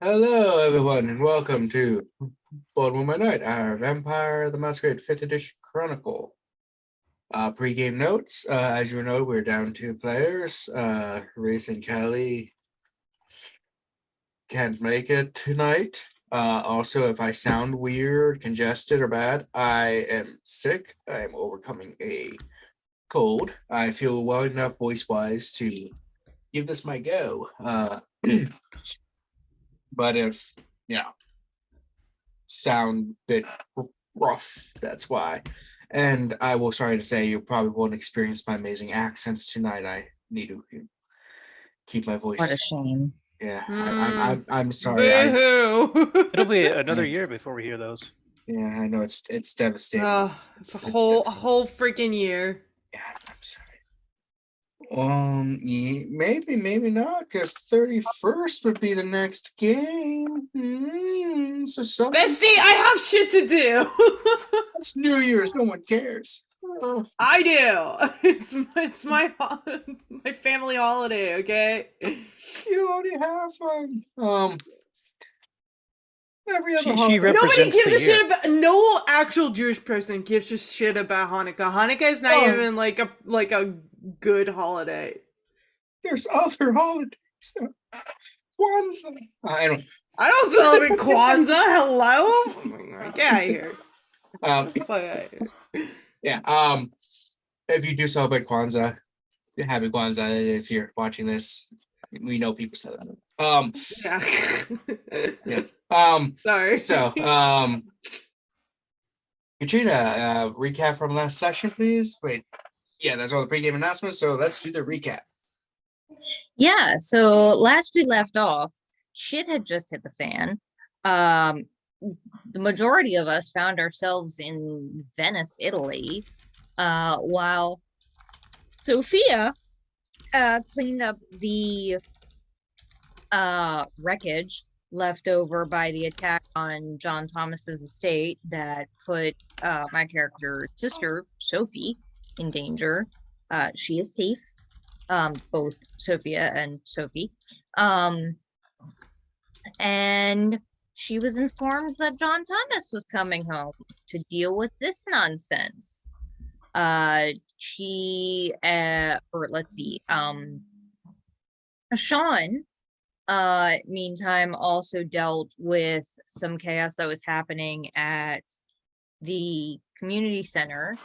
Hello, everyone, and welcome to Baltimore by Night, our Vampire the Masquerade 5th Edition Chronicle. Pre-game notes, as you know, we're down 2 players. Reese and Callie can't make it tonight. Also, if I sound weird, congested, or bad, I am sick. I am overcoming a cold. I feel well enough voice-wise to give this my go. But if, sound a bit rough, that's why. And I will sorry to say you probably won't experience my amazing accents tonight. I need to keep my voice. What a shame. Yeah, I'm sorry. Boo-hoo. It'll be another year before we hear those. Yeah, I know it's devastating. Oh, it's a whole freaking year. Yeah, I'm sorry. Yeah, maybe not, because 31st would be the next game. So something. Bestie, I have shit to do. It's New Year's. No one cares. I do. It's my my family holiday. Okay. You already have one. Every other She holiday. represents Nobody gives the a year. shit about. No actual Jewish person gives a shit about Hanukkah. Hanukkah is not even like a good holiday. There's other holidays. Kwanzaa. I don't celebrate Kwanzaa. Hello. Get out of here. Fuck out of here. Yeah. If you do celebrate Kwanzaa, happy Kwanzaa. If you're watching this, we know people say that. Yeah. Yeah. Sorry. So, Katrina, recap from last session, please. Wait. Yeah, that's all the pregame announcements. So let's do the recap. Yeah, so last we left off, shit had just hit the fan. The majority of us found ourselves in Venice, Italy, while Sophia cleaned up the wreckage left over by the attack on John Thomas's estate that put my character's sister, Sophie, in danger. She is safe. Both Sophia and Sophie. And she was informed that John Thomas was coming home to deal with this nonsense. Sean, meantime, also dealt with some chaos that was happening at the community center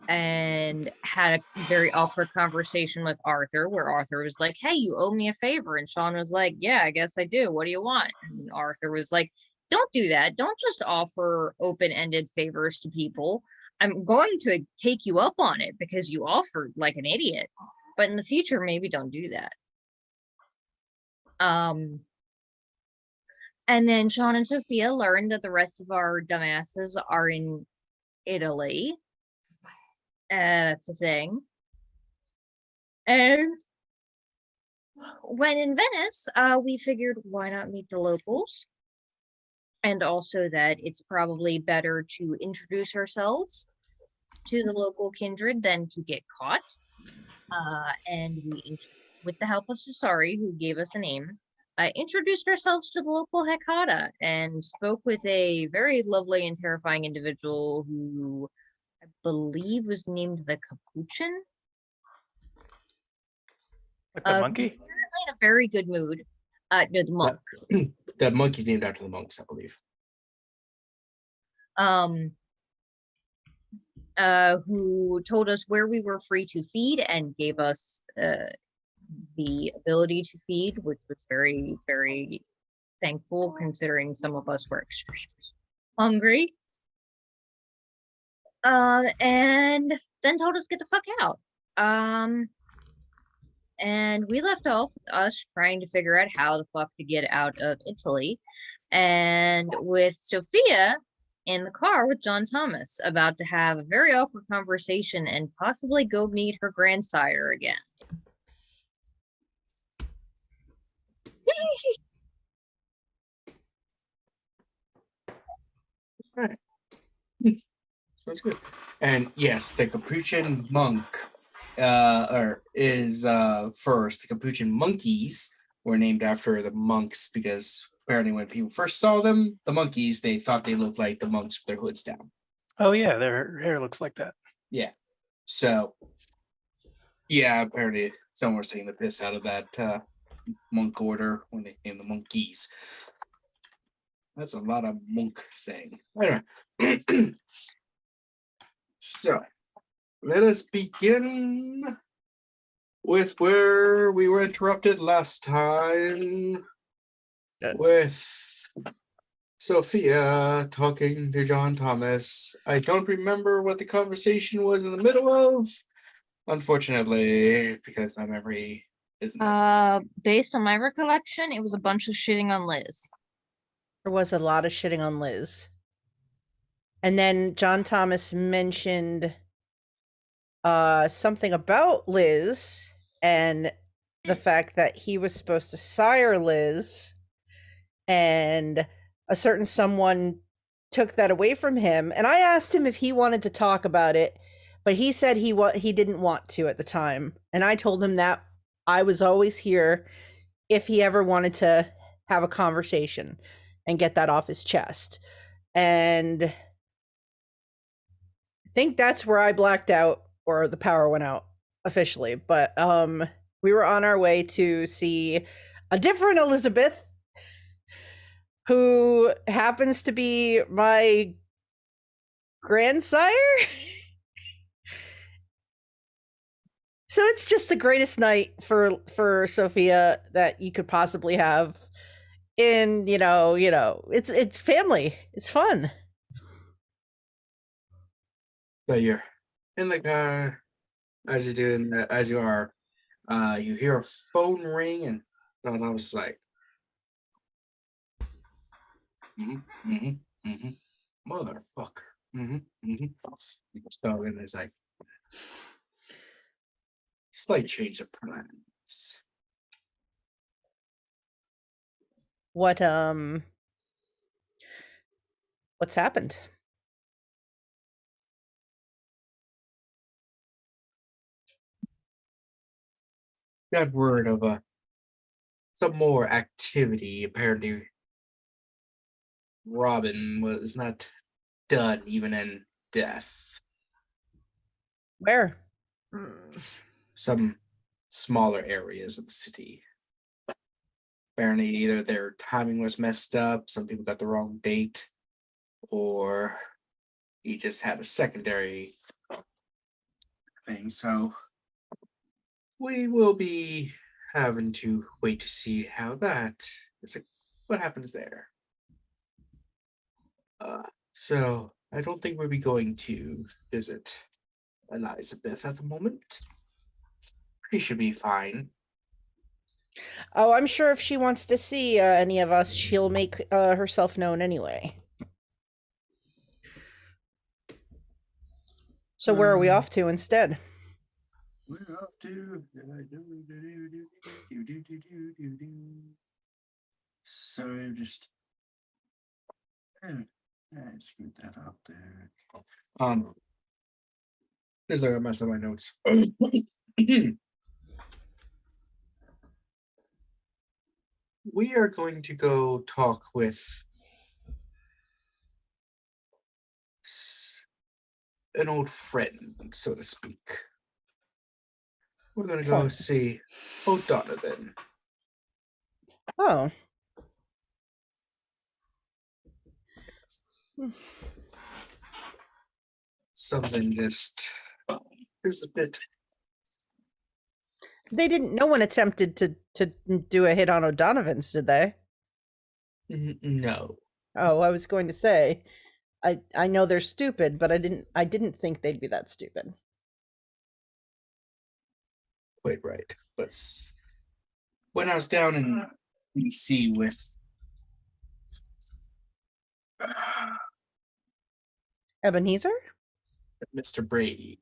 and had a very awkward conversation with Arthur, where Arthur was like, hey, you owe me a favor. And Sean was like, yeah, I guess I do. What do you want? And Arthur was like, don't do that. Don't just offer open-ended favors to people. I'm going to take you up on it because you offered like an idiot. But in the future, maybe don't do that. And then Sean and Sophia learned that the rest of our dumbasses are in Italy. That's a thing. And when in Venice, we figured why not meet the locals? And also that it's probably better to introduce ourselves to the local kindred than to get caught. And we, with the help of Cesare, who gave us a name, introduced ourselves to the local Hecata and spoke with a very lovely and terrifying individual who I believe was named the Capuchin. Like the monkey? Apparently in a very good mood. No, the monk. The monkey's named after the monks, I believe. Who told us where we were free to feed and gave us the ability to feed, which was very, very thankful considering some of us were extremely hungry. And then told us get the fuck out. And we left off with us trying to figure out how the fuck to get out of Italy. And with Sophia in the car with John Thomas, about to have a very awkward conversation and possibly go meet her grandsire again. All right. Sounds good. And yes, the Capuchin monk is first. The Capuchin monkeys were named after the monks because apparently when people first saw them, the monkeys, they thought they looked like the monks with their hoods down. Oh yeah, their hair looks like that. Yeah. So, yeah, apparently someone was taking the piss out of that monk order when they came the monkeys. That's a lot of monk saying. Anyway. So, let us begin with where we were interrupted last time with Sophia talking to John Thomas. I don't remember what the conversation was in the middle of, unfortunately, because my memory isn't. Based on my recollection, it was a bunch of shitting on Liz. There was a lot of shitting on Liz. And then John Thomas mentioned something about Liz and the fact that he was supposed to sire Liz, and a certain someone took that away from him. And I asked him if he wanted to talk about it, but he said he didn't want to at the time. And I told him that I was always here if he ever wanted to have a conversation and get that off his chest. And I think that's where I blacked out, or the power went out officially. But we were on our way to see a different Elizabeth, who happens to be my grandsire. So it's just the greatest night for Sophia that you could possibly have. In it's family. It's fun. So you're in the car as you are. You hear a phone ring, and I was like, motherfucker. So, and it's like, slight change of plans. What's happened? Got word of some more activity. Apparently, Robin was not done even in death. Where? Some smaller areas of the city. Apparently, either their timing was messed up, some people got the wrong date, or he just had a secondary thing. So we will be having to wait to see how that is. What happens there? So I don't think we'll be going to visit Elizabeth at the moment. She should be fine. Oh, I'm sure if she wants to see any of us, she'll make herself known anyway. So where are we off to instead? We're off to. So just. I screwed that up there. There's like a mess of my notes. We are going to go talk with an old friend, so to speak. We're going to go see O'Donovan. Oh. Something just is a bit. No one attempted to do a hit on O'Donovan's, did they? No. Oh, I was going to say, I know they're stupid, but I didn't think they'd be that stupid. Quite right. But when I was down in DC with Ebenezer? Mr. Brady.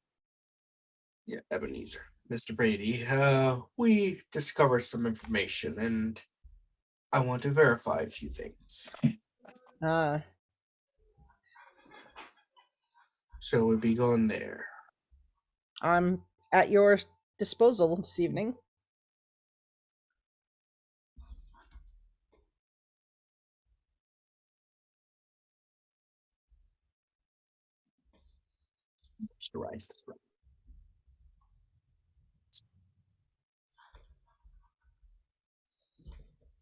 Yeah, Ebenezer. Mr. Brady, we discovered some information, and I want to verify a few things. So we'll be going there. I'm at your disposal this evening. Moisturize the throat.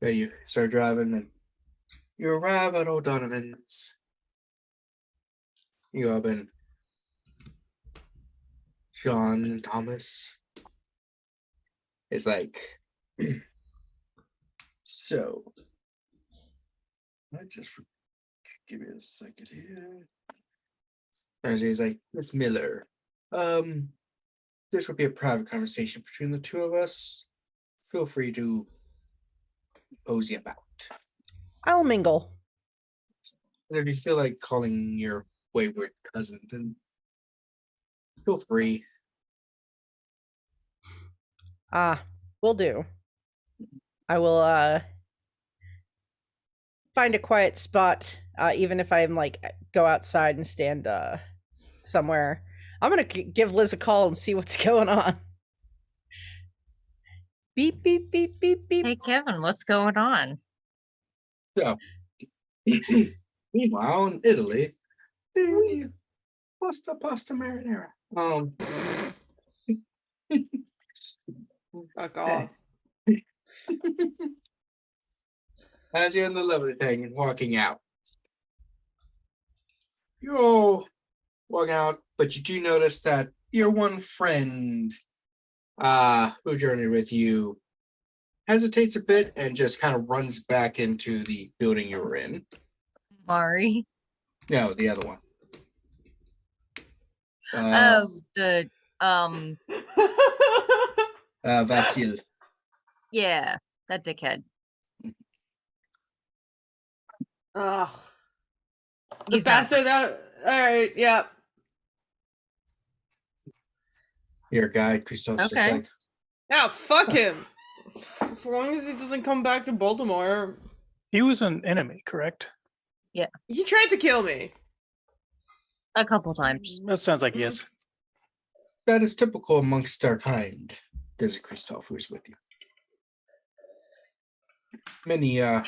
Yeah, you start driving and you arrive at O'Donovan's. You have been John and Thomas. It's like, so. I just give me a second here. And he's like, Miss Miller, this would be a private conversation between the two of us. Feel free to mosey about. I'll mingle. And if you feel like calling your wayward cousin, then feel free. Will do. I will find a quiet spot, even if I'm like go outside and stand somewhere. I'm gonna give Liz a call and see what's going on. Beep beep beep beep beep. Hey, Kevin, what's going on? So, meanwhile, in Italy, pasta marinara. Fuck off. As you're in the lovely thing and walking out, you're all walking out, but you do notice that your one friend who journeyed with you hesitates a bit and just kind of runs back into the building you were in. Mari. No, the other one. Vasil. Yeah, that dickhead. Ugh. The He's not- bastard that. Alright, yeah. Your guy, Christophe's just Okay. like, Yeah, fuck him. As long as he doesn't come back to Baltimore. He was an enemy, correct? He tried to kill me. A couple times. That sounds like yes. that is typical amongst our kind. There's a Christophe who's with you. Many, it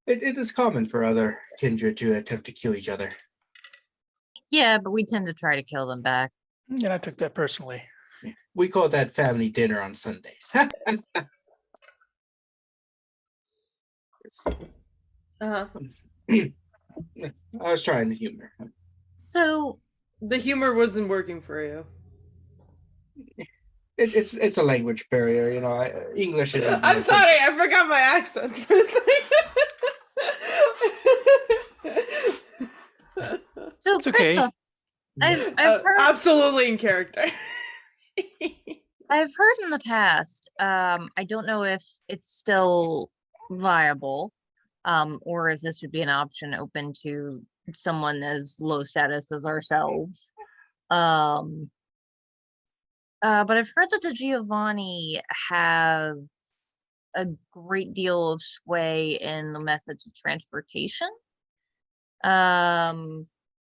is common for other kindred to attempt to kill each other. Yeah, but we tend to try to kill them back. And I took that personally. We call that family dinner on Sundays. Uh-huh. I was trying to humor. So, The humor wasn't working for you. It's a language barrier, you know. English isn't. I'm sorry, I forgot my accent for a second. so It's okay. Christoph, I've heard Absolutely in character. I've heard in the past, I don't know if it's still viable, or if this would be an option open to someone as low status as ourselves. But I've heard that the Giovanni have a great deal of sway in the methods of transportation.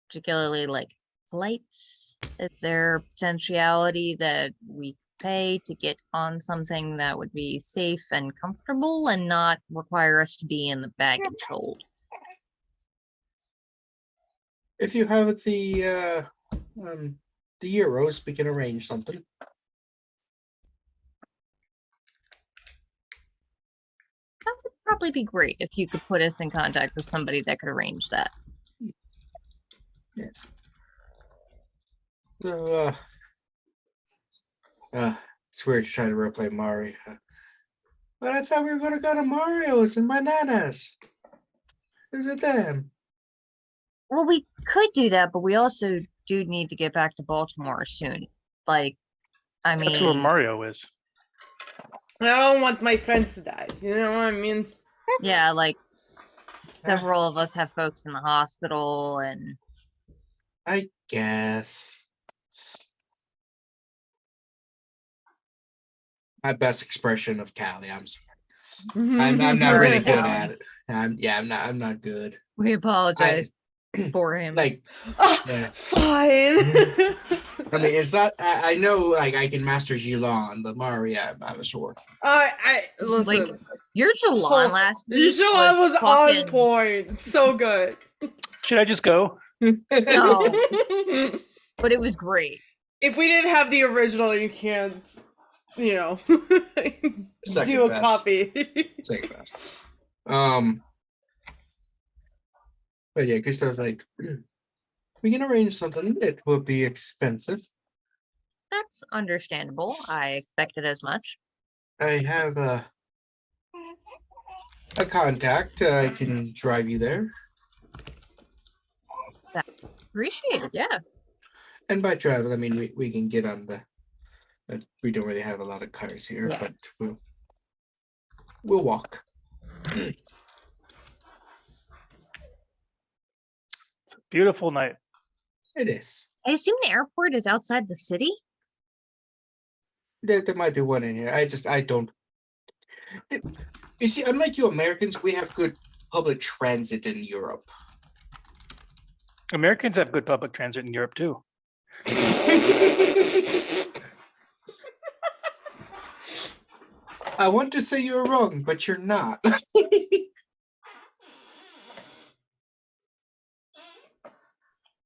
Particularly like flights. Is there potentiality that we pay to get on something that would be safe and comfortable and not require us to be in the baggage hold? If you have the euros, we can arrange something. That would probably be great if you could put us in contact with somebody that could arrange that. So, it's weird to try to replay Mario. But I thought we were gonna go to Mario's and Bananas. Is it them? Well, we could do that, but we also do need to get back to Baltimore soon. Like, I mean, That's where Mario is. I don't want my friends to die. You know what I mean? yeah, like several of us have folks in the hospital, and I guess. My best expression of Callie. I'm sorry. I'm not really good at it. I'm not good. we apologize for him. Like, yeah. Fine. I mean, it's not. I know, like, I can master Jilon, but Mario, I'm a sword. I listen. Like, your Jilon last week Jilon was on fucking- point. So good. Should I just go? No. but it was great. If we didn't have the original, you can't, you know, Second do a best. copy. Second best. But yeah, Kristo's like, we can arrange something that will be expensive. That's understandable. I expected as much. I have a contact. I can drive you there. Appreciate it, yeah. And by travel, I mean we can get on the. We don't really have a lot of cars here, Yeah. but we'll walk. It's a beautiful night. It is. I assume the airport is outside the city? There might be one in here. I don't. You see, unlike you Americans, we have good public transit in Europe. Americans have good public transit in Europe too. I want to say you're wrong, but you're not.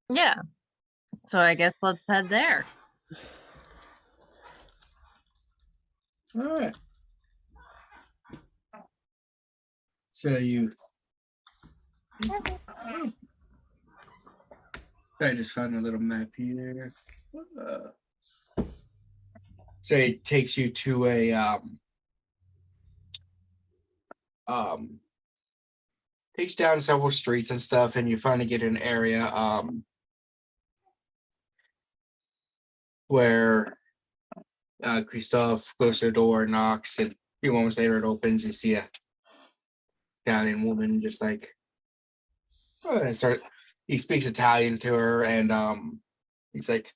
Yeah. So I guess let's head there. All right. So I just found a little map here. So it takes you to a takes down several streets and stuff, and you finally get an area where Christophe goes to the door, knocks, and a few moments later it opens. You see a Italian woman just like he speaks Italian to her, and he's like,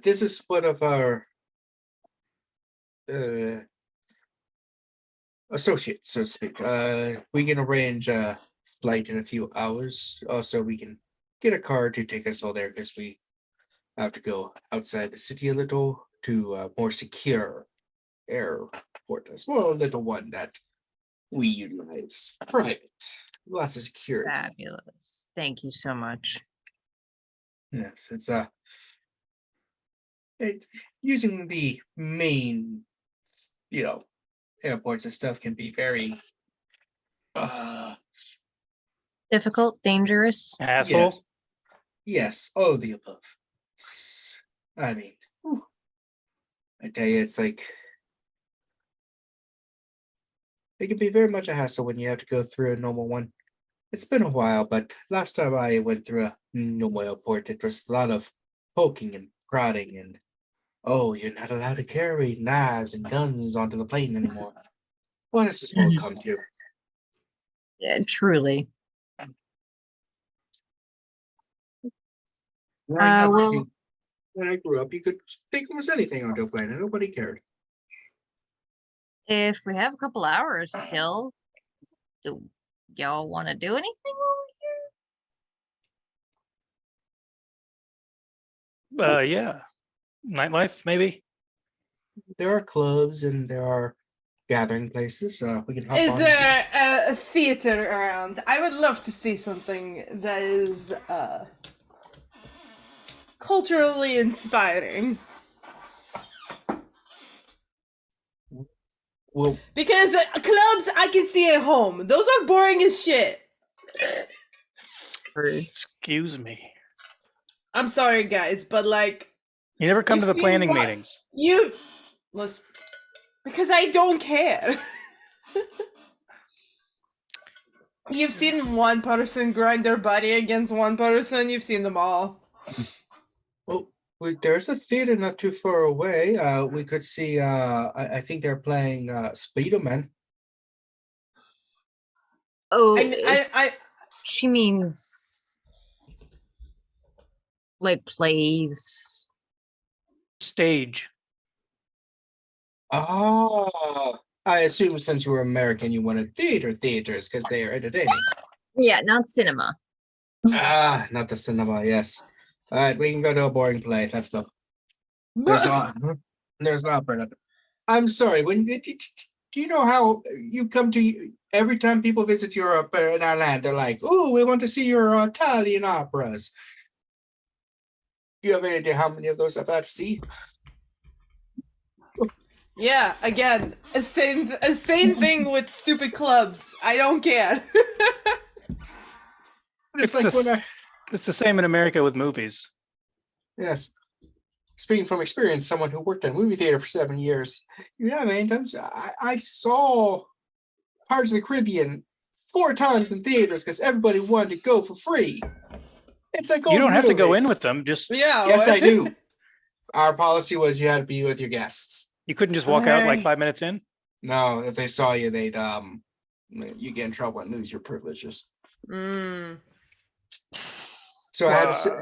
this is one of our associates, so to speak. We can arrange a flight in a few hours. Also, we can get a car to take us all there because we have to go outside the city a little to a more secure airport. A small little one that we utilize. Private. Lots of security. Fabulous. Thank you so much. Yes, it's using the main, airports and stuff can be very Difficult, dangerous. Asshole. yes. Yes, all of the above. I mean, I tell you, it's like it can be very much a hassle when you have to go through a normal one. It's been a while, but last time I went through a normal airport, it was a lot of poking and prodding and, oh, you're not allowed to carry knives and guns onto the plane anymore. What has this world come to? Yeah, truly. Growing up, well- when I grew up, you could take almost anything onto a plane and nobody cared. If we have a couple hours to kill, do y'all want to do anything over here? Yeah. Nightlife, maybe. There are clubs and there are gathering places. We can hop Is on. there a theater around? I would love to see something that is culturally inspiring. Well, Because clubs I can see at home. Those are boring as shit. Excuse me. I'm sorry, guys, but like You never come You to the see planning what- meetings. you listen, because I don't care. You've seen one person grind their body against one person. You've seen them all. well, there's a theater not too far away. We could see. I think they're playing Spider-Man. Oh, I she means like plays. Stage. Ah, I assume since you were American, you wanted theaters because they are entertaining. Yeah, not cinema. Ah, not the cinema. Yes. All right, we can go to a boring play. Let's go. There's not. There's not. I'm sorry. When do you know how you come to every time people visit Europe in our land? They're like, "Oh, we want to see your Italian operas." You have any idea how many of those I've had to see? Yeah, again, a same thing with stupid clubs. I don't care. It's like when I It's the same in America with movies. yes. Speaking from experience, someone who worked at a movie theater for 7 years, you know how many times I saw Pirates of the Caribbean 4 times in theaters because everybody wanted to go for free. It's like You don't have to go in with them. Just Yeah. Yes, I do. Our policy was you had to be with your guests. you couldn't just walk out like Alright. 5 minutes in. No, if they saw you, they'd you get in trouble and lose your privileges. Mm. So I had to sit,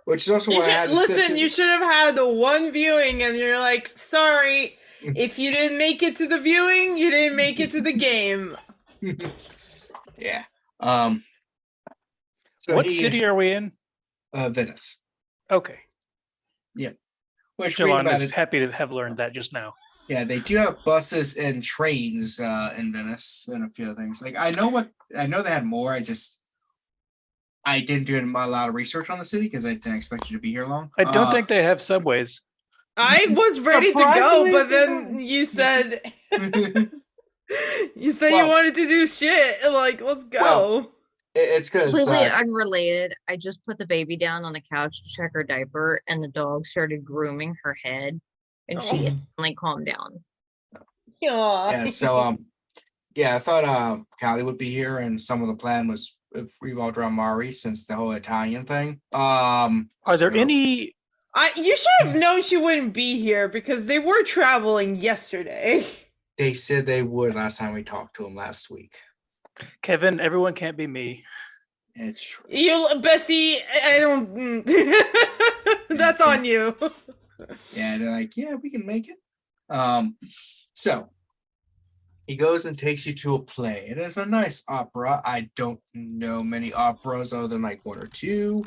which is also You why I had should, to sit listen, through- you should have had the one viewing, and you're like, sorry, if you didn't make it to the viewing, you didn't make it to the game. Yeah. So What city are we in? Venice. Okay. Which read Jilon about is it. happy to have learned that just now. Yeah, they do have buses and trains in Venice and a few other things. Like I know they had more. I didn't do a lot of research on the city because I didn't expect you to be here long. I don't think they have subways. I was ready to go, Surprisingly, but they then you said think. you said Well- you wanted to do shit. Like, let's go. Well, It's because Completely unrelated. I just put the baby down on the couch to check her diaper, and the dog started grooming her head, and she Oh. instantly calmed down. yeah. So yeah, I thought Callie would be here, and some of the plan was revolved around Mari since the whole Italian thing. Are there so- any? You should have known she wouldn't be here because they were traveling yesterday. They said they would last time we talked to them last week. Kevin, everyone can't be me. It's true. You, Bessie, I don't. That's on you. Yeah, they're like, yeah, we can make it. So he goes and takes you to a play. It is a nice opera. I don't know many operas other than like 1 or 2.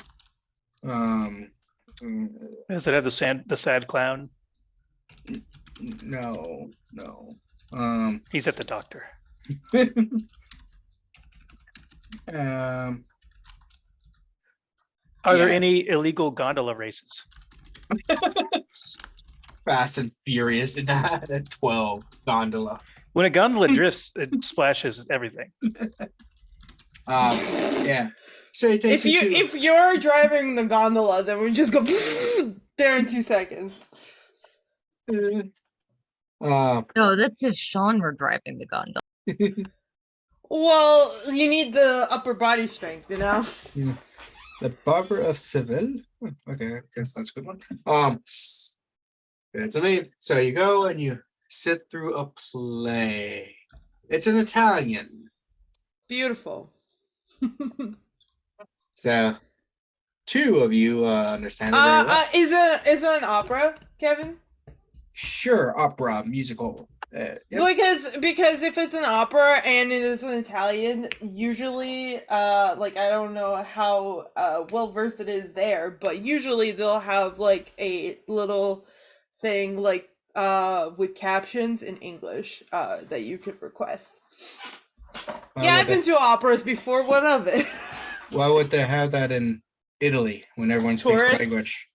Does it have the sad clown? No. He's at the doctor. Are there Yeah. any illegal gondola races? Fast and Furious in that 12 gondola. When a gondola drifts, it splashes everything. Yeah. So he takes you to If you're driving the gondola, then we just go there in 2 seconds. No, that's if Sean were driving the gondola. Well, you need the upper body strength, you know. the Barber of Seville. Okay, I guess that's a good one. It's a name. So you go and you sit through a play. It's in Italian. Beautiful. So 2 of you understand it very well. Is it an opera, Kevin? Sure, opera, musical. Yep. Because if it's an opera and it is an Italian, usually like I don't know how well versed it is there, but usually they'll have like a little thing like with captions in English that you could request. Yeah, I've been to operas before. What of it? Why would they have that in Italy when everyone speaks the Tourists? language?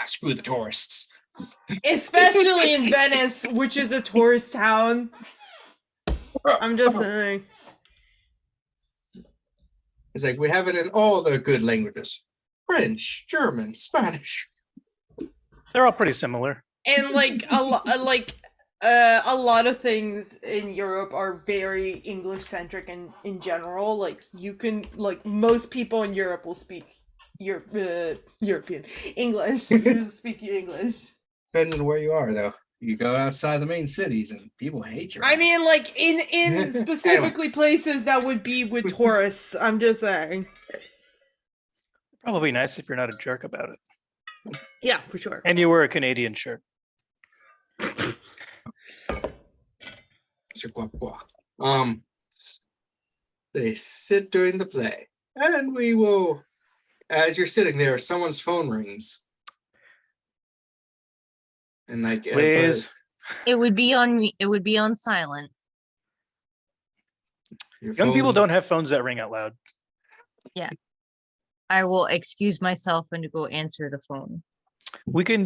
Screw the tourists. Especially in Venice, which is a tourist town. I'm just saying. It's like we have it in all the good languages: French, German, Spanish. They're all pretty similar. And like a lot of things in Europe are very English centric and in general. Like you can like most people in Europe will speak European English. Speak English. Depends on where you are, though. You go outside the main cities, and people hate you. I mean, like in specifically places that would be with tourists. I'm just saying. Probably nice if you're not a jerk about it. Yeah, for sure. And you wear a Canadian shirt. They sit during the play, and we will. As you're sitting there, someone's phone rings, and like Please. It would be on silent. your Young people phone- don't have phones that ring out loud. I will excuse myself and go answer the phone. We can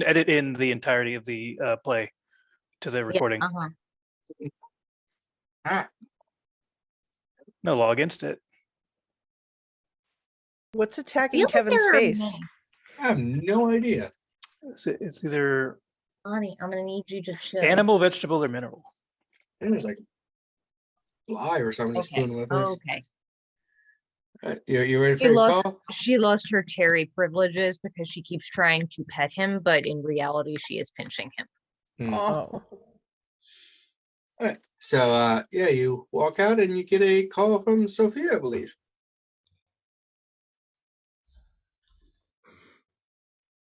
edit in the entirety of the play to the recording. Yeah, uh-huh. Ah, No law against it. What's attacking Feel like Kevin's there are face? many. I have no idea. It's either Bonnie, I'm gonna need you to show. animal, vegetable, or mineral. I think there's like a fly or something just flew Okay. in my face. Okay. You ready for She your lost. call? She lost her Terry privileges because she keeps trying to pet him, but in reality, she is pinching him. Hmm. Oh. All right. So yeah, you walk out and you get a call from Sophia, I believe.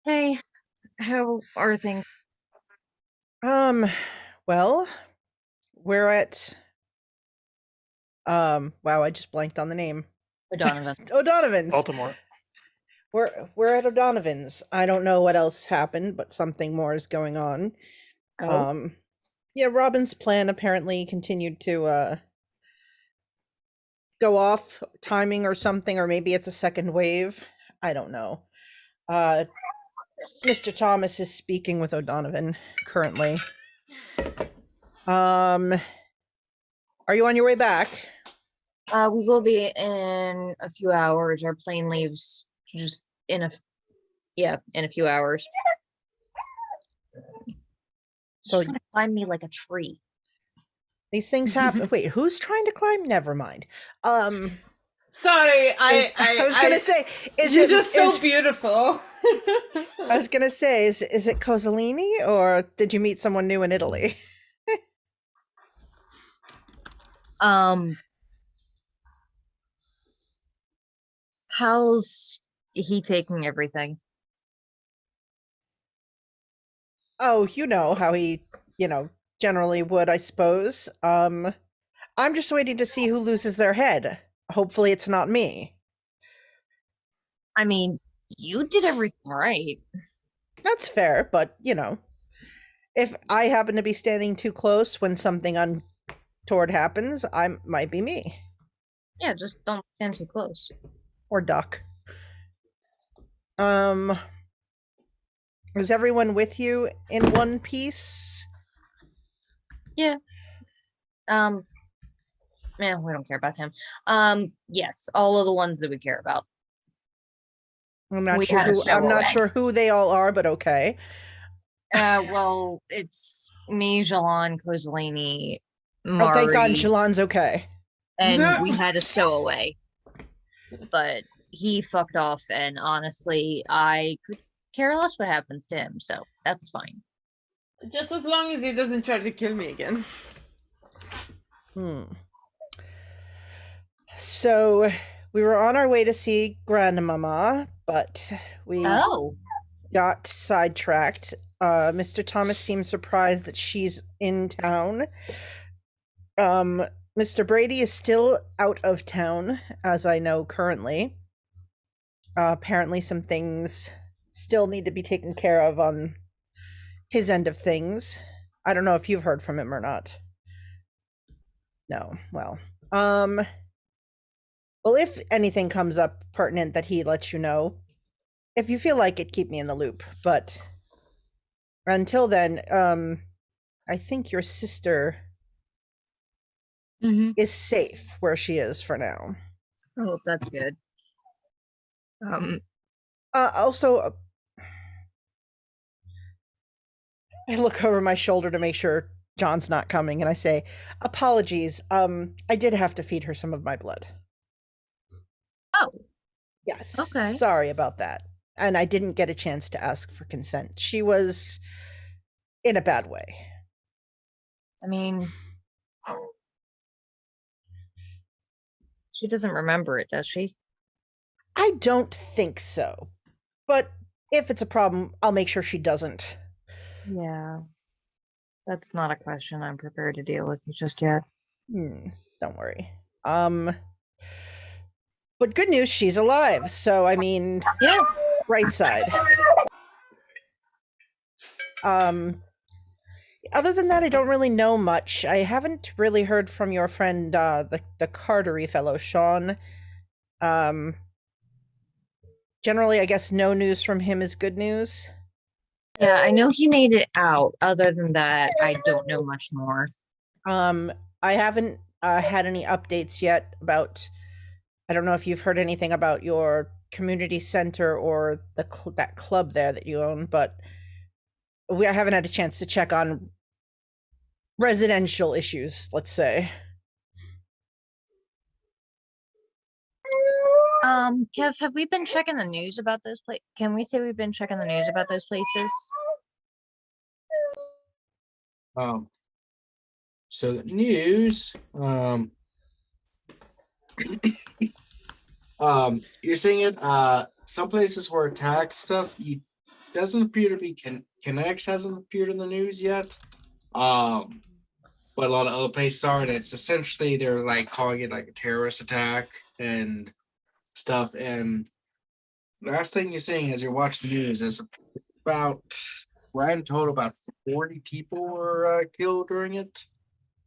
Hey, how are things? Well, we're at wow, I just blanked on the name. O'Donovan's. O'Donovan's. Baltimore. We're at O'Donovan's. I don't know what else happened, but something more is going on. Oh. Yeah, Robin's plan apparently continued to go off timing or something, or maybe it's a second wave. I don't know. Mr. Thomas is speaking with O'Donovan currently. Are you on your way back? We will be in a few hours. Our plane leaves just in a few hours. So She's trying to climb me like a tree. these things happen. Wait, who's trying to climb? Never mind. Sorry, I was gonna say, is you're it just so is- beautiful. I was gonna say, is it Kozaline, or did you meet someone new in Italy? How's he taking everything? Oh, you know how he, generally would, I suppose. I'm just waiting to see who loses their head. Hopefully it's not me. I mean, you did everything right. That's fair, but, if I happen to be standing too close when something untoward happens, I might be me. Yeah, just don't stand too close. Or duck. Is everyone with you in one piece? Yeah. We don't care about him. Yes, all of the ones that we care about. I'm not We sure had a who I'm not stowaway. sure who they all are, but okay. Well, it's me, Jilon, Kozaline, Oh, thank God Mari, Jilon's okay. and we had a stowaway. But he fucked off, and honestly, I could care less what happens to him, so that's fine. Just as long as he doesn't try to kill me again. So we were on our way to see Grandmama, but we got sidetracked. Mr. Thomas seems surprised that she's in town. Mr. Brady is still out of town, as I know currently. Apparently some things still need to be taken care of on his end of things. I don't know if you've heard from him or not. No, well, if anything comes up pertinent that he lets you know, if you feel like it, keep me in the loop. But until then, I think your sister is safe where she is for now. Oh, that's good. Also, I look over my shoulder to make sure John's not coming, and I say, apologies, I did have to feed her some of my blood. Oh. Yes. Okay. Sorry about that. And I didn't get a chance to ask for consent. She was in a bad way. I mean, she doesn't remember it, does she? I don't think so. But if it's a problem, I'll make sure she doesn't. Yeah. That's not a question I'm prepared to deal with just yet. Don't worry. But good news, she's alive. So, I mean, yeah, right side. Other than that, I don't really know much. I haven't really heard from your friend, the Cartery fellow, Sean. generally, I guess no news from him is good news. Yeah, I know he made it out. Other than that, I don't know much more. I haven't had any updates yet about. I don't know if you've heard anything about your community center or that club there that you own, but I haven't had a chance to check on residential issues, let's say. Kev, have we been checking the news about those places? Can we say we've been checking the news about those places? So the news, you're seeing it. Some places were attacked. Stuff doesn't appear to be Connects hasn't appeared in the news yet. But a lot of other places are, and it's essentially they're like calling it like a terrorist attack and stuff. And last thing you're seeing as you watch the news is about in total about 40 people were killed during it,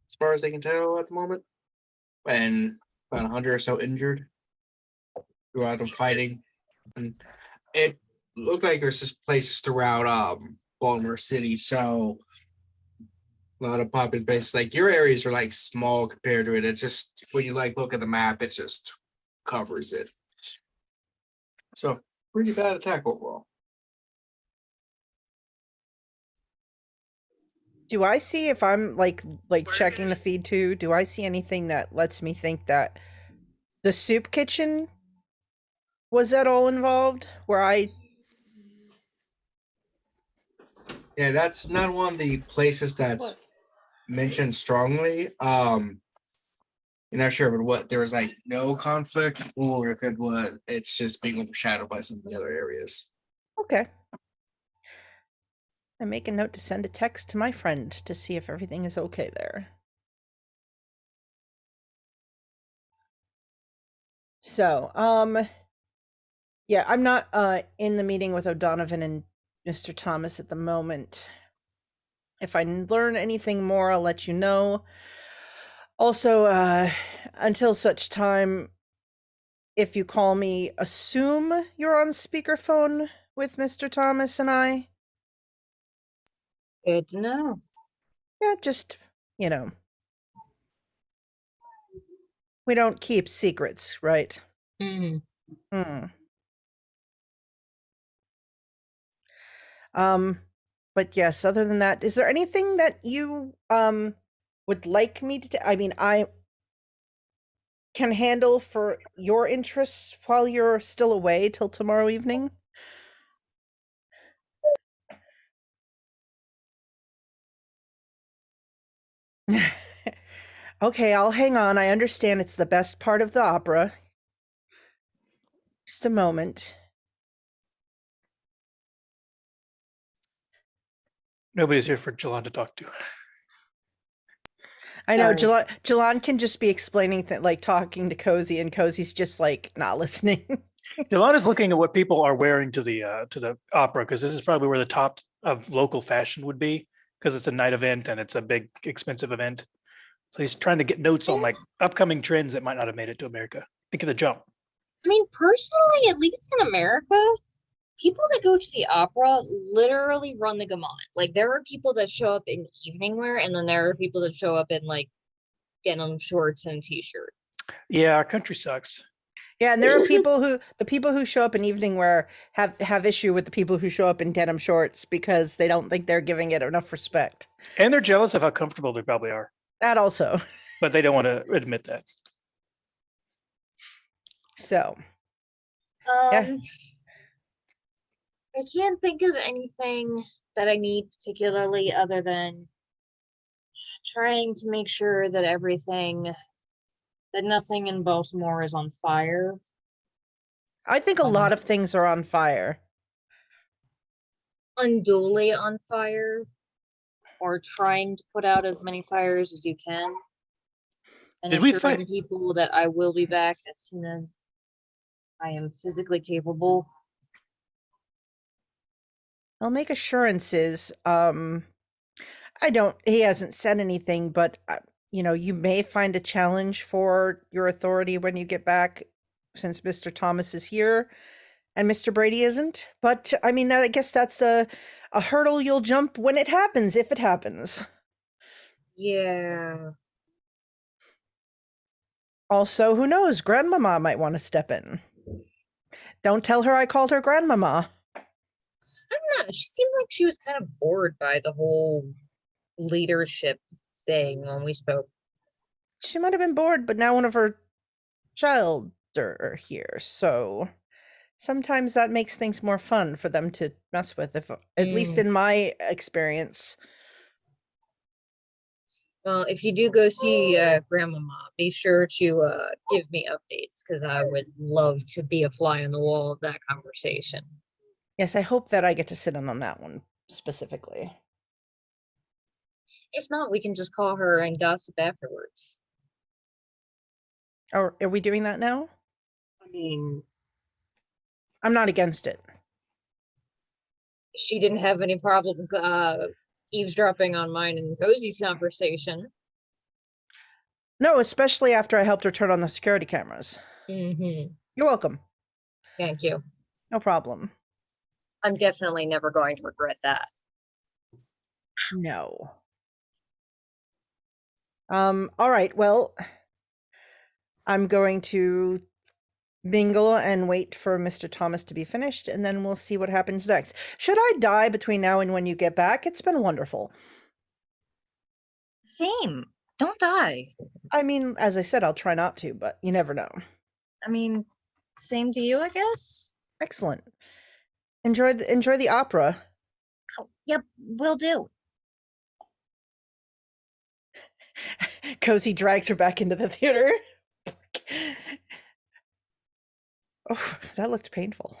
as far as they can tell at the moment, and about 100 or so injured throughout the fighting. And it looked like there's just places throughout Baltimore City, so a lot of popular places. Like your areas are like small compared to it. It's just when you like look at the map, it just covers it. So pretty bad attack overall. Do I see, if I'm like checking the feed too, do I see anything that lets me think that the soup kitchen was at all involved? Yeah, that's not one of the places that's mentioned strongly. You're not sure if what there was like no conflict or if it's just being overshadowed by some of the other areas. Okay. I make a note to send a text to my friend to see if everything is okay there. So, yeah, I'm not in the meeting with O'Donovan and Mr. Thomas at the moment. If I learn anything more, I'll let you know. Also, until such time, if you call me, assume you're on speakerphone with Mr. Thomas and I. Good to know. Yeah, just, we don't keep secrets, right? Mm. But yes, other than that, is there anything that you would like me to I can handle for your interests while you're still away till tomorrow evening? Okay, I'll hang on. I understand it's the best part of the opera. Just a moment. Nobody's here for Jilon to talk to. I know Sorry. Jilon can just be explaining like talking to Cozy, and Cozy's just like not listening. Jilon is looking at what people are wearing to the opera, because this is probably where the top of local fashion would be, because it's a night event and it's a big expensive event. So he's trying to get notes on like upcoming trends that might not have made it to America. Think of the jump. I mean, personally, at least in America, people that go to the opera literally run the gamut. Like, there are people that show up in evening wear, and then there are people that show up in like denim shorts and a t-shirt. Yeah, our country sucks. Yeah, and there are the people who show up in evening wear have issue with the people who show up in denim shorts because they don't think they're giving it enough respect. And they're jealous of how comfortable they probably are. That also. But they don't want to admit that. So. Yeah. I can't think of anything that I need particularly other than trying to make sure that nothing in Baltimore is on fire. I think a lot of things are on fire. Unduly on fire, or trying to put out as many fires as you can. And assuring people that I will be back as soon as I am physically capable. I'll make assurances. He hasn't said anything, but you may find a challenge for your authority when you get back, since Mr. Thomas is here. and Mr. Brady isn't. But I mean, I guess that's a hurdle you'll jump when it happens, if it happens. Yeah. Also, who knows? Grandmama might want to step in. Don't tell her I called her Grandmama. I don't know. She seemed like she was kind of bored by the whole leadership thing when we spoke. She might have been bored, but now one of her child are here, so sometimes that makes things more fun for them to mess with, if at least in my experience. Well, if you do go see Grandmama, be sure to give me updates, because I would love to be a fly on the wall of that conversation. Yes, I hope that I get to sit in on that one specifically. If not, we can just call her and gossip afterwards. Or are we doing that now? I mean, I'm not against it. she didn't have any problem eavesdropping on mine and Cozy's conversation. No, especially after I helped her turn on the security cameras. Mm-hmm. You're welcome. Thank you. No problem. I'm definitely never going to regret that. No. All right, well, I'm going to mingle and wait for Mr. Thomas to be finished, and then we'll see what happens next. Should I die between now and when you get back? It's been wonderful. Same. Don't die. I mean, as I said, I'll try not to, but you never know. I mean, same to you, I guess. Excellent. Enjoy the opera. Oh, yep, will do. Cozy drags her back into the theater. Oh, that looked painful.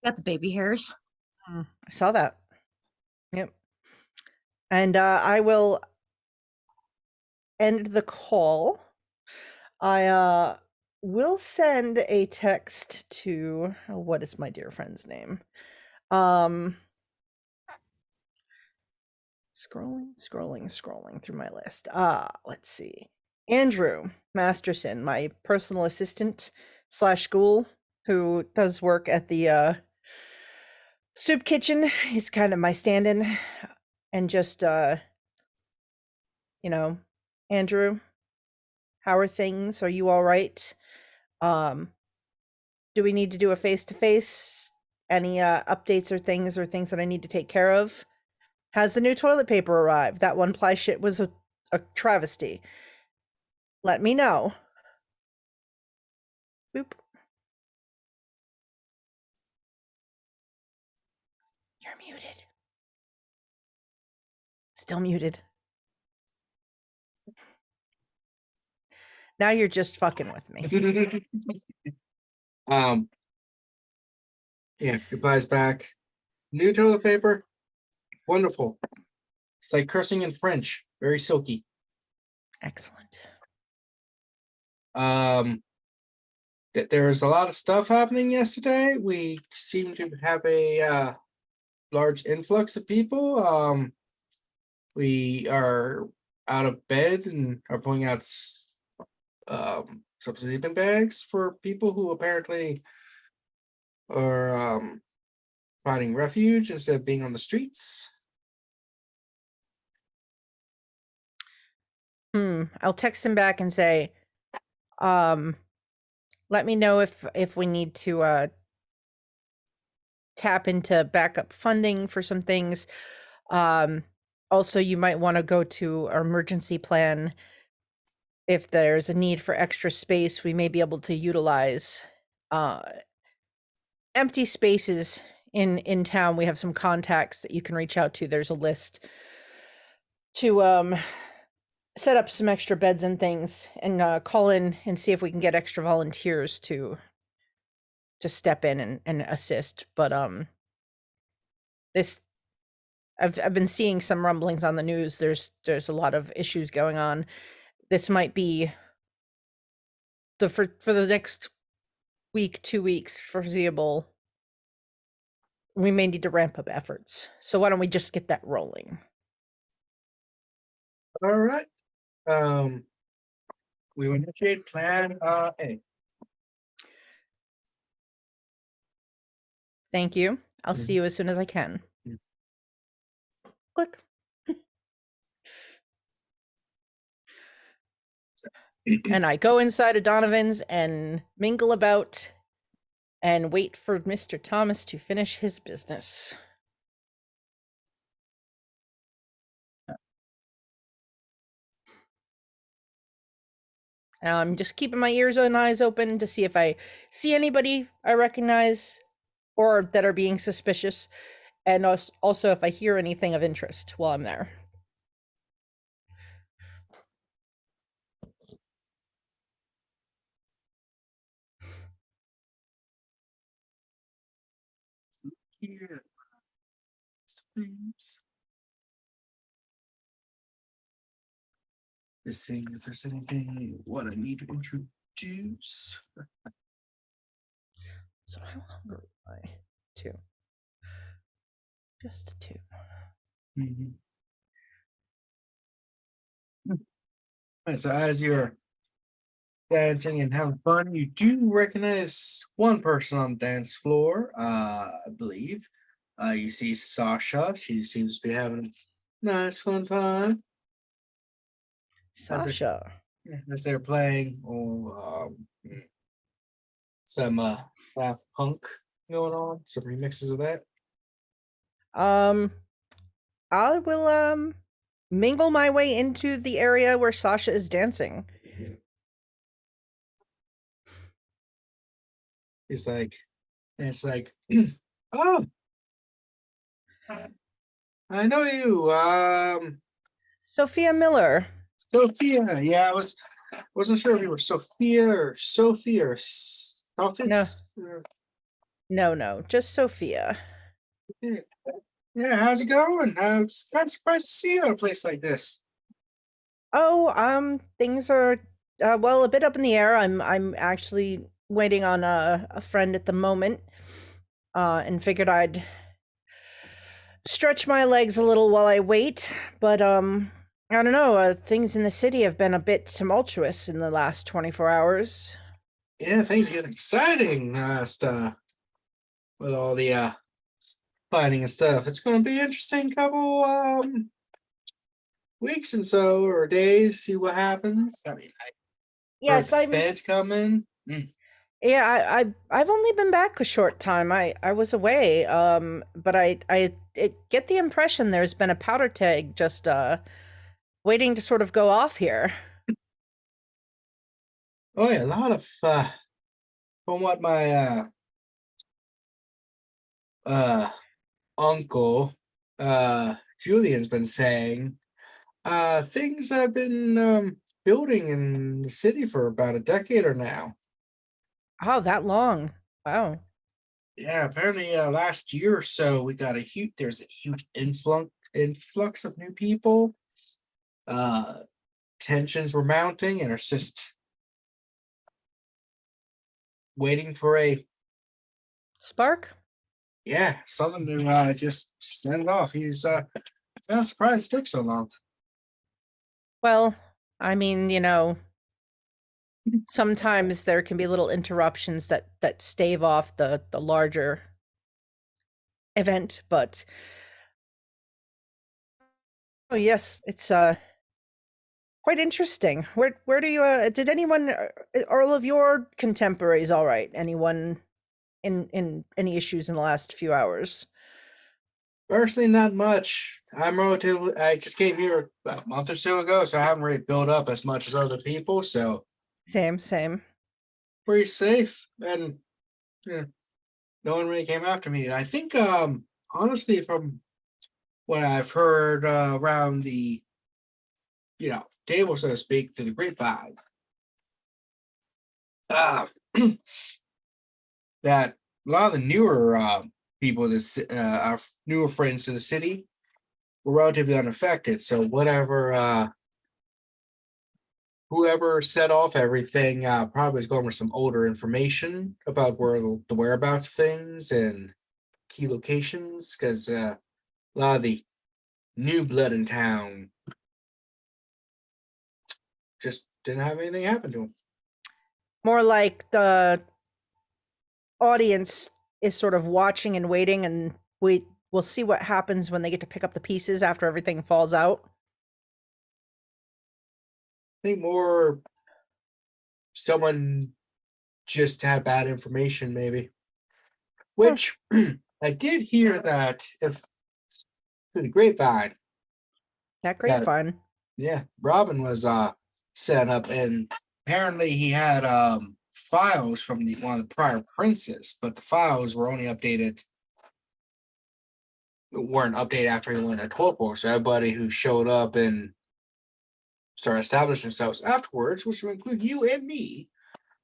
Got the baby hairs. I saw that. Yep. And I will end the call. I will send a text to what is my dear friend's name? Scrolling through my list. Let's see. Andrew Masterson, my personal assistant / ghoul, who does work at the soup kitchen. He's kind of my stand-in. And just Andrew, how are things? Are you all right? Do we need to do a face-to-face? Any updates or things that I need to take care of? Has the new toilet paper arrived? That one ply shit was a travesty. Let me know. Boop. You're muted. Still muted. Now you're just fucking with me. Yeah, replies back. New toilet paper. Wonderful. It's like cursing in French. Very silky. Excellent. There was a lot of stuff happening yesterday. We seem to have a large influx of people. We are out of beds and are pulling out some sleeping bags for people who apparently are finding refuge instead of being on the streets. I'll text him back and say, let me know if we need to tap into backup funding for some things. Also, you might want to go to our emergency plan. If there's a need for extra space, we may be able to utilize empty spaces in town. We have some contacts that you can reach out to. There's a list to set up some extra beds and things, and call in and see if we can get extra volunteers to step in and assist. But I've been seeing some rumblings on the news. There's a lot of issues going on. This might be for the next week, 2 weeks foreseeable. We may need to ramp up efforts. So why don't we just get that rolling? All right. We will initiate plan A. Thank you. I'll Mhm. see you as soon as I can. Yeah. Click. And I go inside of Donovan's and mingle about and wait for Mr. Thomas to finish his business. I'm just keeping my ears and eyes open to see if I see anybody I recognize or that are being suspicious, and also if I hear anything of interest while I'm there. Yeah. Just seeing if there's anything what I need to introduce. So how hungry am I? 2. Just 2. Mhm. And so as you're dancing and having fun, you do recognize one person on the dance floor, I believe. You see Sasha. She seems to be having a nice fun time Sasha. as they're playing some Daft Punk going on, some remixes of that. I will mingle my way into the area where Sasha is dancing. It's like oh, I know you. Sophia Miller. Sophia. Yeah, wasn't sure if you were Sophia or Sophie or Sophis. No, just Sophia. Yeah. Yeah, how's it going? I was kind of surprised to see you at a place like this. Oh, things are well, a bit up in the air. I'm actually waiting on a friend at the moment. And figured I'd stretch my legs a little while I wait, but I don't know, things in the city have been a bit tumultuous in the last 24 hours. Yeah, things get exciting with all the fighting and stuff. It's going to be interesting couple weeks and so or days. See what happens. I mean, I heard Yes, the I'm feds coming. yeah, I've only been back a short time. I was away, but I get the impression there's been a powder keg just waiting to sort of go off here. Oh yeah, a lot of from what my uh uncle Julian's been saying, things have been building in the city for about a decade or now. Oh, that long. Wow. Yeah, apparently last year or so we got there's a huge influx of new people. Tensions were mounting and it's just waiting for a Spark? something to just send it off. He's kind of surprised it took so long. Well, I mean, sometimes there can be little interruptions that stave off the larger event, but oh yes, it's quite interesting. Where do you did anyone are all of your contemporaries all right? Anyone in any issues in the last few hours? Personally, not much. I just came here about a month or so ago, so I haven't really built up as much as other people. So Same. pretty safe, and yeah, no one really came after me. I think, honestly, from what I've heard around the table, so to speak, to the grapevine, uh, that a lot of the newer people, our newer friends to the city, were relatively unaffected. So whoever set off everything probably was going with some older information about where the whereabouts of things and key locations, because a lot of the new blood in town just didn't have anything happen to them. More like the audience is sort of watching and waiting, and we'll see what happens when they get to pick up the pieces after everything falls out. I think more someone just had bad information, maybe. Which I did hear that if through the grapevine, That grapevine. yeah, Robin was set up, and apparently he had files from one of the prior princes, but the files were only weren't updated after he went to Torpor. So everybody who showed up and started establishing themselves afterwards, which would include you and me,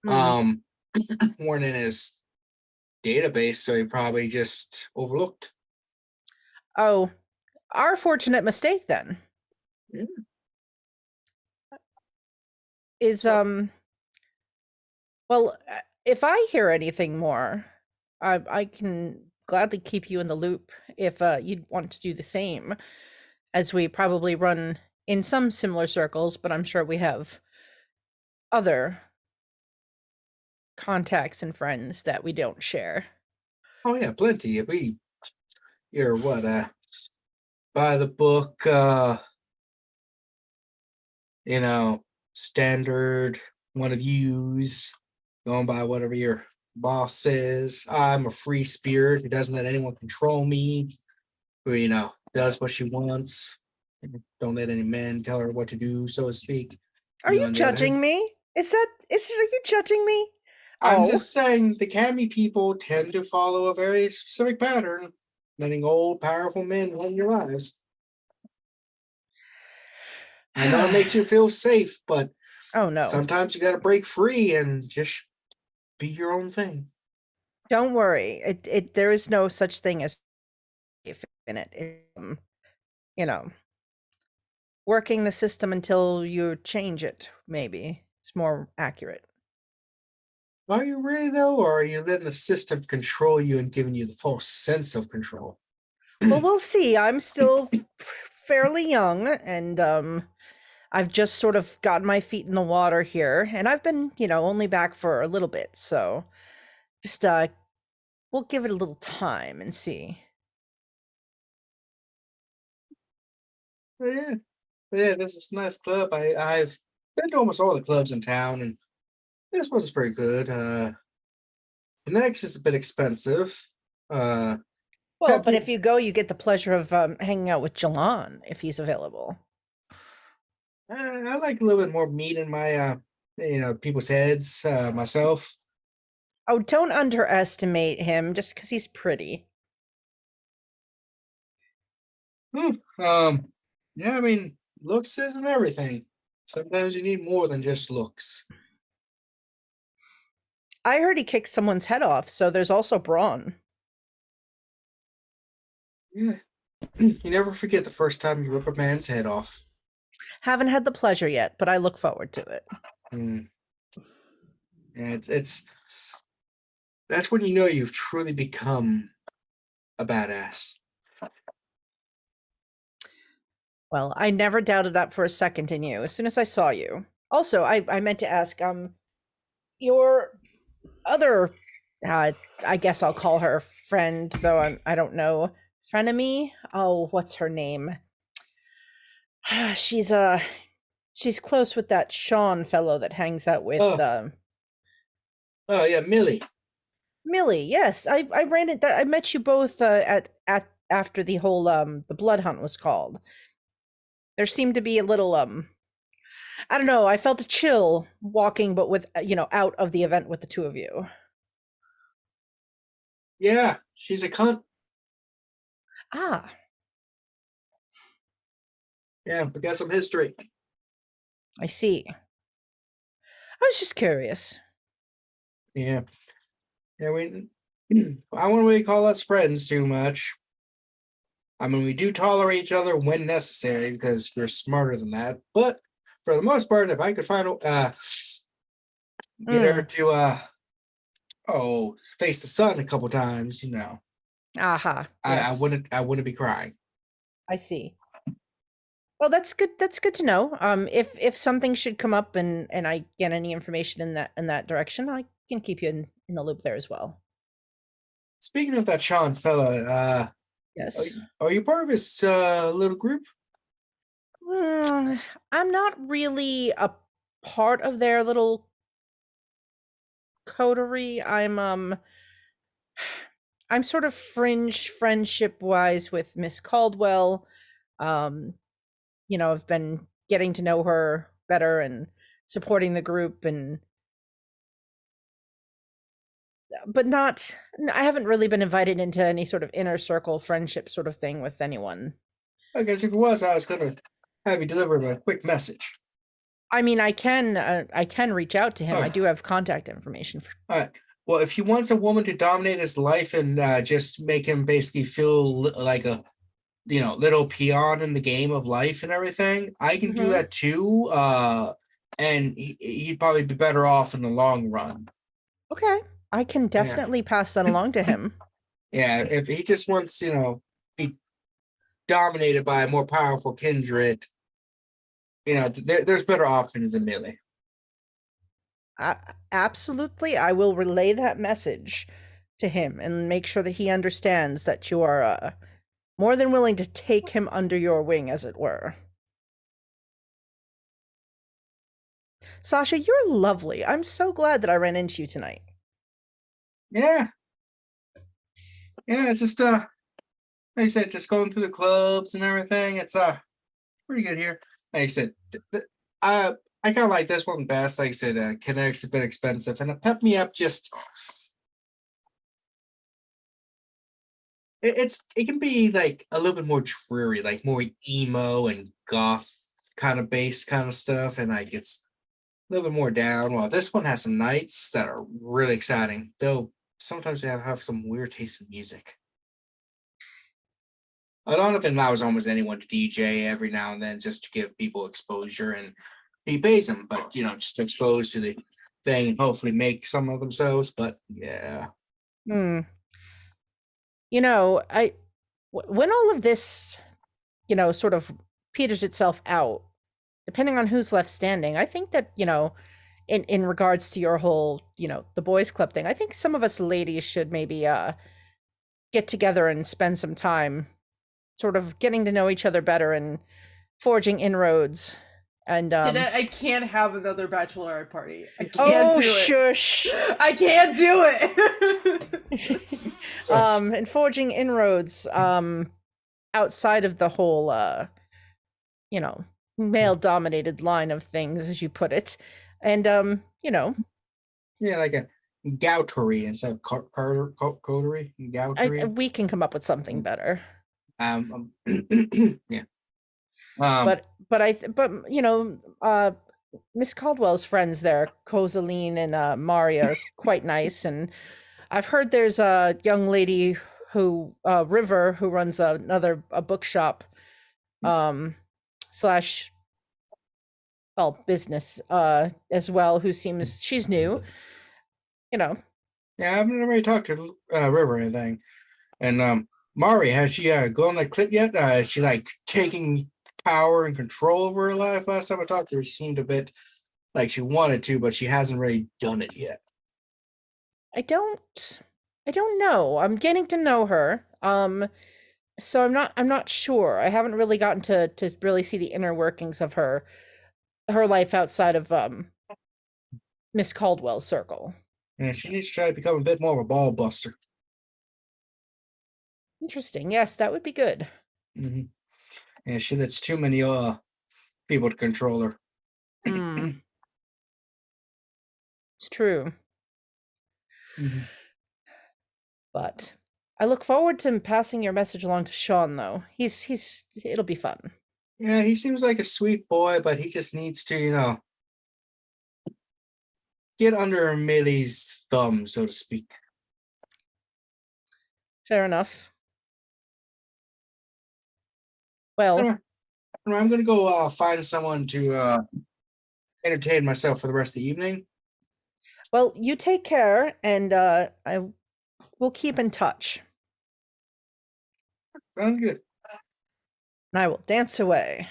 Mm. weren't in his database, so he probably just overlooked. Oh, our fortunate mistake then. Yeah. Is well, if I hear anything more, I can gladly keep you in the loop if you'd want to do the same, as we probably run in some similar circles, but I'm sure we have other contacts and friends that we don't share. Oh yeah, plenty. You're what, by the book, standard one of yous, going by whatever your boss says. I'm a free spirit who doesn't let anyone control me, who, does what she wants. Don't let any man tell her what to do, so to speak. Are you judging me? Are you judging me? I'm just saying the Cami people tend to follow a very specific pattern, letting old, powerful men run your lives. I know it makes you feel safe, but oh no. sometimes you got to break free and just be your own thing. Don't worry. There is no such thing as safe in it. Working the system until you change it, maybe. It's more accurate. Are you really though, or are you letting the system control you and giving you the false sense of control? Well, we'll see. I'm still fairly young, and I've just sort of gotten my feet in the water here, and I've been, only back for a little bit, so just we'll give it a little time and see. Yeah, this is a nice club. I've been to almost all the clubs in town, and this one's pretty good. The next is a bit expensive. Well, Yeah, but if you go, you get the pleasure of hanging out with Jilon if he's available. I like a little bit more meat in my people's heads myself. Oh, don't underestimate him just because he's pretty. Yeah, I mean, looks isn't everything. Sometimes you need more than just looks. I heard he kicked someone's head off, so there's also brawn. Yeah. You never forget the first time you rip a man's head off. Haven't had the pleasure yet, but I look forward to it. Yeah, it's that's when you know you've truly become a badass. Well, I never doubted that for a second in you as soon as I saw you. Also, I meant to ask, your other, I guess I'll call her friend, though I don't know, frenemy? Oh, what's her name? She's close with that Sean fellow that hangs out with, Oh yeah, Millie. Millie, yes. I ran it, I met you both at after the whole, the blood hunt was called. There seemed to be a little, I don't know, I felt a chill walking, but with, out of the event with the two of you. Yeah, she's a cunt. Ah. Yeah, we got some history. I see. I was just curious. Yeah. Yeah, I wouldn't really call us friends too much. I mean, we do tolerate each other when necessary because we're smarter than that. But for the most part, if I could find get her to face the sun a couple times, Aha. I Yes. I wouldn't be crying. I see. Well, that's good. That's good to know. If something should come up and I get any information in that direction, I can keep you in the loop there as well. speaking of that Sean fella, Yes. are you part of his little group? I'm not really a part of their little coterie. I'm sort of fringe friendship wise with Miss Caldwell. I've been getting to know her better and supporting the group but not I haven't really been invited into any sort of inner circle friendship sort of thing with anyone. I guess if it was, I was gonna have you deliver him a quick message. I mean, I can reach out to him. I Oh. do have contact information for. All right. Well, if he wants a woman to dominate his life and just make him basically feel like a little peon in the game of life and everything, I can do Mhm. that too. And he'd probably be better off in the long run. Okay, I can definitely pass that along to him. Yeah, if he just wants, be dominated by a more powerful kindred, there's better options than melee. Absolutely, I will relay that message to him and make sure that he understands that you are more than willing to take him under your wing, as it were. Sasha, you're lovely. I'm so glad that I ran into you tonight. Yeah. Yeah, it's just like I said, just going through the clubs and everything. It's pretty good here. Like I said, I kind of like this one best. Like I said, Connect's a bit expensive, and it pepped me up. Just it can be like a little bit more dreary, like more emo and goth kind of bass kind of stuff, and like it's a little bit more down. Well, this one has some nights that are really exciting, though sometimes they have some weird taste in music. Donovan allows almost anyone to DJ every now and then just to give people exposure, and he pays them, but just to expose to the thing and hopefully make some of themselves. But yeah. When all of this, sort of peters itself out, depending on who's left standing, I think that, in regards to your whole, the boys club thing, I think some of us ladies should maybe get together and spend some time sort of getting to know each other better and forging inroads. And Jeanette, I can't have another bachelorette party. I can't do it. Shush. I can't do it. And forging inroads outside of the whole male dominated line of things, as you put it. And Yeah, like a goutery instead of coterie. Goutery. we can come up with something better. Yeah. But Miss Caldwell's friends there, Kozaline and Mari, are quite nice, and I've heard there's a young lady who River, who runs a bookshop slash business as well, who seems she's new. Yeah, I've never really talked to River or anything. And Mari, has she gone that clip yet? Is she like taking power and control over her life? Last time I talked to her, she seemed a bit like she wanted to, but she hasn't really done it yet. I don't know. I'm getting to know her. So I'm not sure. I haven't really gotten to really see the inner workings of her life outside of Miss Caldwell's circle. Yeah, she needs to try to become a bit more of a ball buster. Interesting. Yes, that would be good. Mm-hmm. Yeah, she lets too many people to control her. It's true. Mm-hmm. But I look forward to passing your message along to Sean, though. It'll be fun. Yeah, he seems like a sweet boy, but he just needs to, get under Millie's thumb, so to speak. Fair enough. Well, I'm going to go find someone to entertain myself for the rest of the evening. Well, you take care, and I will keep in touch. Sounds good. And I will dance away.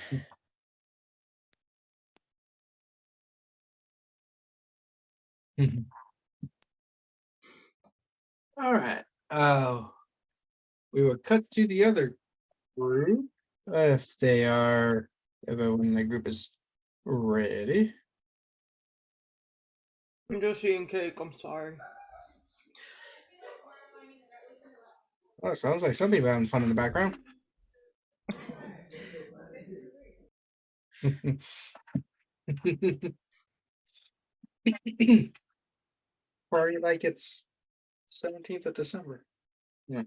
All right. We will cut to the other group if everyone in the group is ready. I'm just eating cake. I'm sorry. Oh, sounds like some people having fun in the background. Party like it's 17th of December. Yeah.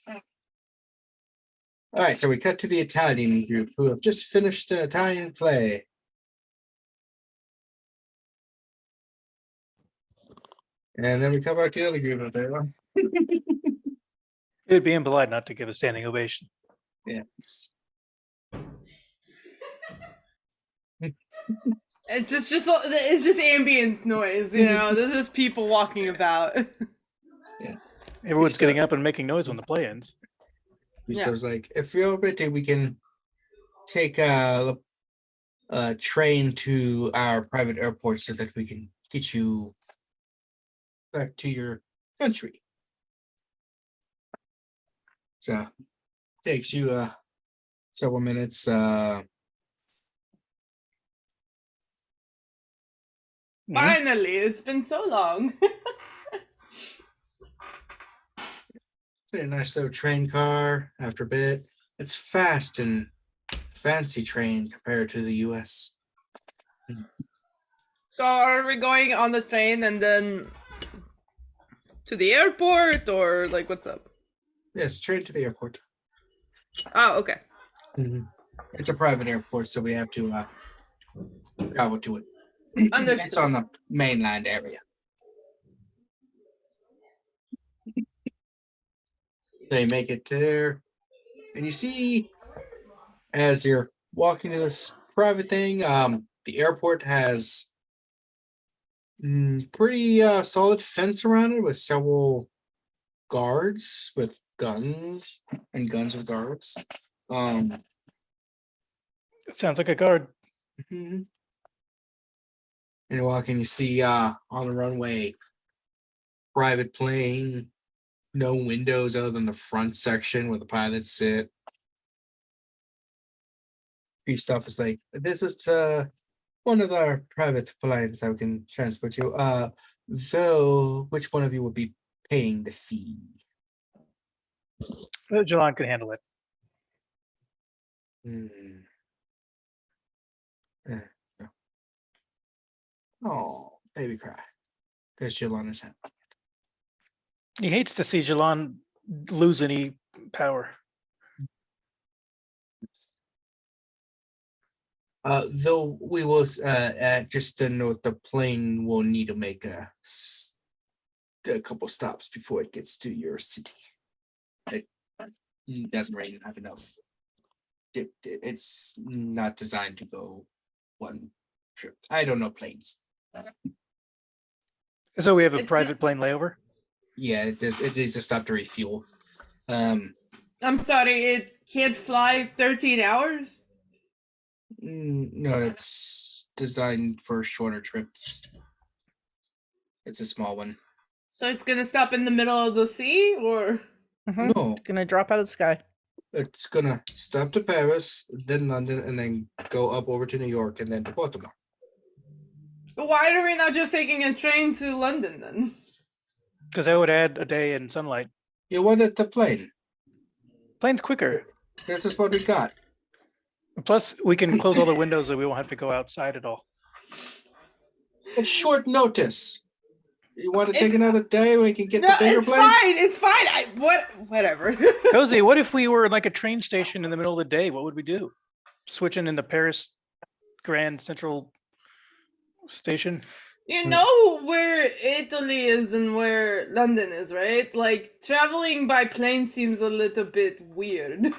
All right, so we cut to the Italian group who have just finished an Italian play. And then we come back to the other group up there. It'd be impolite not to give a standing ovation. Yeah. It's just ambient noise, you know. There's just people walking about. Everyone's getting up and making noise when the play ends. So it's like, if you're ready, we can take a train to our private airport so that we can get you back to your country. So takes you several minutes. Finally, it's been so long. It's a nice little train car after a bit. It's fast and fancy train compared to the US. So are we going on the train and then to the airport, or like what's up? Yes, train to the airport. Oh, okay. It's a private airport, so we have to travel to it. Understood. It's on the mainland area. They make it there, and you see, as you're walking to this private thing, the airport has pretty solid fence around it with several guards with guns and guns with guards. It sounds like a guard. And you walk and you see on the runway, private plane, no windows other than the front section where the pilots sit. Free stuff is like, this is one of our private planes that we can transport you. So which one of you will be paying the fee? Jilon can handle it. Oh, baby cry. Because Jilon is happy. He hates to see Jilon lose any power. Though we will just a note, the plane will need to make a couple stops before it gets to your city. It doesn't really have enough. It's not designed to go one trip. I don't know planes. So we have a It's private plane layover? Yeah, it needs to stop to refuel. I'm sorry, it can't fly 13 hours? No, it's designed for shorter trips. It's a small one. So it's gonna stop in the middle of the sea, or? No, It's gonna drop out of the sky. it's gonna stop to Paris, then London, and then go up over to New York, and then to Baltimore. Why are we not just taking a train to London then? Because that would add a day in sunlight. You wanted the plane. Plane's quicker. This is what we got. Plus, we can close all the windows so we won't have to go outside at all. It's short notice. You want to take another day when we can get the bigger it's plane? fine. It's fine. Whatever. Cozy, what if we were like a train station in the middle of the day? What would we do? Switching into Paris Grand Central Station? You know where Italy is and where London is, right? Like, traveling by plane seems a little bit weird.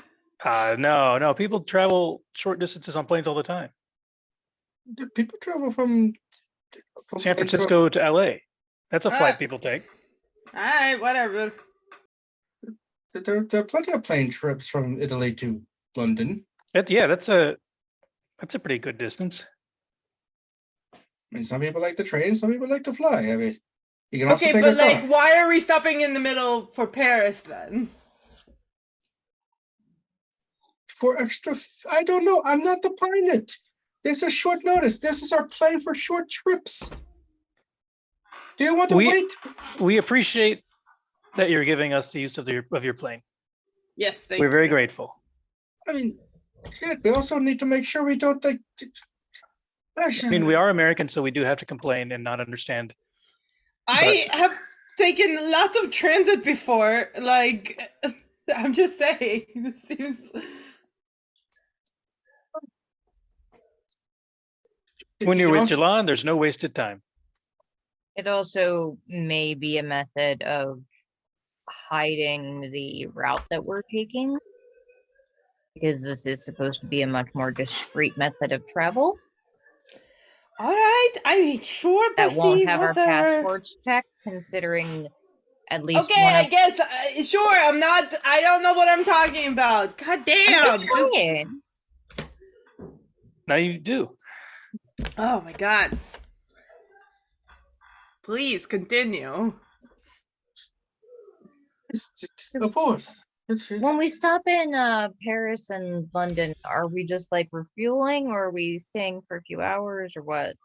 No. People travel short distances on planes all the time. People travel from San Francisco to LA. That's a flight people take. Alright, whatever. There are plenty of plane trips from Italy to London. That's a pretty good distance. I mean, some people like the train, some people like to fly. I mean, You can also Okay, take but a car. like, why are we stopping in the middle for Paris then? For extra, I don't know. I'm not the pilot. This is short notice. This is our plane for short trips. Do you want to wait? We appreciate that you're giving us the use of your plane. Yes, thank We're very you. grateful. I mean, shit, we also need to make sure we don't like. I mean, we are American, so we do have to complain and not understand. I have taken lots of transit before. Like, I'm just saying, this seems. When You you're can with also- Jilon, there's no wasted time. It also may be a method of hiding the route that we're taking, because this is supposed to be a much more discreet method of travel All right, I mean, sure, that won't Bessie, have our whatever. passports checked, considering at least Okay, one I of guess, sure, I'm not, I don't know what I'm talking about. God damn. I'm just saying. Now you do. Oh my god. Please continue. Aboard. When we stop in Paris and London, are we just like refueling, or are we staying for a few hours, or what?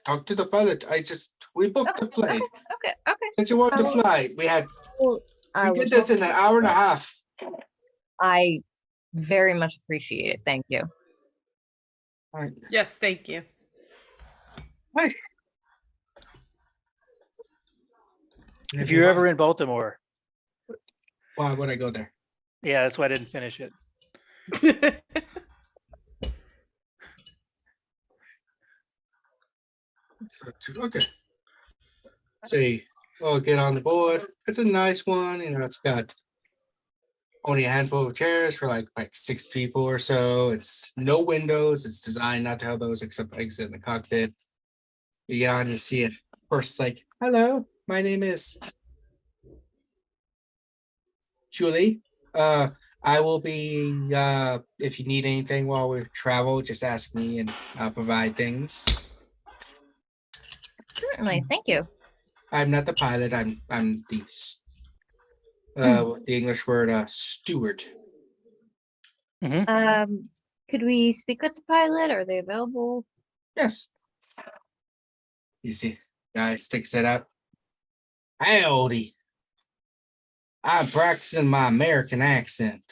Talk to the pilot. We booked the plane. Okay. Since you want to Well, fly, we I did was this in an hour and a half. I very much appreciate it. Thank you. All right. Yes, thank you. Hey. If you're ever in Baltimore, Why would I go there? yeah, that's why I didn't finish it. Okay. So we'll get on the board. It's a nice one. It's got only a handful of chairs for like 6 people or so. It's no windows. It's designed not to have those except exit in the cockpit. You get on, you see it first, like, hello, my name is Julie. I will be if you need anything while we travel, just ask me and I'll provide things. Certainly, thank you. I'm not the pilot. I'm the English word steward. Could we speak with the pilot? Are they available? Yes. You see, guy sticks it out. Howdy. I'm practicing my American accent.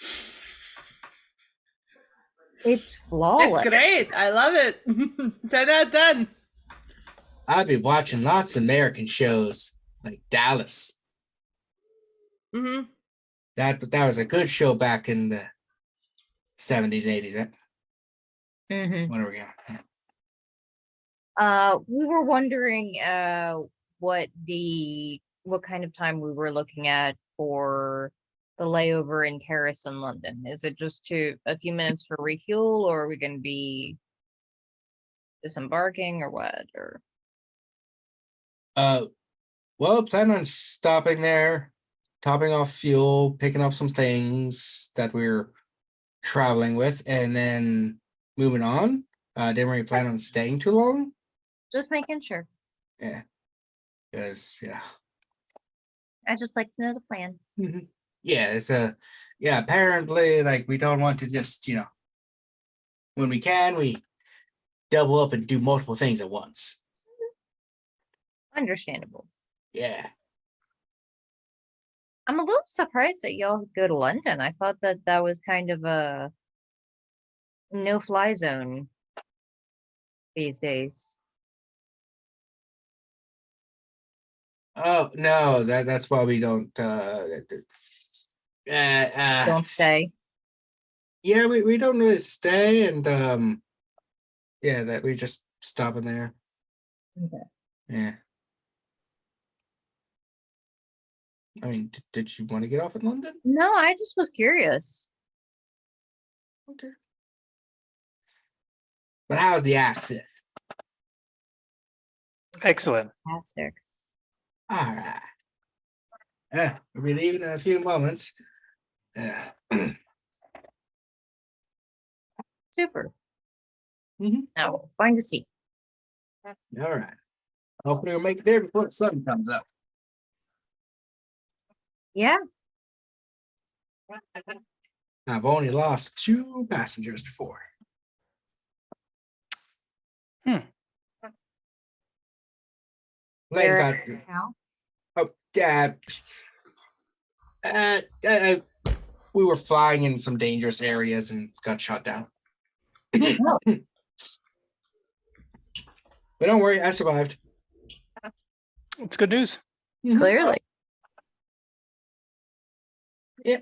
It's flawless. It's great. I love it. 10 out of 10. I've been watching lots of American shows like Dallas. Mm-hmm. That was a good show back in the 70s, 80s, right? Mm-hmm. When are we going? We were wondering what kind of time we were looking at for the layover in Paris and London. Is it just a few minutes for refuel, or are we going to be disembarking, or what? Or Well, plan on stopping there, topping off fuel, picking up some things that we're traveling with, and then moving on. Didn't really plan on staying too long. just making sure. Yeah. Because, I just like to know the plan. yeah, apparently, like, we don't want to just, when we can, we double up and do multiple things at once. Understandable. Yeah. I'm a little surprised that y'all go to London. I thought that was kind of a no-fly zone these days. Oh, no, that's why we don't Don't stay. Yeah, we don't really stay, and that we just stop in there. Okay. Yeah. I mean, did you want to get off in London? No, I just was curious. Okay. But how's the accent? Excellent. Fantastic. All right. Yeah, we'll be leaving in a few moments. Yeah. Super. Mhm. Now find a seat. All right. Hopefully we'll make it there before the sun comes up. Yeah. I've only lost 2 passengers before. Lane Where got now? oh yeah. We were flying in some dangerous areas and got shot down. But don't worry, I survived. It's good news. Clearly. Yeah.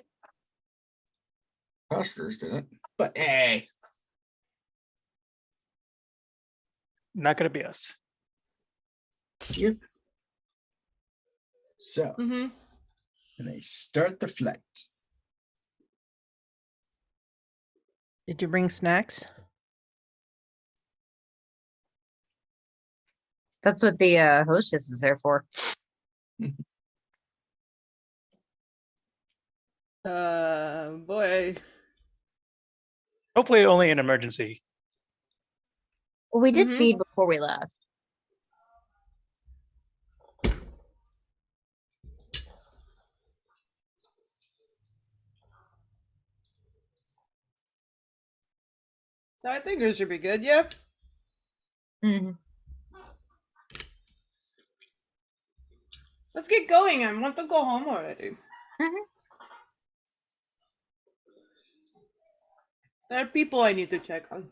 Hustlers didn't. But hey. Not gonna be us. Yep. So, Mm-hmm. and they start the flight. Did you bring snacks? That's what the hostess is there for. Boy. Hopefully only an emergency. Well, we did Mhm. feed before we left. So I think it should be good, yeah. Mm-hmm. Let's get going. I want to go home already. Mhm. There are people I need to check on.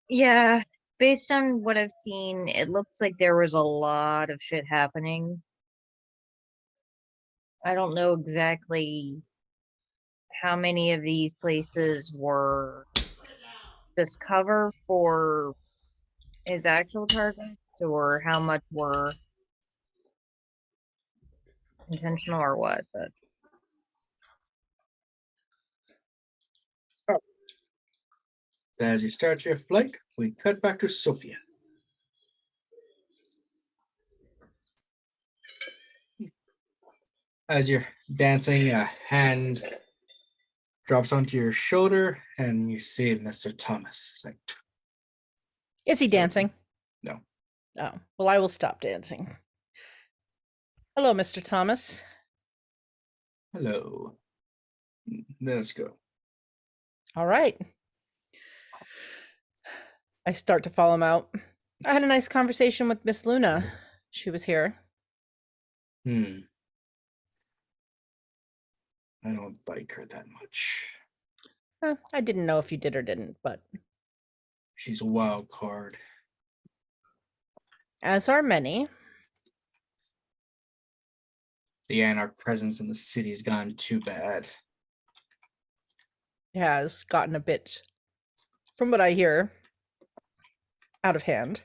Yeah, based on what I've seen, it looks like there was a lot of shit happening. I don't know exactly how many of these places were just cover for his actual targets or how much were intentional or what, but As you start your flight, we cut back to Sophia. As you're dancing, a hand drops onto your shoulder, and you see Mr. Thomas. It's like, Is he dancing? No. Oh, well, I will stop dancing. Hello, Mr. Thomas. hello. Let's go. All right. I start to follow him out. I had a nice conversation with Miss Luna. She was here. I don't like her that much. I didn't know if you did or didn't, but She's a wild card. as are many. The anarch presence in the city has gone too bad. It has gotten a bit, from what I hear, out of hand.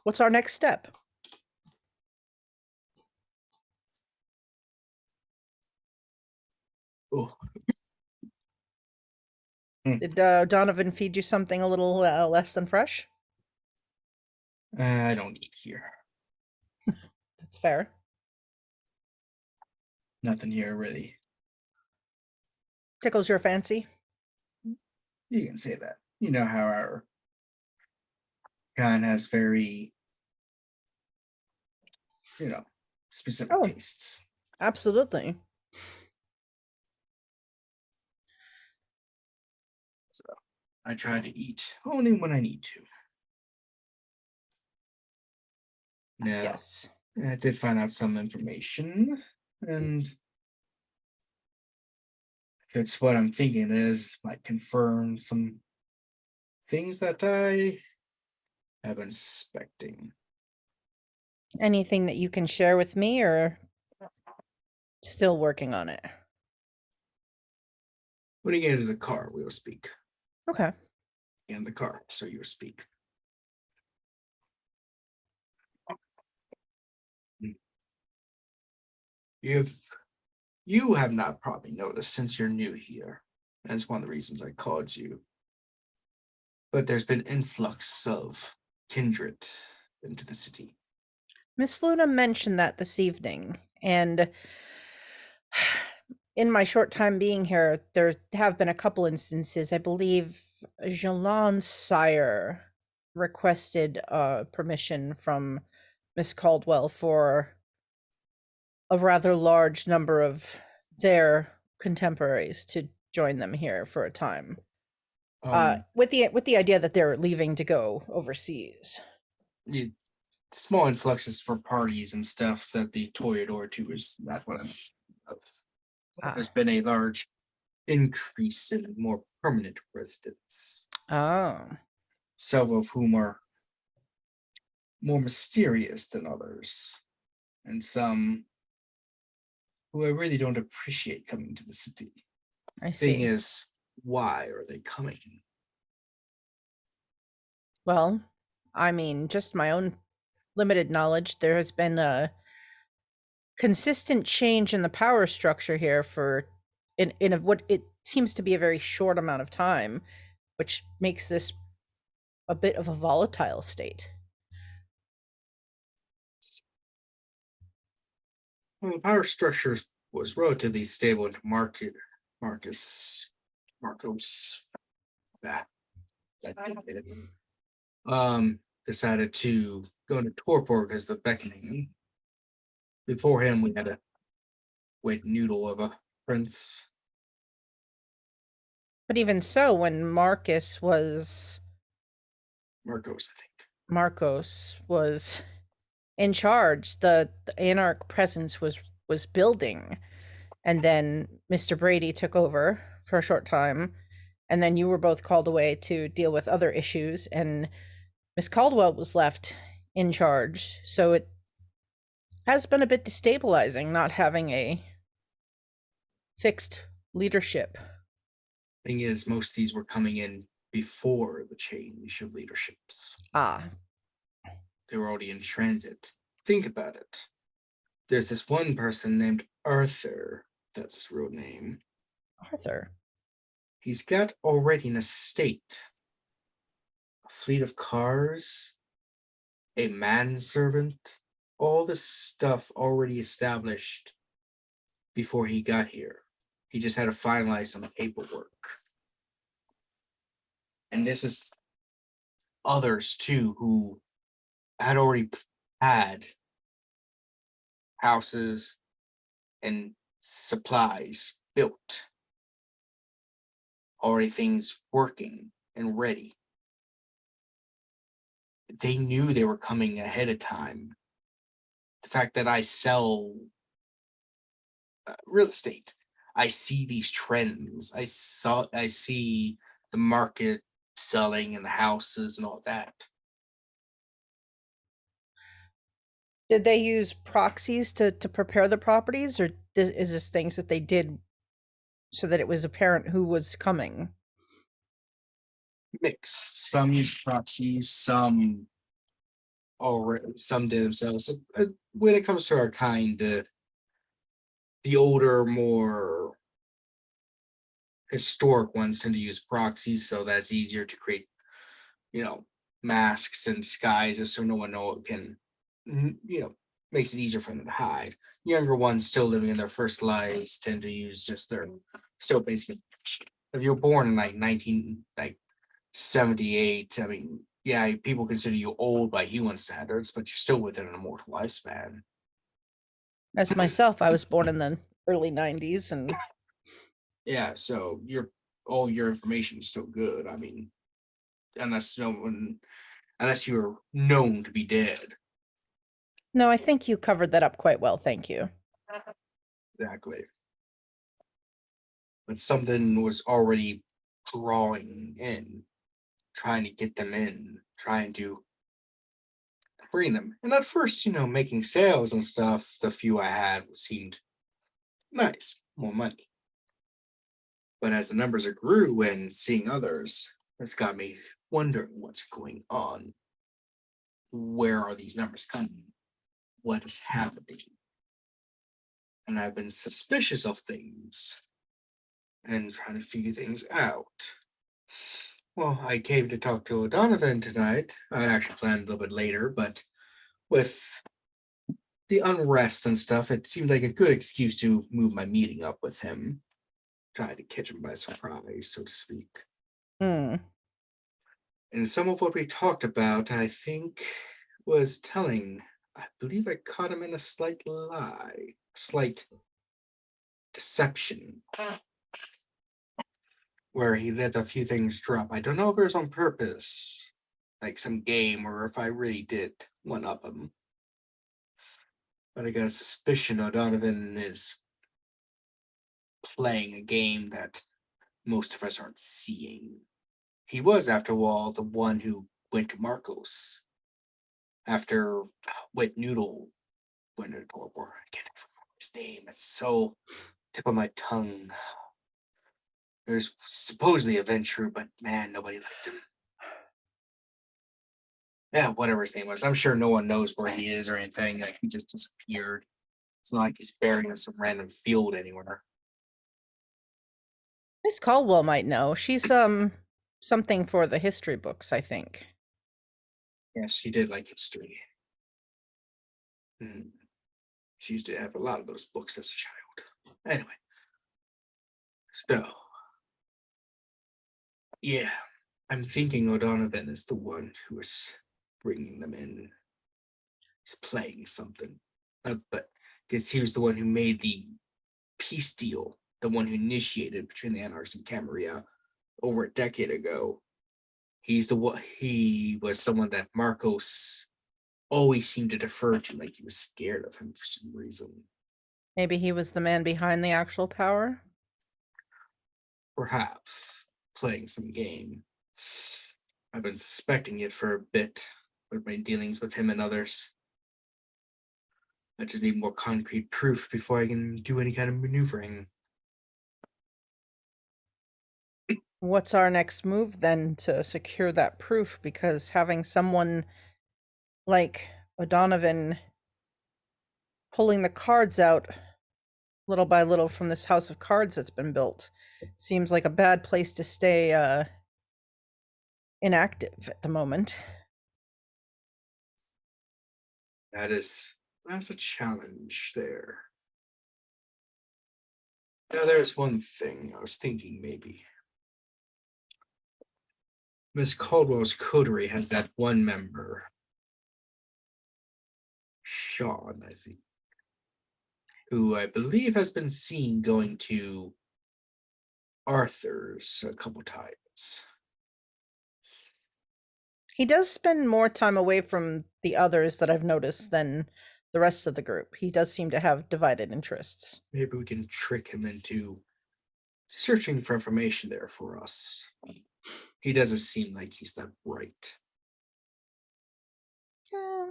What's our next step? Oh, Did Donovan feed you something a little less than fresh? I don't eat here. That's fair. Nothing here really. Tickles your fancy? You can say that. You know how our kind has very, specific Oh. tastes. Absolutely. So I try to eat only when I need to. Now, Yes. I did find out some information, and if it's what I'm thinking it is, might confirm some things that I have been suspecting. Anything that you can share with me, or still working on it? When you get into the car, we will speak. Okay. In the car, so you will speak. You have not probably noticed since you're new here, and it's one of the reasons I called you. But there's been influx of kindred into the city. Miss Luna mentioned that this evening, and in my short time being here, there have been a couple instances. I believe Jilon's sire requested permission from Miss Caldwell for a rather large number of their contemporaries to join them here for a time. With the idea that they're leaving to go overseas. Small influxes for parties and stuff that the Toreador too is not what I'm of. There's been a large increase in more permanent residents. Oh. Several of whom are more mysterious than others. And some who I really don't appreciate coming to the city. I see. Thing is, why are they coming? Well, I mean, just my own limited knowledge, there has been a consistent change in the power structure here for what it seems to be a very short amount of time, which makes this a bit of a volatile state. Well, the power structure was relatively stable until Marcos. Yeah, that did it. Decided to go into torpor as the beckoning. Before him, we had a wet noodle of a prince. But even so, when Marcos was in charge, the Anarch presence was building, and then Mr. Brady took over for a short time, and then you were both called away to deal with other issues, and Miss Caldwell was left in charge. So it has been a bit destabilizing not having a fixed leadership. Thing is, most of these were coming in before the change of leaderships. They were already in transit. Think about it. There's this one person named Arthur. That's his real name. Arthur. He's got already an estate, a fleet of cars, a manservant, all this stuff already established before he got here. He just had to finalize some paperwork. And this is others too who had already had houses and supplies built, already things working and ready. They knew they were coming ahead of time. The fact that I sell real estate, I see these trends. I see the market selling and the houses and all that. Did they use proxies to prepare the properties, or is this things that they did so that it was apparent who was coming? Mix. Some used proxies, some did themselves. When it comes to our kind, the older, more historic ones tend to use proxies, so that's easier to create, masks and disguises so no one can, makes it easier for them to hide. Younger ones still living in their first lives tend to use just their still basically. If you're born in 1978, I mean, yeah, people consider you old by human standards, but you're still within an immortal lifespan. As myself, I was born in the early 90s, and yeah, so all your information is still good. I mean, unless you're known to be dead. No, I think you covered that up quite well. Thank you. Exactly. But something was already drawing in, trying to get them in, trying to bring them. And at first, making sales and stuff, the few I had seemed nice, more money. But as the numbers grew and seeing others, it's got me wondering what's going on. Where are these numbers coming? What is happening? And I've been suspicious of things and trying to figure things out. Well, I came to talk to O'Donovan tonight. I actually planned a little bit later, but with the unrest and stuff, it seemed like a good excuse to move my meeting up with him. Trying to catch him by surprise, so to speak. Hmm. And some of what we talked about, I think, was telling. I believe I caught him in a slight lie, slight deception, where he let a few things drop. I don't know if it was on purpose, like some game, or if I really did one up him. But I got a suspicion O'Donovan is playing a game that most of us aren't seeing. He was, after all, the one who went to Marcos after Wet Noodle went to Toreador. I can't remember his name. It's so tip of my tongue. There's supposedly a Ventrue, but man, nobody liked him. Yeah, whatever his name was. I'm sure no one knows where he is or anything. Like, he just disappeared. It's not like he's buried in some random field anywhere. Miss Caldwell might know. She's something for the history books, I think. Yes, she did like history. She used to have a lot of those books as a child. Anyway, so yeah, I'm thinking O'Donovan is the one who is bringing them in. He's playing something, but because he was the one who made the peace deal, the one who initiated between the Anarchs and Camarilla over a decade ago. He's the one. He was someone that Marcos always seemed to defer to, like he was scared of him for some reason. Maybe he was the man behind the actual power? Perhaps playing some game. I've been suspecting it for a bit with my dealings with him and others. I just need more concrete proof before I can do any kind of maneuvering. What's our next move then to secure that proof? Because having someone like O'Donovan pulling the cards out little by little from this house of cards that's been built seems like a bad place to stay inactive at the moment. That's a challenge there. Now there's one thing I was thinking maybe. Miss Caldwell's coterie has that one member, Sean, I think, who I believe has been seen going to Arthur's a couple times. He does spend more time away from the others that I've noticed than the rest of the group. He does seem to have divided interests. Maybe we can trick him into searching for information there for us. He doesn't seem like he's that bright. Yeah.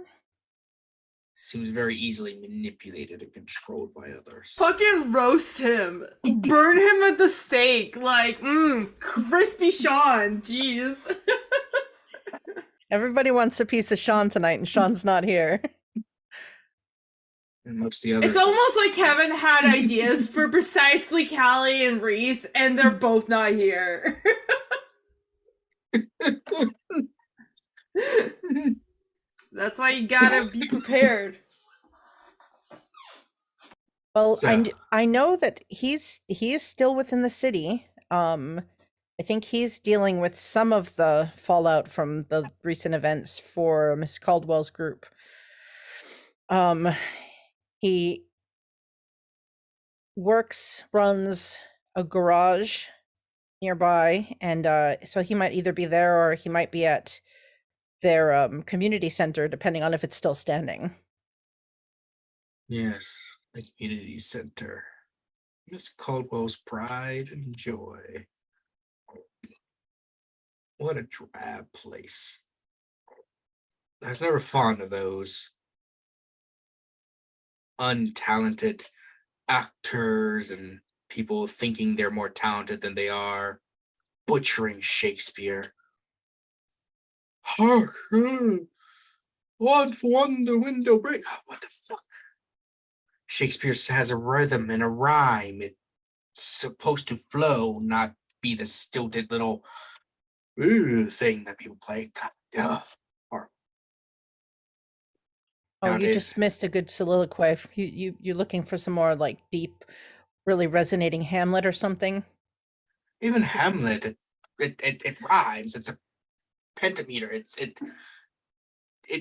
Seems very easily manipulated and controlled by others. Fucking roast him. Burn him at the stake. Like, crispy Sean. Jeez. Everybody wants a piece of Sean tonight, and Sean's not here. And most of the others. It's almost like Kevin had ideas for precisely Callie and Reese, and they're both not here. That's why you gotta be prepared. Well, So- I know that he is still within the city. I think he's dealing with some of the fallout from the recent events for Miss Caldwell's group. He runs a garage nearby, and so he might either be there or he might be at their community center, depending on if it's still standing. Yes, the community center. Miss Caldwell's pride and joy. What a drab place. I was never fond of those untalented actors and people thinking they're more talented than they are, butchering Shakespeare. Hark! What won the window break? What the fuck? Shakespeare has a rhythm and a rhyme. It's supposed to flow, not be the stilted little thing that people play. God, horrible. Oh, you Nowadays- just missed a good soliloquy. You're looking for some more like deep, really resonating Hamlet or something? Even Hamlet it rhymes. It's a pentameter.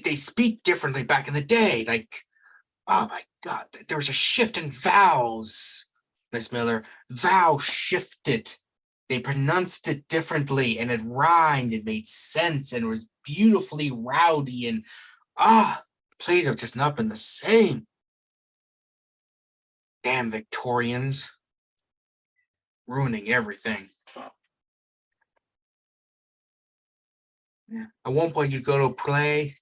They speak differently back in the day. Like, oh my God, there was a shift in vowels, Miss Miller. Vowel shifted. They pronounced it differently, and it rhymed. It made sense, and it was beautifully rowdy. And plays have just not been the same. Damn Victorians, ruining everything. Yeah. At one point, you go to a play,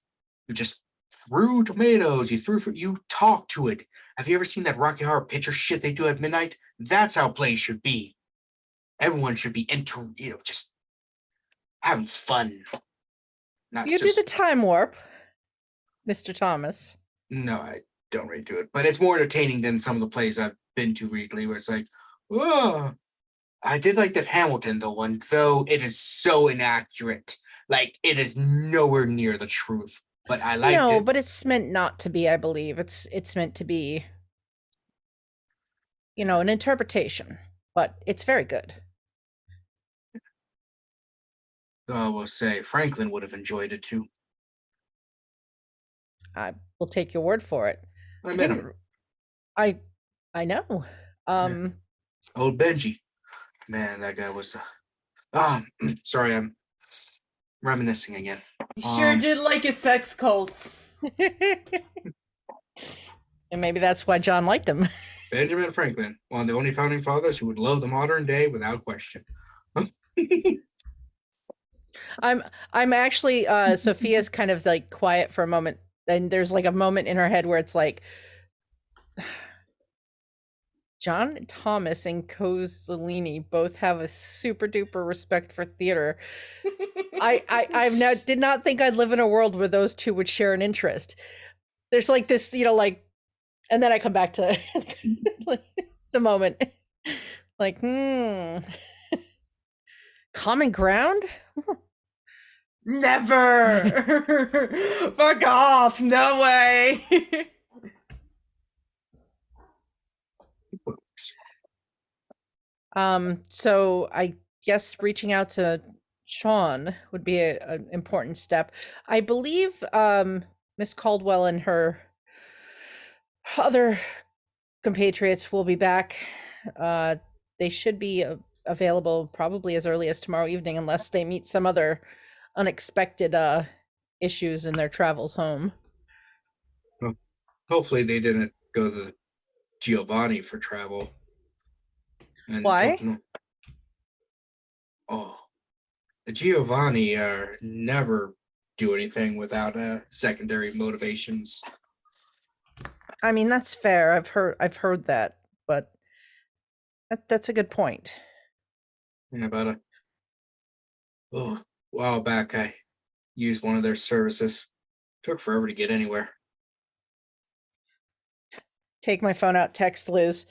you just threw tomatoes. You talk to it. Have you ever seen that Rocky Horror Picture shit they do at midnight? That's how plays should be. Everyone should be just having fun. Not You just, do the time warp, Mr. Thomas. No, I don't really do it, but it's more entertaining than some of the plays I've been to recently, where it's like, oh, I did like that Hamilton one, though it is so inaccurate. Like, it is nowhere near the truth. But I liked it. No, but it's meant not to be, I believe. It's meant to be, an interpretation. But it's very good. I will say Franklin would have enjoyed it too. I will take your word for it. I met him. I know. Old Benji. Man, that guy was sorry, I'm reminiscing again. He sure did like his sex cults. And maybe that's why John liked him. Benjamin Franklin, one of the only founding fathers who would love the modern day without question. I'm actually Sophia's kind of like quiet for a moment, and there's like a moment in her head where it's like John Thomas and Kozaline both have a super duper respect for theater. I've now did not think I'd live in a world where those two would share an interest. There's like this, and then I come back to the moment. Like, common ground? Never. Fuck off. No way. So I guess reaching out to Sean would be an important step. I believe Miss Caldwell and her other compatriots will be back. They should be available probably as early as tomorrow evening, unless they meet some other unexpected issues in their travels home. Well, hopefully they didn't go to Giovanni for travel. And why? The Giovanni never do anything without secondary motivations. I mean, that's fair. I've heard that, but that's a good point. Yeah, about a while back, I used one of their services. Took forever to get anywhere. Take my phone out, text Liz.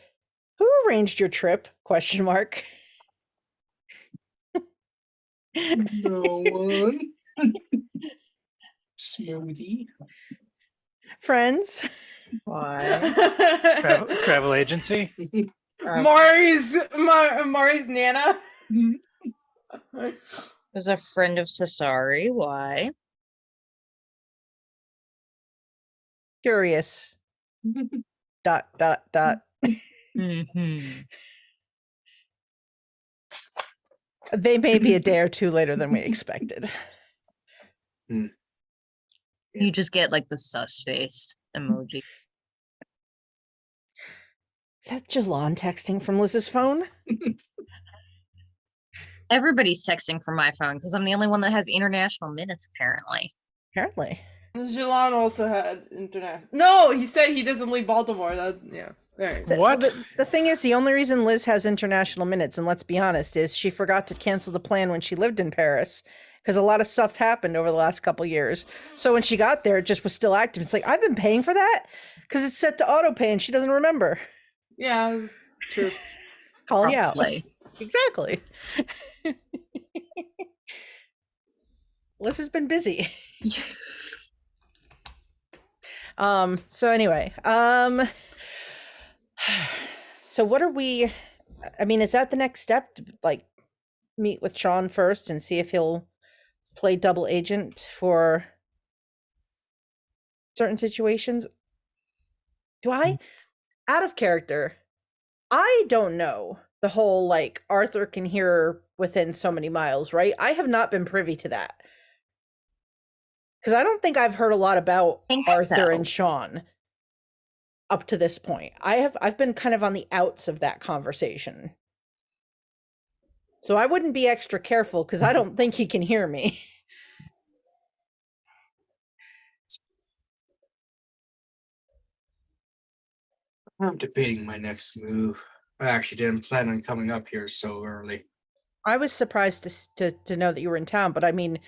Who arranged your trip? ? No one. Smoothie. Friends. Why? Travel agency. Maury's Nana. Was a friend of Cesari. Why? Curious. ... Mm-hmm. They may be a day or two later than we expected. You just get like the sus face emoji. Is that Jilon texting from Liz's phone? Everybody's texting from my phone because I'm the only one that has international minutes, apparently. Apparently. Jilon also had internet. No, he said he doesn't leave Baltimore. Yeah. Right. What? The thing is, the only reason Liz has international minutes, and let's be honest, is she forgot to cancel the plan when she lived in Paris, because a lot of stuff happened over the last couple years. So when she got there, it just was still active. It's like, I've been paying for that because it's set to auto pay and she doesn't remember. Yeah, true. Calling you out. Probably. Exactly. Liz has been busy. So anyway, so what are we, I mean, is that the next step? Like, meet with Sean first and see if he'll play double agent for certain situations. Do I, out of character, I don't know the whole like Arthur can hear within so many miles, right? I have not been privy to that. Because I don't think I've heard a lot about Think Arthur so. and Sean up to this point. I've been kind of on the outs of that conversation. So I wouldn't be extra careful because I don't think he can hear me. I'm debating my next move. I actually didn't plan on coming up here so early. I was surprised to know that you were in town, but I mean,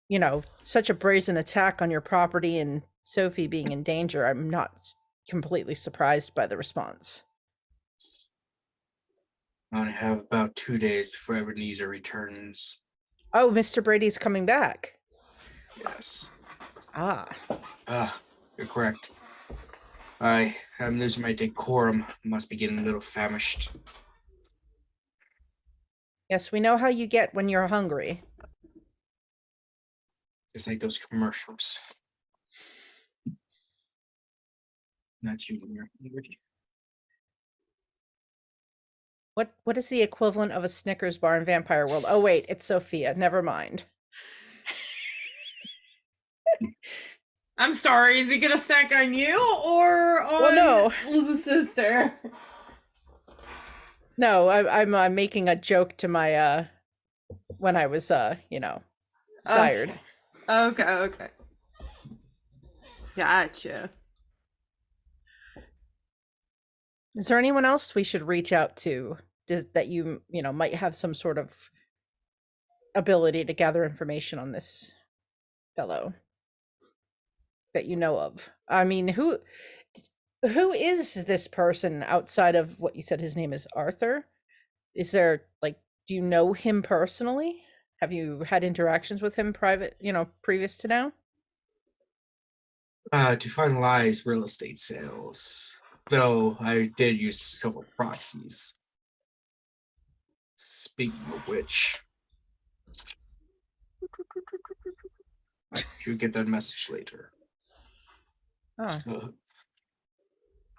you know, such a brazen attack on your property and Sophie being in danger, I'm not completely surprised by the response. I only have about 2 days before Ebenezer returns. Oh, Mr. Brady's coming back. Yes. Ah. You're correct. I am losing my decorum. Must be getting a little famished. Yes, we know how you get when you're hungry. Just like those commercials. Not you, Tremere. What is the equivalent of a Snickers bar in Vampire World? Oh wait, it's Sophia. Never mind. I'm sorry, is he gonna snack on you or on no. Liz's sister? No, I'm making a joke to my when I was sired. Okay. Gotcha. Is there anyone else we should reach out to that you might have some sort of ability to gather information on this fellow that you know of? I mean, who is this person outside of what you said his name is Arthur? Is there do you know him personally? Have you had interactions with him previous to now? To finalize real estate sales. Though I did use several proxies. Speaking of which, you'll get that message later. Oh. So,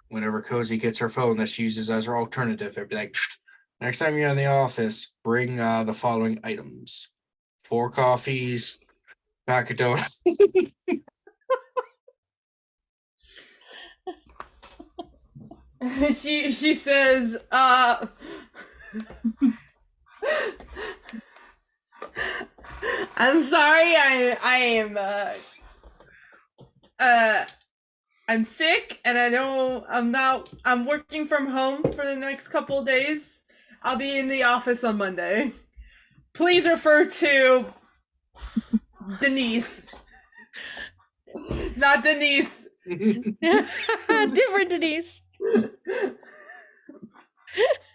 whenever Cozy gets her phone that she uses as her alternative, it'd be like, next time you're in the office, bring the following items: 4 coffees, pack of donuts. she says, I'm sorry, I'm sick and I'm working from home for the next couple of days. I'll be in the office on Monday. Please refer to Denise. Not Denise. Different Denise.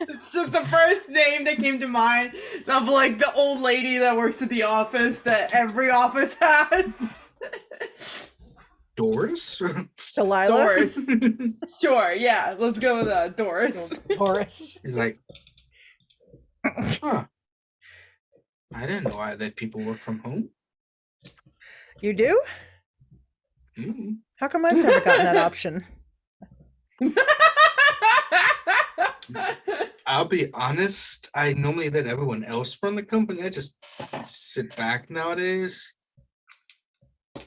It's just the first name that came to mind of the old lady that works at the office that every office has. Doris? Delilah? Doris. Sure, yeah, let's go with Doris. Doris. He's like, huh. I didn't know I let people work from home. You do? Mm-hmm. How come I've never gotten that option? I'll be honest, I normally let everyone else run the company. I just sit back nowadays.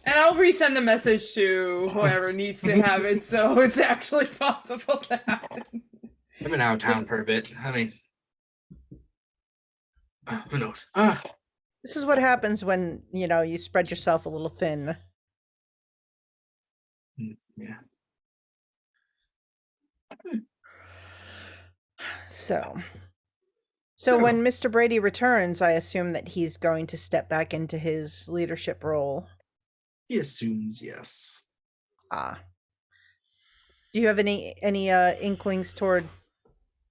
And I'll resend the message to whoever needs to have it, so it's actually possible to happen. I've been out of town for a bit. I mean, who knows? This is what happens when, you spread yourself a little thin. Yeah. So when Mr. Brady returns, I assume that he's going to step back into his leadership role. He assumes yes. Ah. Do you have any inklings toward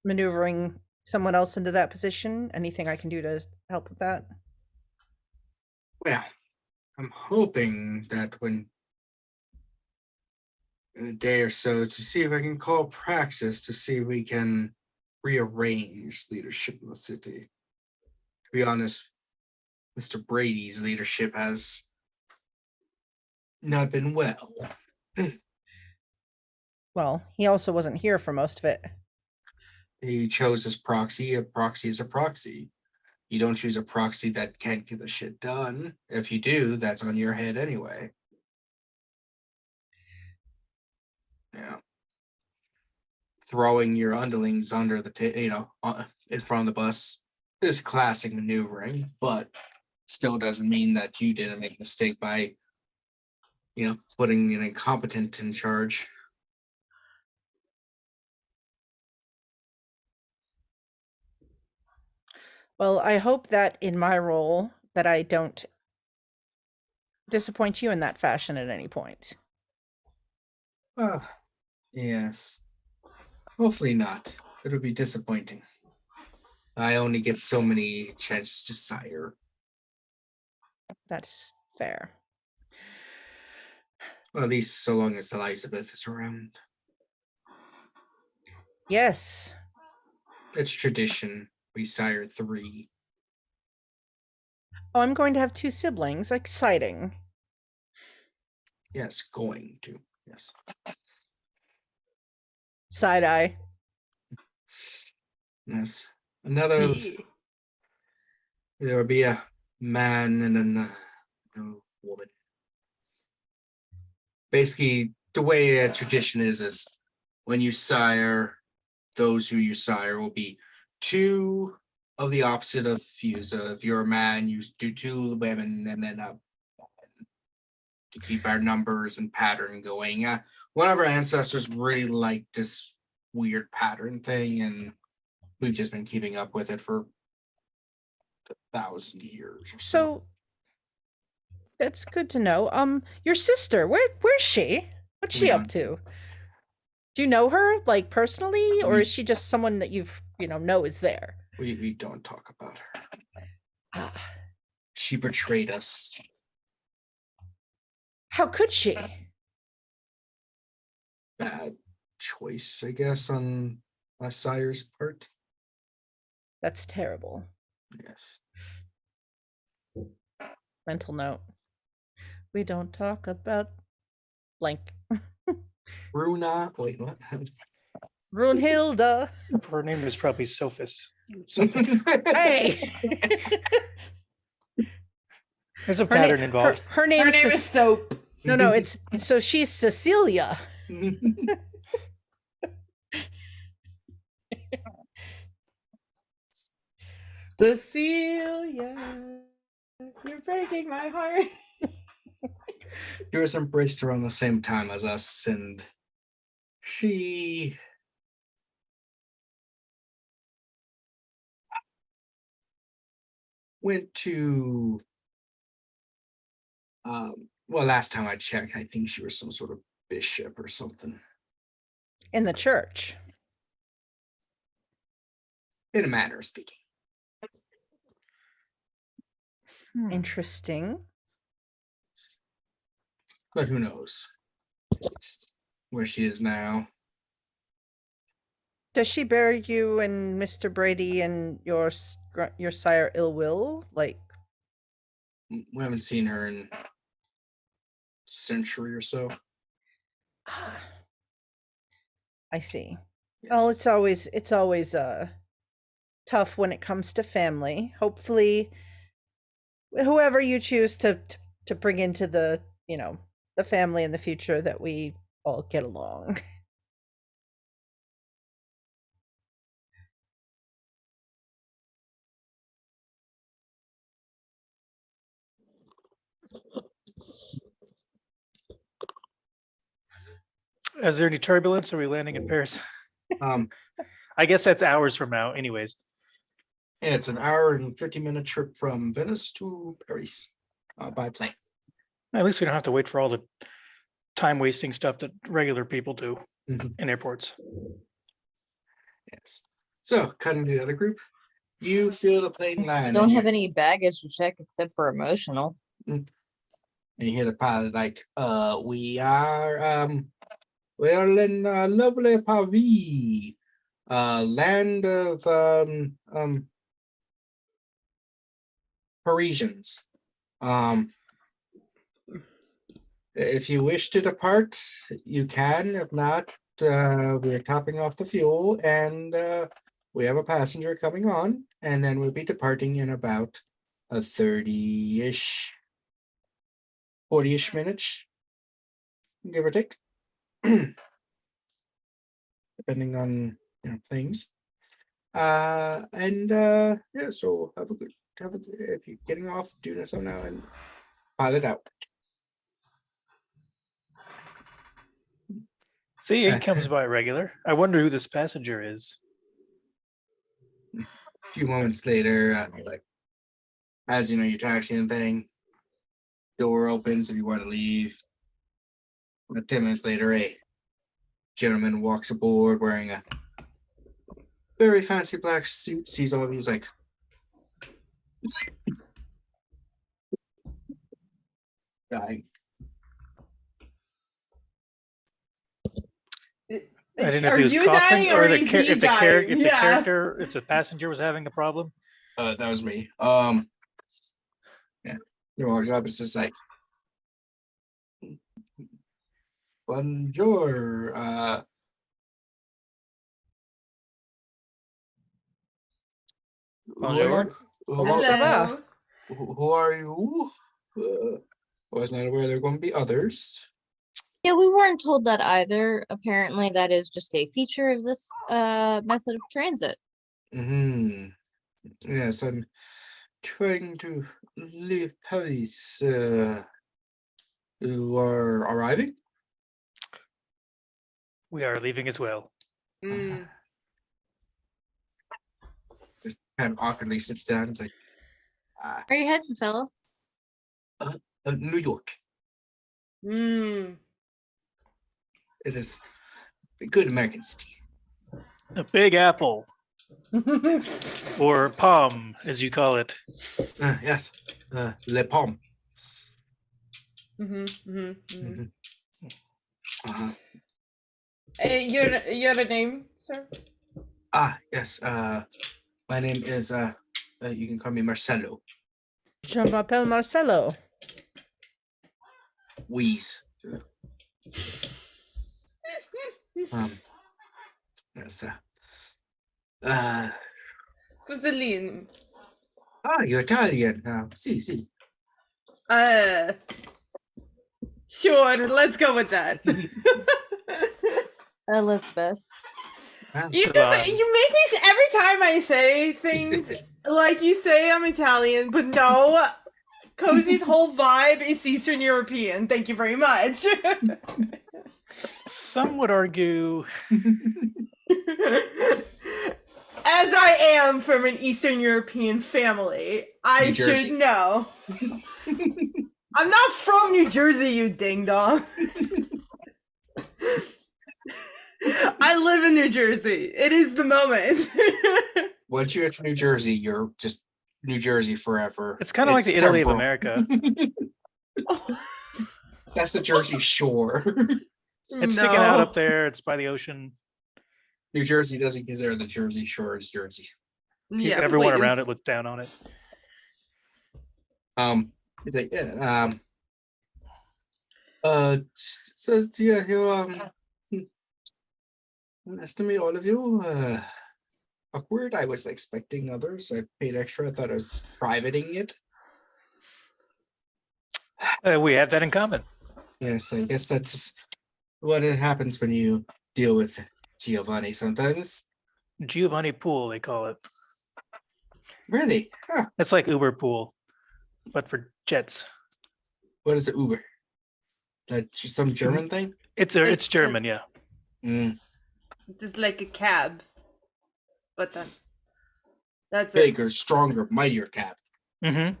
maneuvering someone else into that position? Anything I can do to help with that? Well, I'm hoping that in a day or so to see if I can call Praxis to see if we can rearrange leadership in the city. be honest, Mr. Brady's leadership has not been well. Well, he also wasn't here for most of it. He chose his proxy. A proxy is a proxy. You don't choose a proxy that can't get the shit done. If you do, that's on your head anyway. Yeah. Throwing your underlings under the in front of the bus is classic maneuvering, but still doesn't mean that you didn't make a mistake by, putting an incompetent in charge. Well, I hope that in my role that I don't disappoint you in that fashion at any point. Yes. Hopefully not. It'll be disappointing. I only get so many chances to sire. That's fair. Well, at least so long as Elizabeth is around. Yes. It's tradition. We sire 3. Oh, I'm going to have 2 siblings. Exciting. Yes, going to. Yes. Side eye. Yes. Another. There will be a man and a woman. Basically, the way a tradition is when you sire, those who you sire will be 2 of the opposite of you. So if you're a man, you do 2 women and then a woman to keep our numbers and pattern going. One of our ancestors really liked this weird pattern thing, and we've just been keeping up with it for 1,000 years or so. So that's good to know. Your sister, where's she? What's she up to? Do you know her, like, personally, or is she just someone that know is there? We don't talk about her. Ah. She betrayed us. How could she? Bad choice, I guess, on my sire's part. That's terrible. Yes. Mental note. We don't talk about blank. Runa. Wait, what? Brunhilde. Her name is probably Sophis. Something. Hey. There's a pattern involved. Her name is Soap. No, it's so she's Cecilia. Cecilia, you're breaking my heart. She was embraced around the same time as us, and she went to well, last time I checked, I think she was some sort of bishop or something. In the church. In a manner of speaking. Interesting. But who knows where she is now. Does she bear you and Mr. Brady and your sire ill will? Like, we haven't seen her in a century or so. I see. Yes. Well, it's always tough when it comes to family. Hopefully, whoever you choose to bring into the the family in the future, that we all get along. Is there any turbulence? Are we landing in Paris? I guess that's hours from now, anyways. Yeah, it's an hour and 50-minute trip from Venice to Paris by plane. At least we don't have to wait for all the time-wasting stuff that regular people do in airports. Yes. So, cutting to the other group, you feel the plane land. Don't have any baggage to check except for emotional. And you hear the pilot like, we are in lovely Paris, land of Parisians. If you wish to depart, you can. If not, we're topping off the fuel, and we have a passenger coming on, and then we'll be departing in about a 30-ish, 40-ish minutes, give or take, depending on things. Yeah, so if you're getting off, do so now and pilot out. See, he comes by regular. I wonder who this passenger is. A few moments later, as you know, your taxiing thing, door opens if you want to leave. 10 minutes later, a gentleman walks aboard wearing a very fancy black suit, sees all of you, is like, dying. I didn't know if Are he was you coughing dying or or the is char- he if the dying? character, if the Yeah. character, if the passenger was having a problem. That was me. Yeah. He walks up, it's just like, bonjour. Bonjour. Comment ça va? Hello. Who are you? I was not aware there are going to be others. Yeah, we weren't told that either. Apparently, that is just a feature of this method of transit. Yes, I'm trying to leave Paris. You are arriving? We are leaving as well. Mm. Just kind of awkwardly sits down. It's like, Where are you heading, fellow? New York. Mm. It is a good American city. A big apple, or palm, as you call it. Yes, Le Pomme. Hey, you have a name, sir? Yes. My name is you can call me Marcelo. Je m'appelle Marcelo. Wheeze. Yes. Kozaline. You're Italian now. Si. Sure, let's go with that. Elizabeth. You make me every time I say things like you say I'm Italian, but no, Cozy's whole vibe is Eastern European. Thank you very much. Some would argue. As I am from an Eastern European family, I New Jersey. should know. I'm not from New Jersey, you ding dong. I live in New Jersey. It is the moment. Once you enter New Jersey, you're just New Jersey forever. It's kind of like the Italy of temporal. America. That's the Jersey Shore. It's sticking out up there. It's by the ocean. New Jersey doesn't consider the Jersey Shore as Jersey. Yeah, Everyone around please. it looks down on it. He's like, yeah. So yeah, here. Nice to meet all of you. Awkward. I was expecting others. I paid extra. I thought I was privating it. We have that in common. Yes, I guess that's what it happens when you deal with Giovanni sometimes. Giovanni Pool, they call it. Really? Huh. It's like Uber Pool, but for jets. What is it, Uber? Some German thing? It's German, yeah. Just like a cab. But then that's Bigger, stronger, mightier cab. Mm-hmm.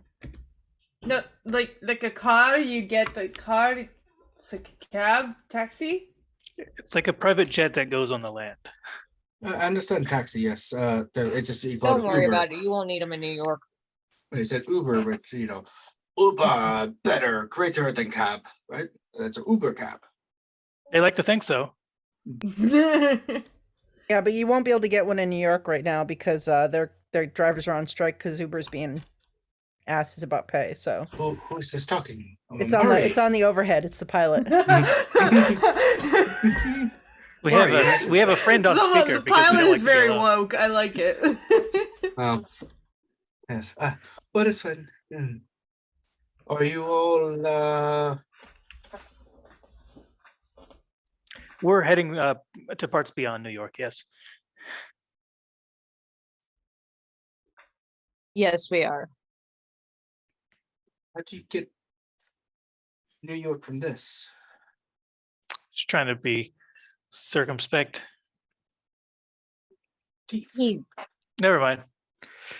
No, like a car, you get the car, it's like a cab, taxi. It's like a private jet that goes on the land. I understand taxi, yes. It's just you call Don't it worry Uber. about it. You won't need them in New York. They said Uber, which Uber better, greater than cab, right? It's an Uber cab. They like to think so. Yeah, but you won't be able to get one in New York right now because their drivers are on strike because Uber's being asks about pay. So Who's this talking? it's on the overhead. It's the pilot. We have a friend on speaker The because we pilot don't like is to be very alone. woke. I like it. Yes. What is fun? Are you all We're heading to parts beyond New York. Yes. Yes, we are. how do you get New York from this? Just trying to be circumspect. He Never mind.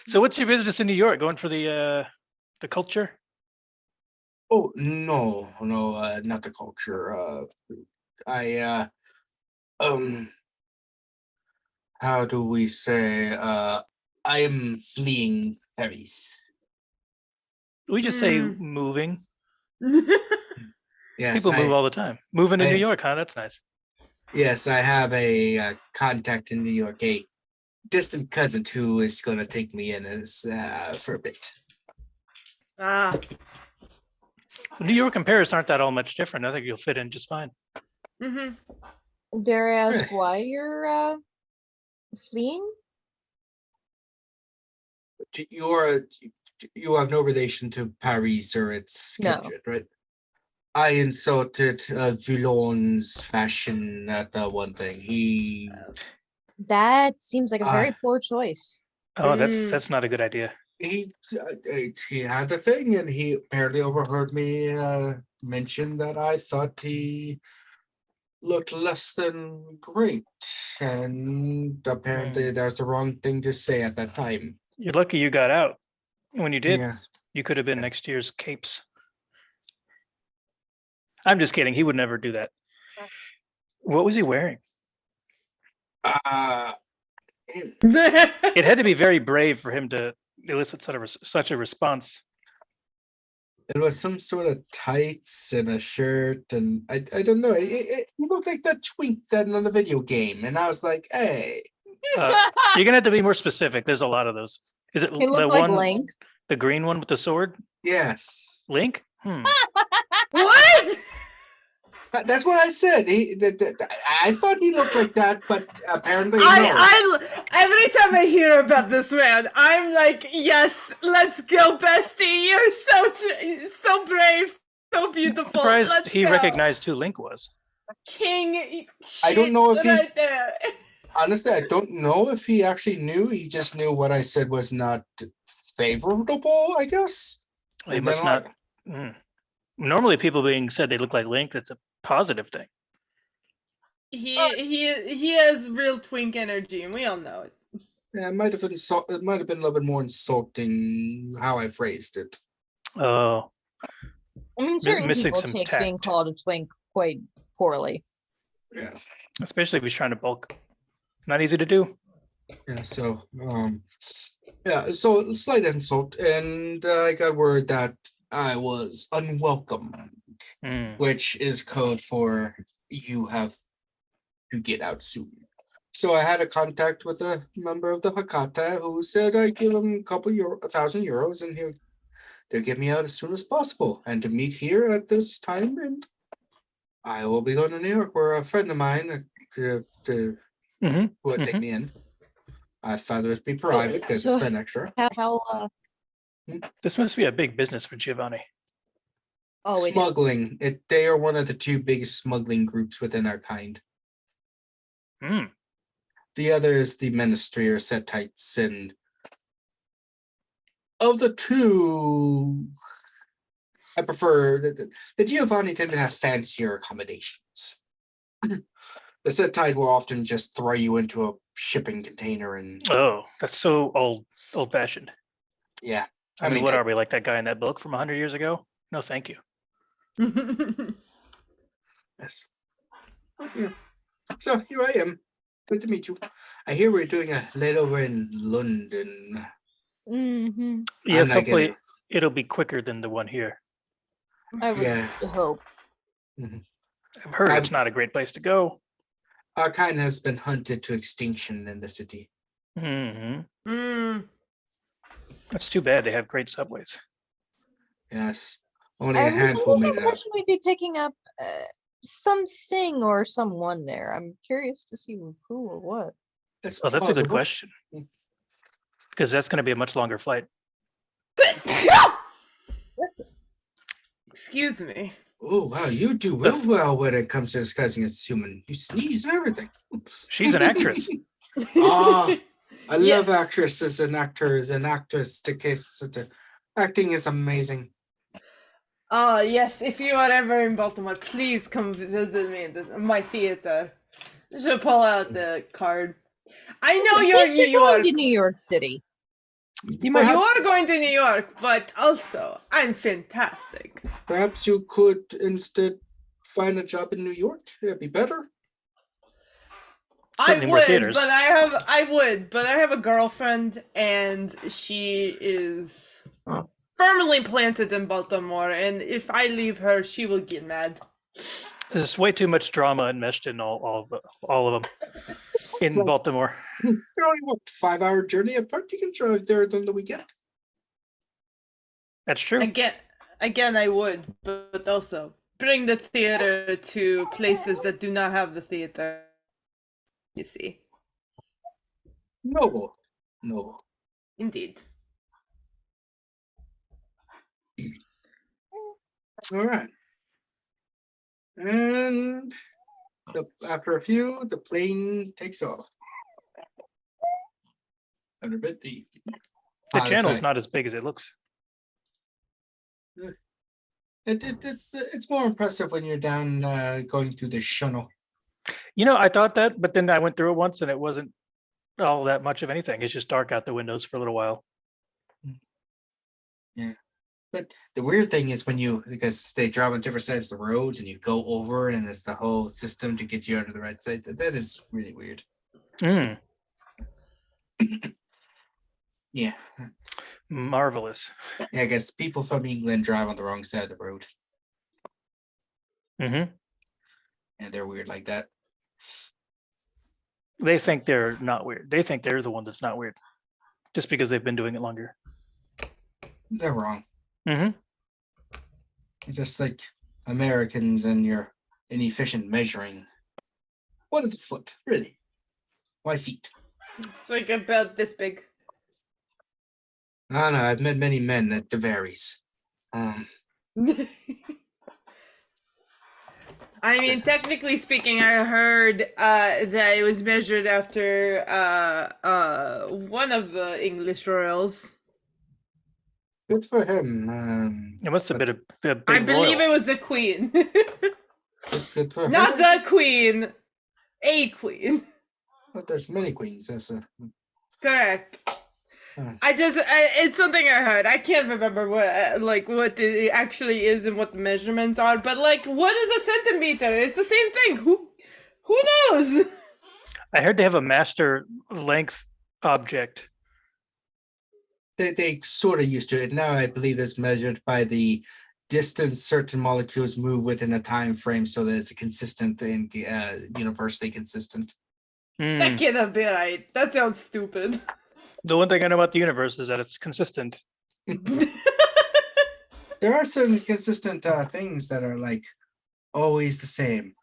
So, what's your business in New York? Going for the culture? Oh no, not the culture. How do we say? I am fleeing Paris. We just say Mm. moving. Yes, People move all the time. Moving to New I- York, huh? That's nice. Yes, I have a contact in New York, a distant cousin who is going to take me in as for a bit. Ah. New York and Paris aren't that all much different. I think you'll fit in just fine. Mm-hmm. dare I ask Really? why you're fleeing? You have no relation to Paris or its No. kindred, right? I insulted Villon's fashion at the one thing. He That seems like a very Ah. poor choice. Oh, Mm. that's not a good idea. he had the thing, and he apparently overheard me mention that I thought he looked less than great, and apparently that's the wrong thing to say at that time. You're lucky you got out. When you did, Yeah. you could have been next year's capes. I'm just kidding. He would never do that. What was he wearing? It had to be very brave for him to elicit such a response. It was some sort of tights and a shirt, and I don't know. It looked like that twink that in the video game, and I was like, "Hey, You're gonna have to be more specific. There's a lot of those. Is it He the looked like one, Link. the green one with the sword? yes." Link? What? That's what I said. I thought he looked like that, but apparently no. I every time I hear about this man, I'm like, yes, let's go, bestie. You're so brave, so beautiful. Surprised Let's he go. recognized who Link was. King. I don't know if he- right there. Honestly, I don't know if he actually knew. He just knew what I said was not favorable, I guess. They And must then not. Normally, people being said they look like Link. That's a positive thing. He has real twink energy, and we all know it. Yeah, it might have been it might have been a little bit more insulting how I phrased it. Oh, I mean, certain missing people some take being tact. called a twink quite poorly. Yeah. especially if he's trying to bulk. Not easy to do. Yeah, so so slight insult, and I got word that I was unwelcome, which is code for you have to get out soon. So I had a contact with a member of the Hakata who said I give him €1,000 and they'll get me out as soon as possible, and to meet here at this time, and I will be going to New York where a friend of mine would take me in. I thought it would be private because so it's spend extra. How This must be a big business for Giovanni. oh, it is. Smuggling. They are one of the two biggest smuggling groups within our kind. The other is the Ministry or Setites, and of the two, I prefer the Giovanni tend to have fancier accommodations. The Setite will often just throw you into a shipping container and Oh, that's so old fashioned. yeah. I mean, what are we, like that guy in that book from 100 years ago? No, thank you. Yes. Yeah. So here I am. Good to meet you. I hear we're doing a layover in London. Mm-hmm. Yes, not hopefully gonna- it'll be quicker than the one here. I would Yeah. hope. I've heard it's not a great place to go. Our kind has been hunted to extinction in the city. That's too bad. They have great subways. Yes. Only a There's handful no made it out. question we'd be picking up something or someone there. I'm curious to see who or what. That's Oh, that's a good plausible. question. Because that's going to be a much longer flight. Excuse me. Oh wow, you do real well when it comes to discussing as human. You sneeze and everything. She's an actress. Ah, I Yes. love actresses and actors and actress. Acting is amazing. Yes, if you are ever in Baltimore, please come visit me at my theater. I should pull out the card. I know you're in New You're going York. to New York City. You are going to New York, but also I'm fantastic. Perhaps you could instead find a job in New York. It'd be better. Certainly I more would, theaters. but I have a girlfriend, and she is firmly planted in Baltimore. And if I leave her, she will get mad. There's way too much drama enmeshed in all of them in Well, Baltimore. You're only what 5-hour journey apart. You can drive there on the weekend. That's true. Again, I would, but also bring the theater to places that do not have the theater. You see, No. indeed. All right. And after a few, the plane takes off. Under bit the channel's not as big as it looks. It's more impressive when you're down going through the shuttle. You know, I thought that, but then I went through it once and it wasn't all that much of anything. It's just dark out the windows for a little while. Yeah. But the weird thing is because they drive on different sides of the roads and you go over and it's the whole system to get you onto the right side. That is really weird. Mm, Yeah. marvelous. Yeah, I guess people from England drive on the wrong side of the road. Mm-hmm. And they're weird like that. They think they're not weird. They think they're the one that's not weird, just because they've been doing it longer. They're wrong. Mm-hmm. Just like Americans and your inefficient measuring. What is a foot, really? Why feet? It's like about this big. I don't know. I've met many men that varies. I mean, technically speaking, I heard that it was measured after one of the English royals. Good for him. It must have been a big I believe royal. it was the queen. Good for Not her. the queen, a queen. But there's many queens. Correct. Hmm. It's something I heard. I can't remember what it actually is and what the measurements are, but what is a centimeter? It's the same thing. Who knows? I heard they have a master length object. They sort of used to it. Now I believe it's measured by the distance certain molecules move within a time frame so that it's a consistent thing, universally consistent. That cannot be right. That sounds stupid. The one thing I know about the universe is that it's consistent. There are certain consistent things that are always the same.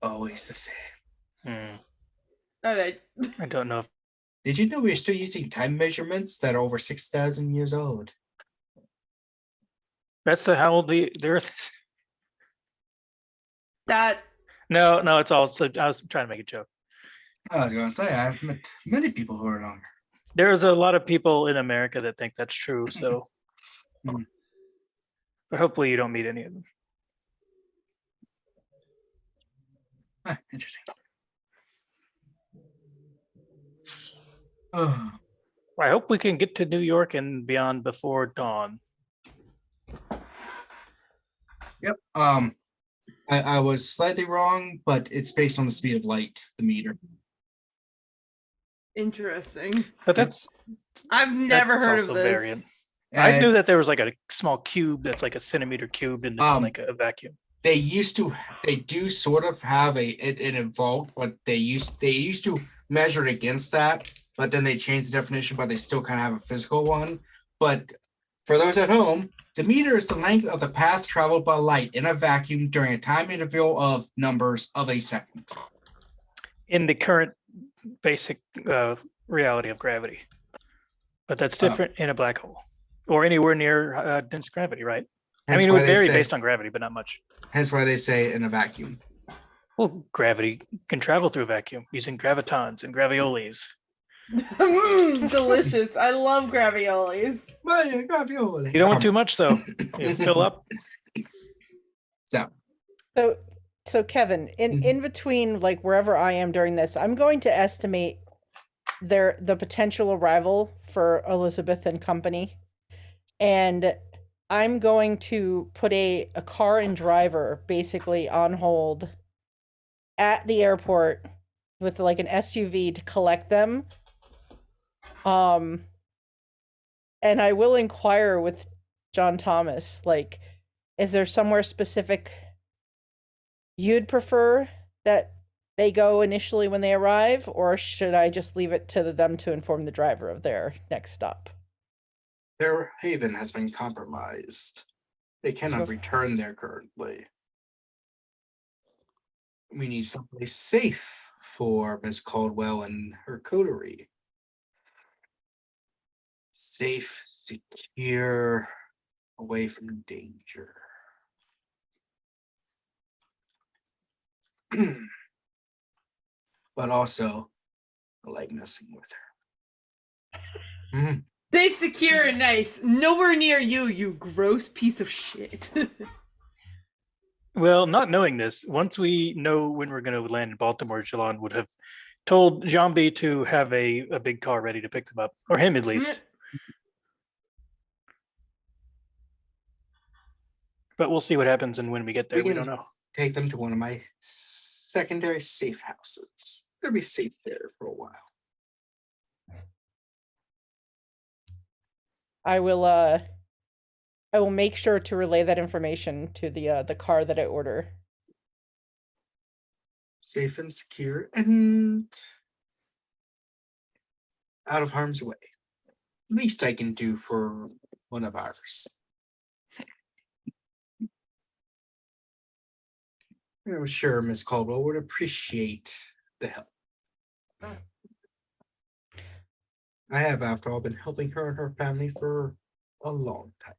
Always the same. All right. I don't know. Did you know we're still using time measurements that are over 6,000 years old? That's how old the Earth is. That. No, it's all. So I was trying to make a joke. I was going to say, I've met many people who are longer. There's a lot of people in America that think that's true. So, but hopefully you don't meet any of them. Interesting. Oh. I hope we can get to New York and beyond before dawn. Yep. I was slightly wrong, but it's based on the speed of light, the meter. Interesting. But I've never that's heard of also this. variant. I knew that there was a small cube that's like a centimeter cube and it's like a vacuum. They do sort of have an involved, but they used to measure it against that, but then they changed the definition, but they still kind of have a physical one. But For those at home, the meter is the length of the path traveled by light in a vacuum during a time interval of numbers of a second. In the current basic reality of gravity. But that's Oh. different in a black hole or anywhere near dense gravity, right? I Hence mean, it why would they vary say- based on gravity, but not much. Hence why they say in a vacuum. Well, gravity can travel through a vacuum using gravitons and graviolis. Delicious. I love graviolis. You don't want too much, though. You fill up. So Kevin, in between like wherever I am during this, I'm going to estimate the potential arrival for Elizabeth and company. And I'm going to put a car and driver basically on hold at the airport with like an SUV to collect them. And I will inquire with John Thomas, like, is there somewhere specific you'd prefer that they go initially when they arrive, or should I just leave it to them to inform the driver of their next stop? Their haven has been compromised. They cannot So- return there currently. We need someplace safe for Miss Caldwell and her coterie. Safe, secure, away from danger. But also, I like messing with her. Safe, secure, and nice. Nowhere near you, you gross piece of shit. Well, not knowing this, once we know when we're going to land in Baltimore, Jilon would have told Jambi to have a big car ready to pick them up, or him at least. But we'll see what happens and when we get there. We don't know. Take them to one of my secondary safe houses. They'll be safe there for a while. I will make sure to relay that information to the car that I order. Safe and secure and out of harm's way. Least I can do for one of ours. I'm sure Miss Caldwell would appreciate the help. I have, after all, been helping her and her family for a long time.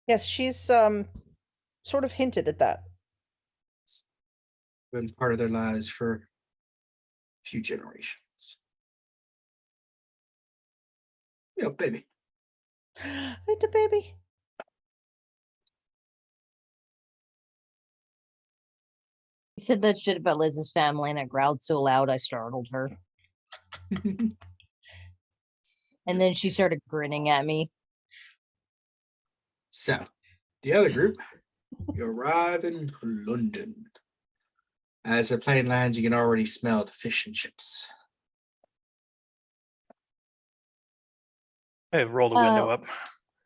Yes, she's sort of hinted at that. Been part of their lives for a few generations. Baby. Little baby. He said that shit about Liz's family and it growled so loud I startled her. And then she started grinning at me. So, the other group, you arrive in London. As the plane lands, you can already smell the fish and chips. I roll the window up.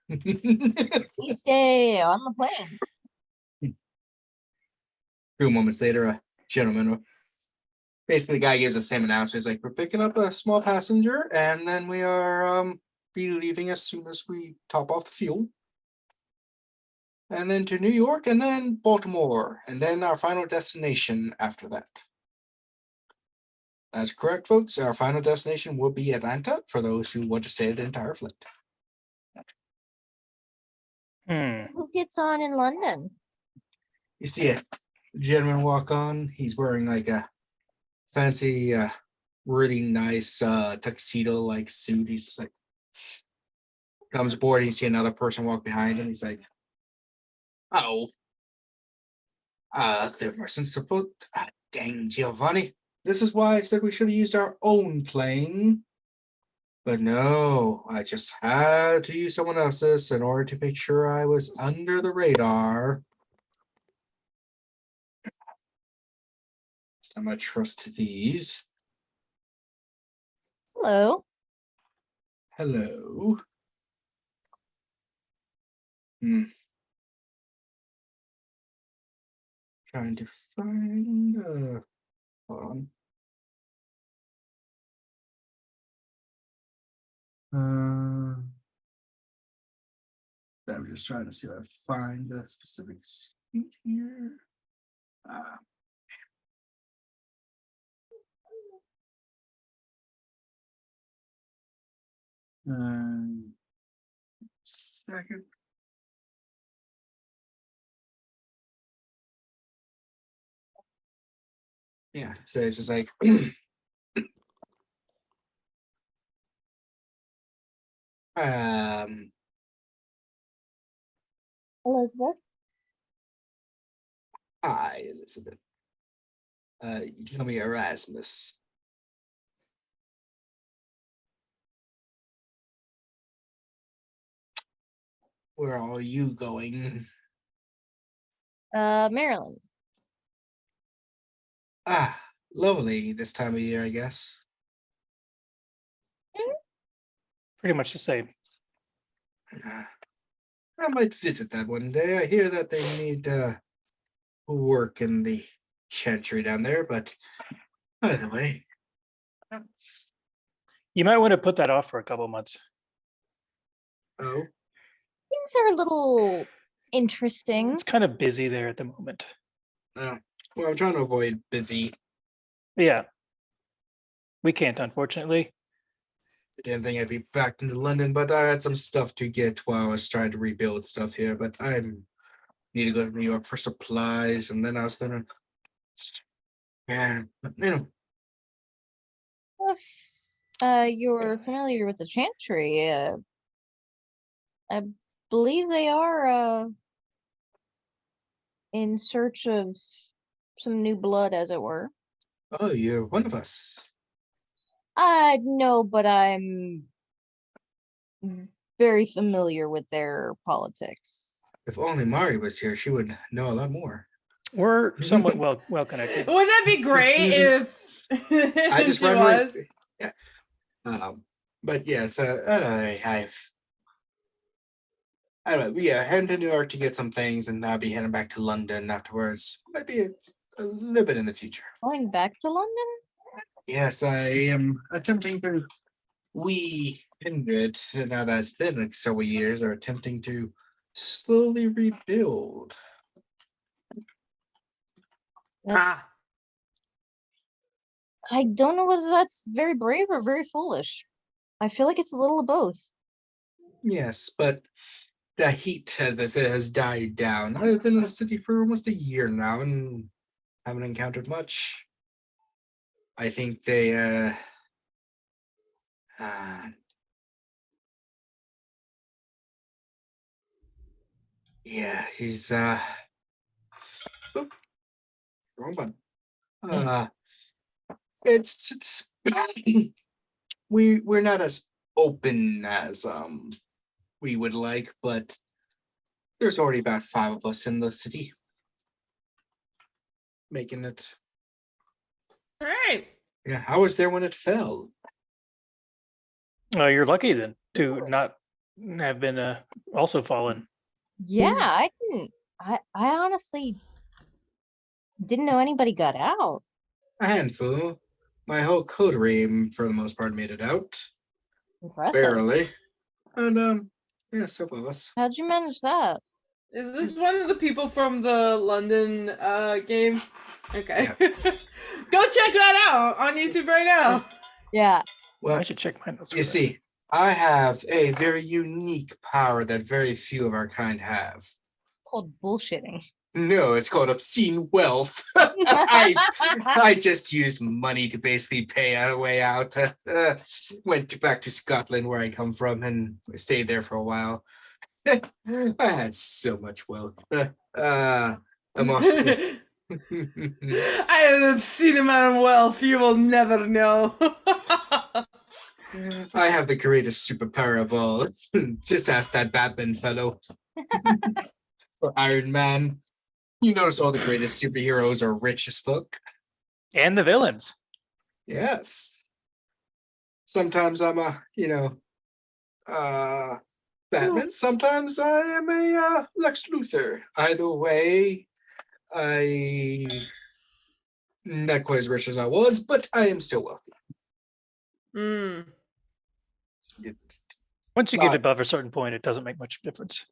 We stay on the plane. A few moments later, a gentleman, basically the guy gives the same announcement. He's like, we're picking up a small passenger, and then we are be leaving as soon as we top off the fuel. And then to New York, and then Baltimore, and then our final destination after that. That's correct, folks. Our final destination will be Atlanta for those who want to stay the entire flight. Who gets on in London? You see a gentleman walk on. He's wearing like a fancy, really nice tuxedo-like suit. He's just like, comes aboard, and you see another person walk behind him. He's like, oh, there wasn't supposed. Dang, Giovanni. This is why I said we should have used our own plane. But no, I just had to use someone else's in order to make sure I was under the radar. So much trust these. Hello. Hello. Trying to find hold on. I'm just trying to see if I find the specific sheet here. Second. Yeah, so it's just like Elizabeth? hi, Elizabeth. You call me Erasmus. Where are you going? Maryland. Ah, lovely this time of year, I guess. Pretty much the same. I might visit that one day. I hear that they need work in the chantry down there, but by the way. You might want to put that off for a couple months. Oh, Things are a little interesting. It's kind of busy there at the moment. well, I'm trying to avoid busy. Yeah. We can't, unfortunately. I didn't think I'd be back into London, but I had some stuff to get while I was trying to rebuild stuff here. But I need to go to New York for supplies, and then I was gonna, yeah, but, You're familiar with the Chantry. I believe they are in search of some new blood, as it were. Oh, you're one of us. No, but I'm very familiar with their politics. If only Mari was here, she would know a lot more. We're somewhat well connected. Wouldn't that be great if I just she run was? with, yeah. But yes, I don't know. Yeah, heading to New York to get some things, and I'll be heading back to London afterwards. Might be a little bit in the future. Going back to London? Yes, I am attempting to. We kindred, now that's been like several years, are attempting to slowly rebuild. That's, I don't know whether that's very brave or very foolish. I feel like it's a little of both. Yes, but the heat, as I said, has died down. I've been in the city for almost a year now and haven't encountered much. I think they yeah, he's oop, wrong button. It's we're not as open as we would like, but there's already about 5 of us in the city making it. All right. Yeah, I was there when it fell. You're lucky then to not have been also fallen. Yeah, I didn't. I honestly didn't know anybody got out. A handful. My whole coterie, for the most part, made it out. Impressive. Barely. And yeah, several of us. How'd you manage that? Is this one of the people from the London game? Okay. Yeah. Go check that out on YouTube right now. Yeah. Well, I should check my notes. you see, I have a very unique power that very few of our kind have. Called bullshitting. No, it's called obscene wealth. I just used money to basically pay our way out. Went back to Scotland, where I come from, and stayed there for a while. I had so much wealth. I'm also. I have an obscene amount of wealth. You will never know. I have the greatest superpower of all. Just ask that Batman fellow. Or Iron Man. You notice all the greatest superheroes are rich as fuck. And the villains. Yes. Sometimes I'm Batman. Sometimes I am a Lex Luthor. Either way, I not quite as rich as I was, but I am still wealthy. Mm. Once you get But- above a certain point, it doesn't make much difference.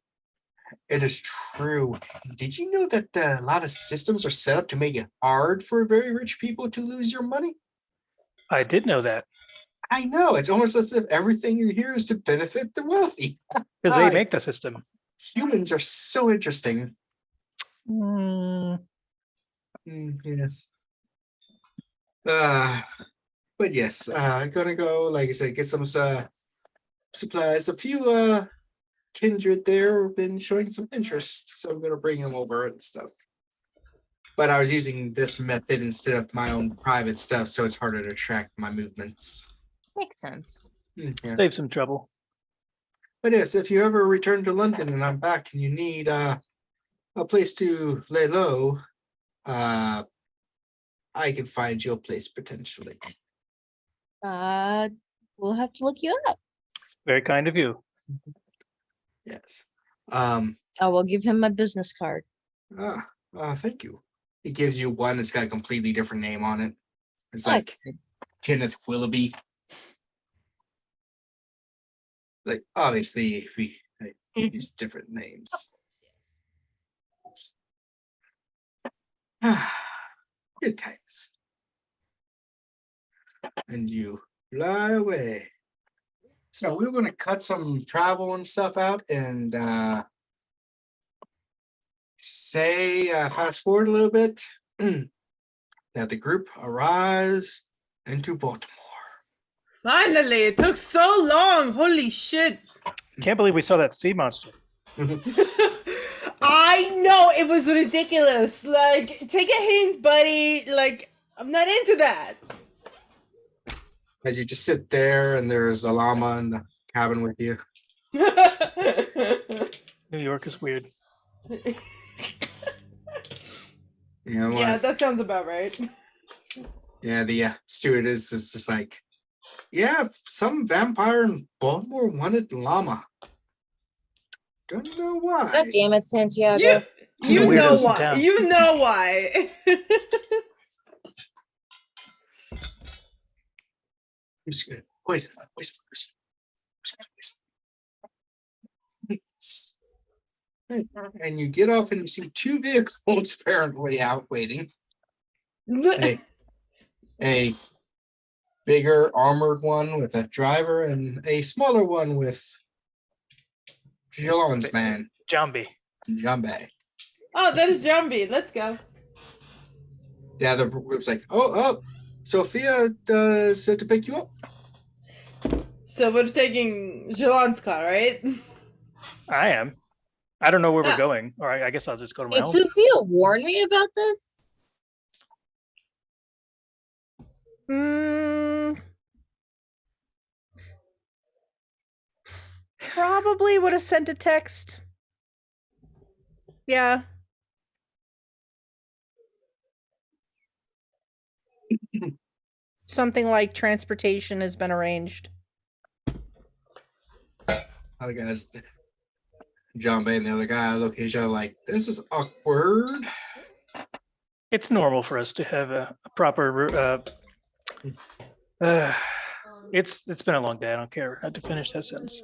It is true. Did you know that a lot of systems are set up to make it hard for very rich people to lose your money? I did know that I know. It's almost as if everything in here is to benefit the wealthy. because they Hi. make the system. Humans are so interesting. Mm, Yes. But yes, gonna go, like I said, get some supplies. A few kindred there have been showing some interest, so I'm gonna bring them over and stuff. But I was using this method instead of my own private stuff, so it's harder to track my movements. Makes sense. Yeah. Save some trouble. But yes, if you ever return to London and I'm back and you need a place to lay low, I can find you a place potentially. We'll have to look you up. Very kind of you. Yes. I will give him my business card. Thank you. He gives you one that's got a completely different name on it. It's Oh, like Kenneth Willoughby. Like obviously we use different names. Good times. And you fly away. So we were going to cut some travel and stuff out and say fast forward a little bit that the group arrives into Baltimore. Finally, it took so long. Holy shit. Can't believe we saw that sea monster. I know, it was ridiculous. Like, take a hint, buddy. Like, I'm not into that. As you just sit there and there's a llama in the cabin with you. New York is weird. You know what? Yeah, that sounds about right. Yeah, the stewardess is just like, yeah, some vampire in Baltimore wanted llama. Don't know why. God damn it, Santiago. He's a You weirdo know in why. town. You know why. Who's good? Poison first. And you get off and you see two vehicles apparently out waiting. A bigger armored one with a driver and a smaller one with Jilon's man, Jambi. Jambe. Oh, that is Jambi. Let's go. The other group's like, oh, Sophia said to pick you up. So we're taking Jilon's car, right? I am. I don't know where Yeah. we're going. Or I guess I'll just go to my Did own. Sophia warn me about this? Probably would have sent a text. Yeah. Something like transportation has been arranged. Other guys, Jambe and the other guy look at each other like, this is awkward. It's normal for us to have a proper. It's been a long day. I don't care. I had to finish that sentence.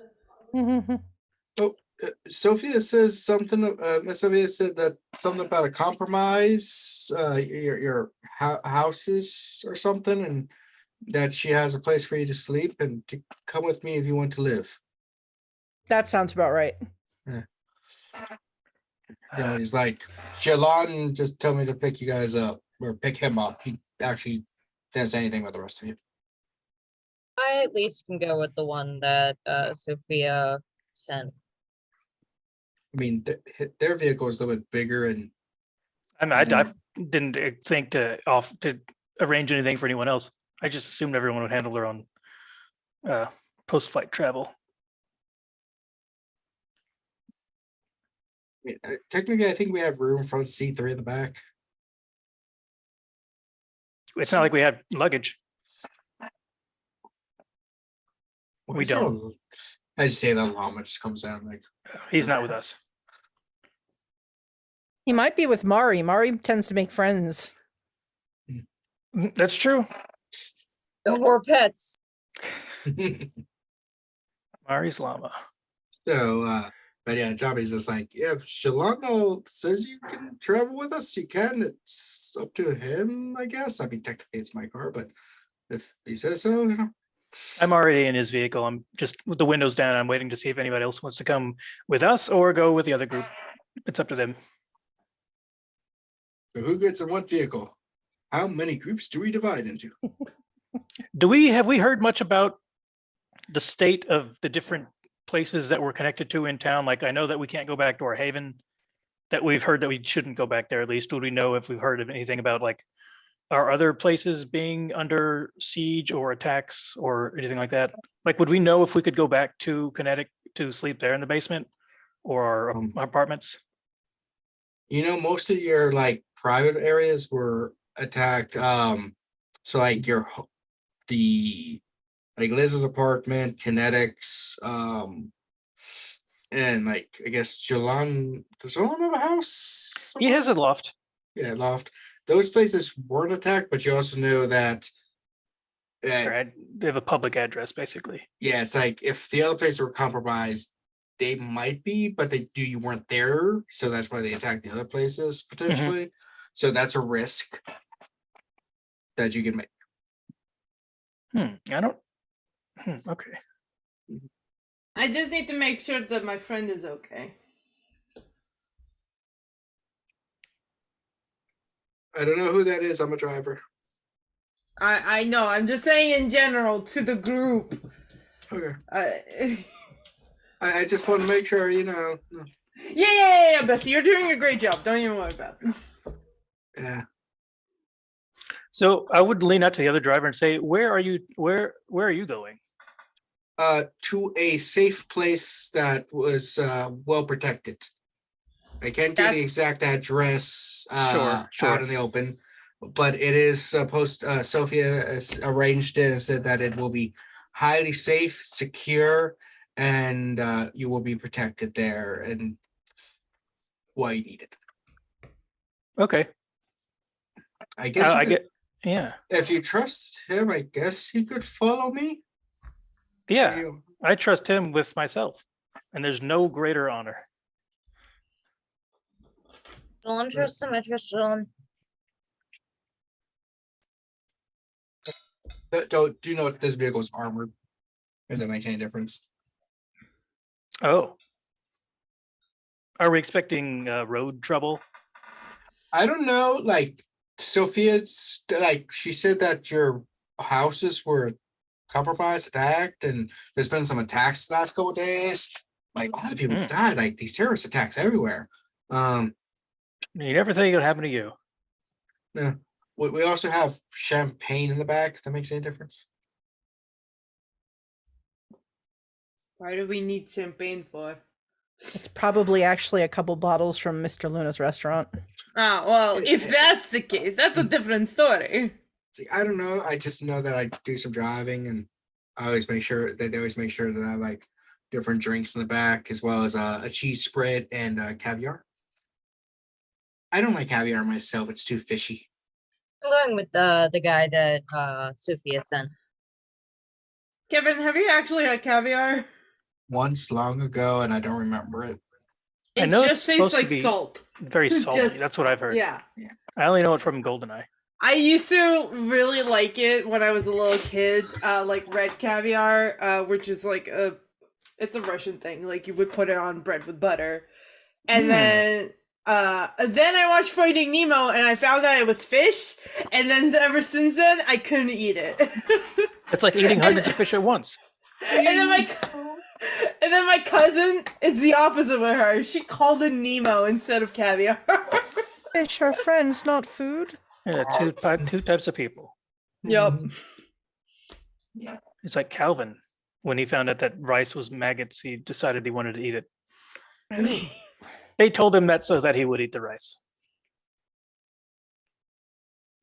Sophia says something. Miss Sophia said that something about a compromise, your houses or something, and that she has a place for you to sleep and to come with me if you want to live. That sounds about right. Yeah, he's like, Jilon just told me to pick you guys up or pick him up. He actually didn't say anything about the rest of you. I at least can go with the one that Sophia sent. I mean, their vehicle is a little bit bigger and I didn't think to arrange anything for anyone else. I just assumed everyone would handle their own post-flight travel. technically I think we have room front seat 3 in the back. It's not like we had luggage. We Is there don't. a- As you say, that llama just comes down like, He's not with us. He might be with Mari. Mari tends to make friends. That's true. No more pets. Mari's llama. So, but yeah, Johnny's just like, yeah, if Jilon says you can travel with us, you can. It's up to him, I guess. I mean, technically it's my car, but if he says so, I'm already in his vehicle. I'm just with the windows down. I'm waiting to see if anybody else wants to come with us or go with the other group. It's up to them. So who gets in what vehicle? How many groups do we divide into? Have we heard much about the state of the different places that we're connected to in town? Like, I know that we can't go back to our haven, that we've heard that we shouldn't go back there. At least, would we know if we've heard of anything about like our other places being under siege or attacks or anything like that? Like, would we know if we could go back to Kinetic to sleep there in the basement or our apartments? Most of your like private areas were attacked. So like the Liz's apartment, Kinetics, and like I guess Jilon. Does Jilon have a house? He has a loft. Yeah, loft. Those places weren't attacked, but you also know that. Right. They have a public address, basically. Yeah, it's like if the other places were compromised, they might be, but you weren't there, so that's why they attacked the other places potentially. So that's a risk that you can make. I don't. Okay. I just need to make sure that my friend is okay. I don't know who that is. I'm a driver. I know. I'm just saying in general to the group. Okay. I just want to make sure, Yeah, Bessie, you're doing a great job. Don't even worry about it. Yeah. So I would lean out to the other driver and say, where are you going? To a safe place that was well protected. I can't give the exact address Sure. out in the open, but it is supposed Sophia has arranged it and said that it will be highly safe, secure, and you will be protected there and while you need it. Okay. I guess yeah. If you trust him, I guess he could follow me. Yeah, I trust him with myself, and there's no greater honor. Jilon, trust him. I trust Jilon. Do you know if this vehicle is armored? If that makes any difference. Oh. Are we expecting road trouble? I don't know. Like Sophia's, like she said that your houses were compromised, attacked, and there's been some attacks the last couple of days. Like a lot of people died. Like these terrorist attacks everywhere. You never think it'll happen to you. Yeah. We also have champagne in the back. If that makes any difference. Why do we need champagne for? It's probably actually a couple bottles from Mr. Luna's restaurant. Ah, well, if that's the case, that's a different story. See, I don't know. I just know that I do some driving, and I always make sure that they always make sure that I like different drinks in the back, as well as a cheese spread and caviar. I don't like caviar myself. It's too fishy. I'm going with the guy that Sophia sent. Kevin, have you actually had caviar? Once long ago, and I don't remember it. It just tastes like salt. Very salty. That's what I've heard. Yeah. I only know it from Goldeneye. I used to really like it when I was a little kid, like red caviar, which is like it's a Russian thing. Like you would put it on bread with butter. And then I watched Finding Nemo and I found out it was fish. And then ever since then, I couldn't eat it. It's like eating hundreds of fish at once. And then my cousin, it's the opposite with her. She called it Nemo instead of caviar. Fish are friends, not food. Yeah, two types of people. Yep. Yeah. It's like Calvin. When he found out that rice was maggots, he decided he wanted to eat it. They told him that so that he would eat the rice.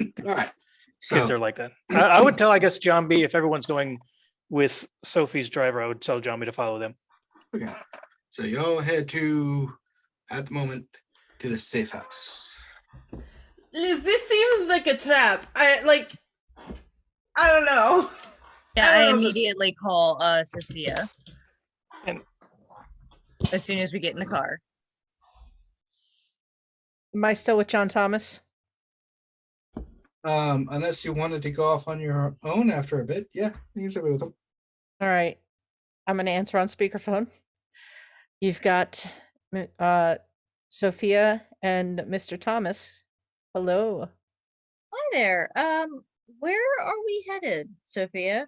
All right. Kids are like that. I would tell, I guess, John B, if everyone's going with Sophie's driver, I would tell John B to follow them. Okay. So y'all head at the moment, to the safe house. Liz, this seems like a trap. I don't know. Yeah, I immediately call Sophia. as soon as we get in the car. Am I still with John Thomas? Unless you wanted to go off on your own after a bit, yeah, you can stay with them. All right. I'm going to answer on speakerphone. You've got Sophia and Mr. Thomas. Hello. Hi there. Where are we headed, Sophia?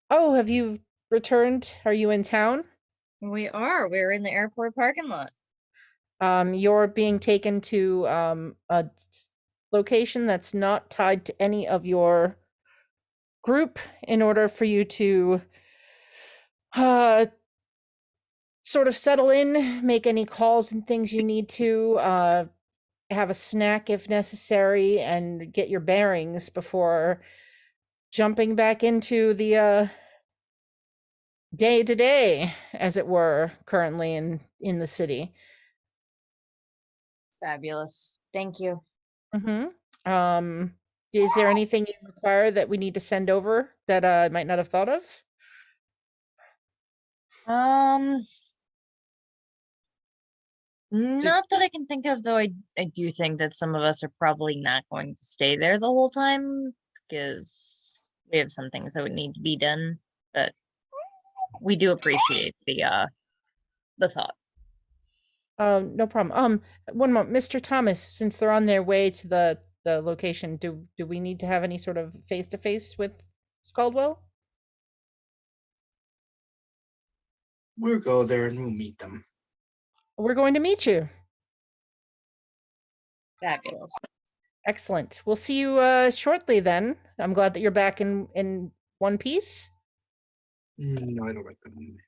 Oh, have you returned? Are you in town? We are. We're in the airport parking lot. You're being taken to location that's not tied to any of your group in order for you to sort of settle in, make any calls and things you need to, have a snack if necessary, and get your bearings before jumping back into the day to day, as it were, currently in the city. Fabulous. Thank you. Is there anything you require that we need to send over that I might not have thought of? Not that I can think of, though I do think that some of us are probably not going to stay there the whole time because we have some things that would need to be done, but we do appreciate the thought. No problem. One moment, Mr. Thomas, since they're on their way to the location, do we need to have any sort of face-to-face with Scaldwell? We'll go there and we'll meet them. We're going to meet you. Fabulous. Excellent. We'll see you shortly then. I'm glad that you're back in one piece. No, I don't like that movie.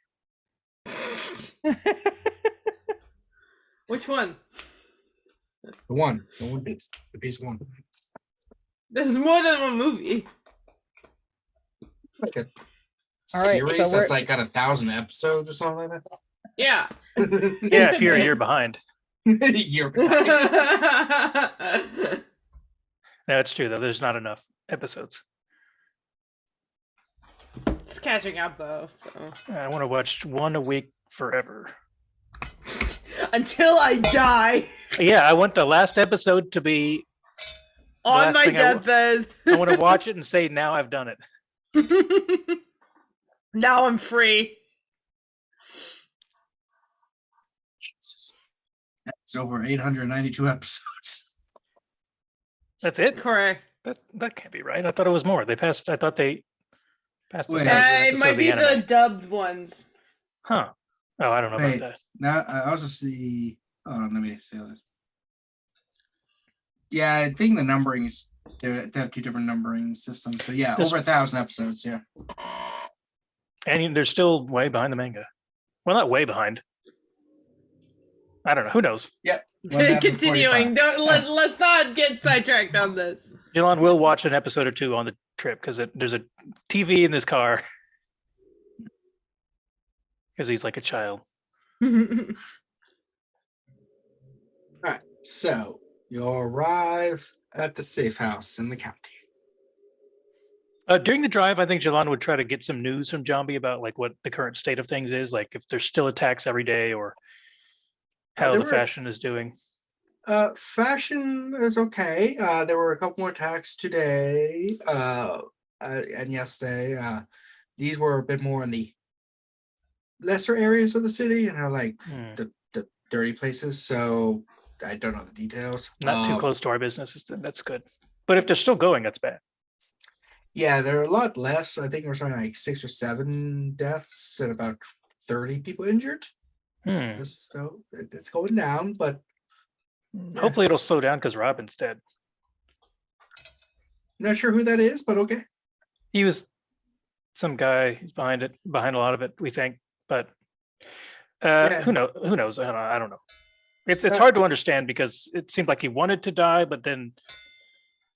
Which one? The one piece. The piece one. There's more than one movie. Like a All right, series so that's like got 1,000 episodes or something like Yeah. that. Yeah, if you're a year behind. You're behind. No, it's true though. There's not enough episodes. It's catching up though, so. I want to watch one a week forever. Until I die Yeah, I want the last episode to be. on last my thing deathbed. I want to watch it and say, now I've done it. Now I'm free. It's over 892 episodes. That's it? Correct. That can't be right. I thought it was more. I thought they passed. Wait. 1,000 It episodes might of be the anime. dubbed ones. Huh. Oh, I don't know Wait. about that. Now I also see. Oh, let me see that. Yeah, I think the numbering is they have two different numbering systems. So yeah, This- over 1,000 episodes. Yeah. And they're still way behind the manga. Well, not way behind. I don't know. Who knows? Yep. Continuing. Let's not get sidetracked on this. Jilon will watch an episode or two on the trip because there's a TV in this car. Because he's like a child. All right. So you'll arrive at the safe house in the county. During the drive, I think Jilon would try to get some news from Jambi about like what the current state of things is, like if there's still attacks every day or how there the were- fashion is doing. Fashion is okay. There were a couple more attacks today and yesterday. These were a bit more in the lesser areas of the city, like Hmm. the dirty places. So I don't know the details. Not too close to our business. That's good. But if they're still going, that's bad. Yeah, there are a lot less. I think we're something like 6 or 7 deaths and about 30 people injured. Hmm. So it's going down, but yeah. Hopefully it'll slow down because Robin's dead. I'm not sure who that is, but okay. He was some guy who's behind a lot of it, we think. But Yeah. who knows? I don't know. It's Uh, hard to understand because it seemed like he wanted to die, but then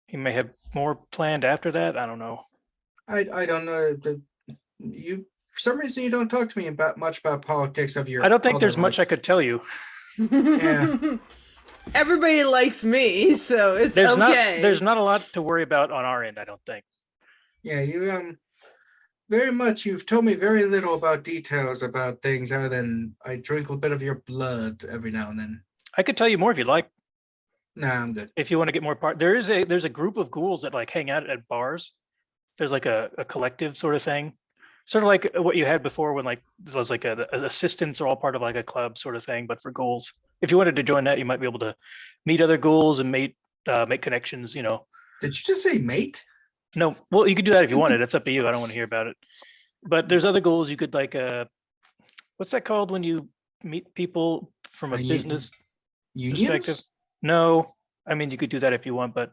he may have more planned after that. I don't know. I don't know. You for some reason you don't talk to me much about politics of your. I don't think other there's much I life. could tell you. Yeah. Everybody likes me, so it's There's okay. not a lot to worry about on our end, I don't think. Yeah, you very much. You've told me very little about details about things other than I drink a bit of your blood every now and then. I could tell you more if you'd like. Nah, I'm good. If you want to get more part, there's a group of ghouls that like hang out at bars. There's like a collective sort of thing, sort of like what you had before when like there was like assistants are all part of like a club sort of thing, but for ghouls. If you wanted to join that, you might be able to meet other ghouls and make connections. Did you just say mate? No, well, you could do that if you wanted. It's up to you. I don't want to hear about it. But there's other ghouls you could like. What's that called when you meet people from a business perspective? Unions? No, I mean you could do that if you want, but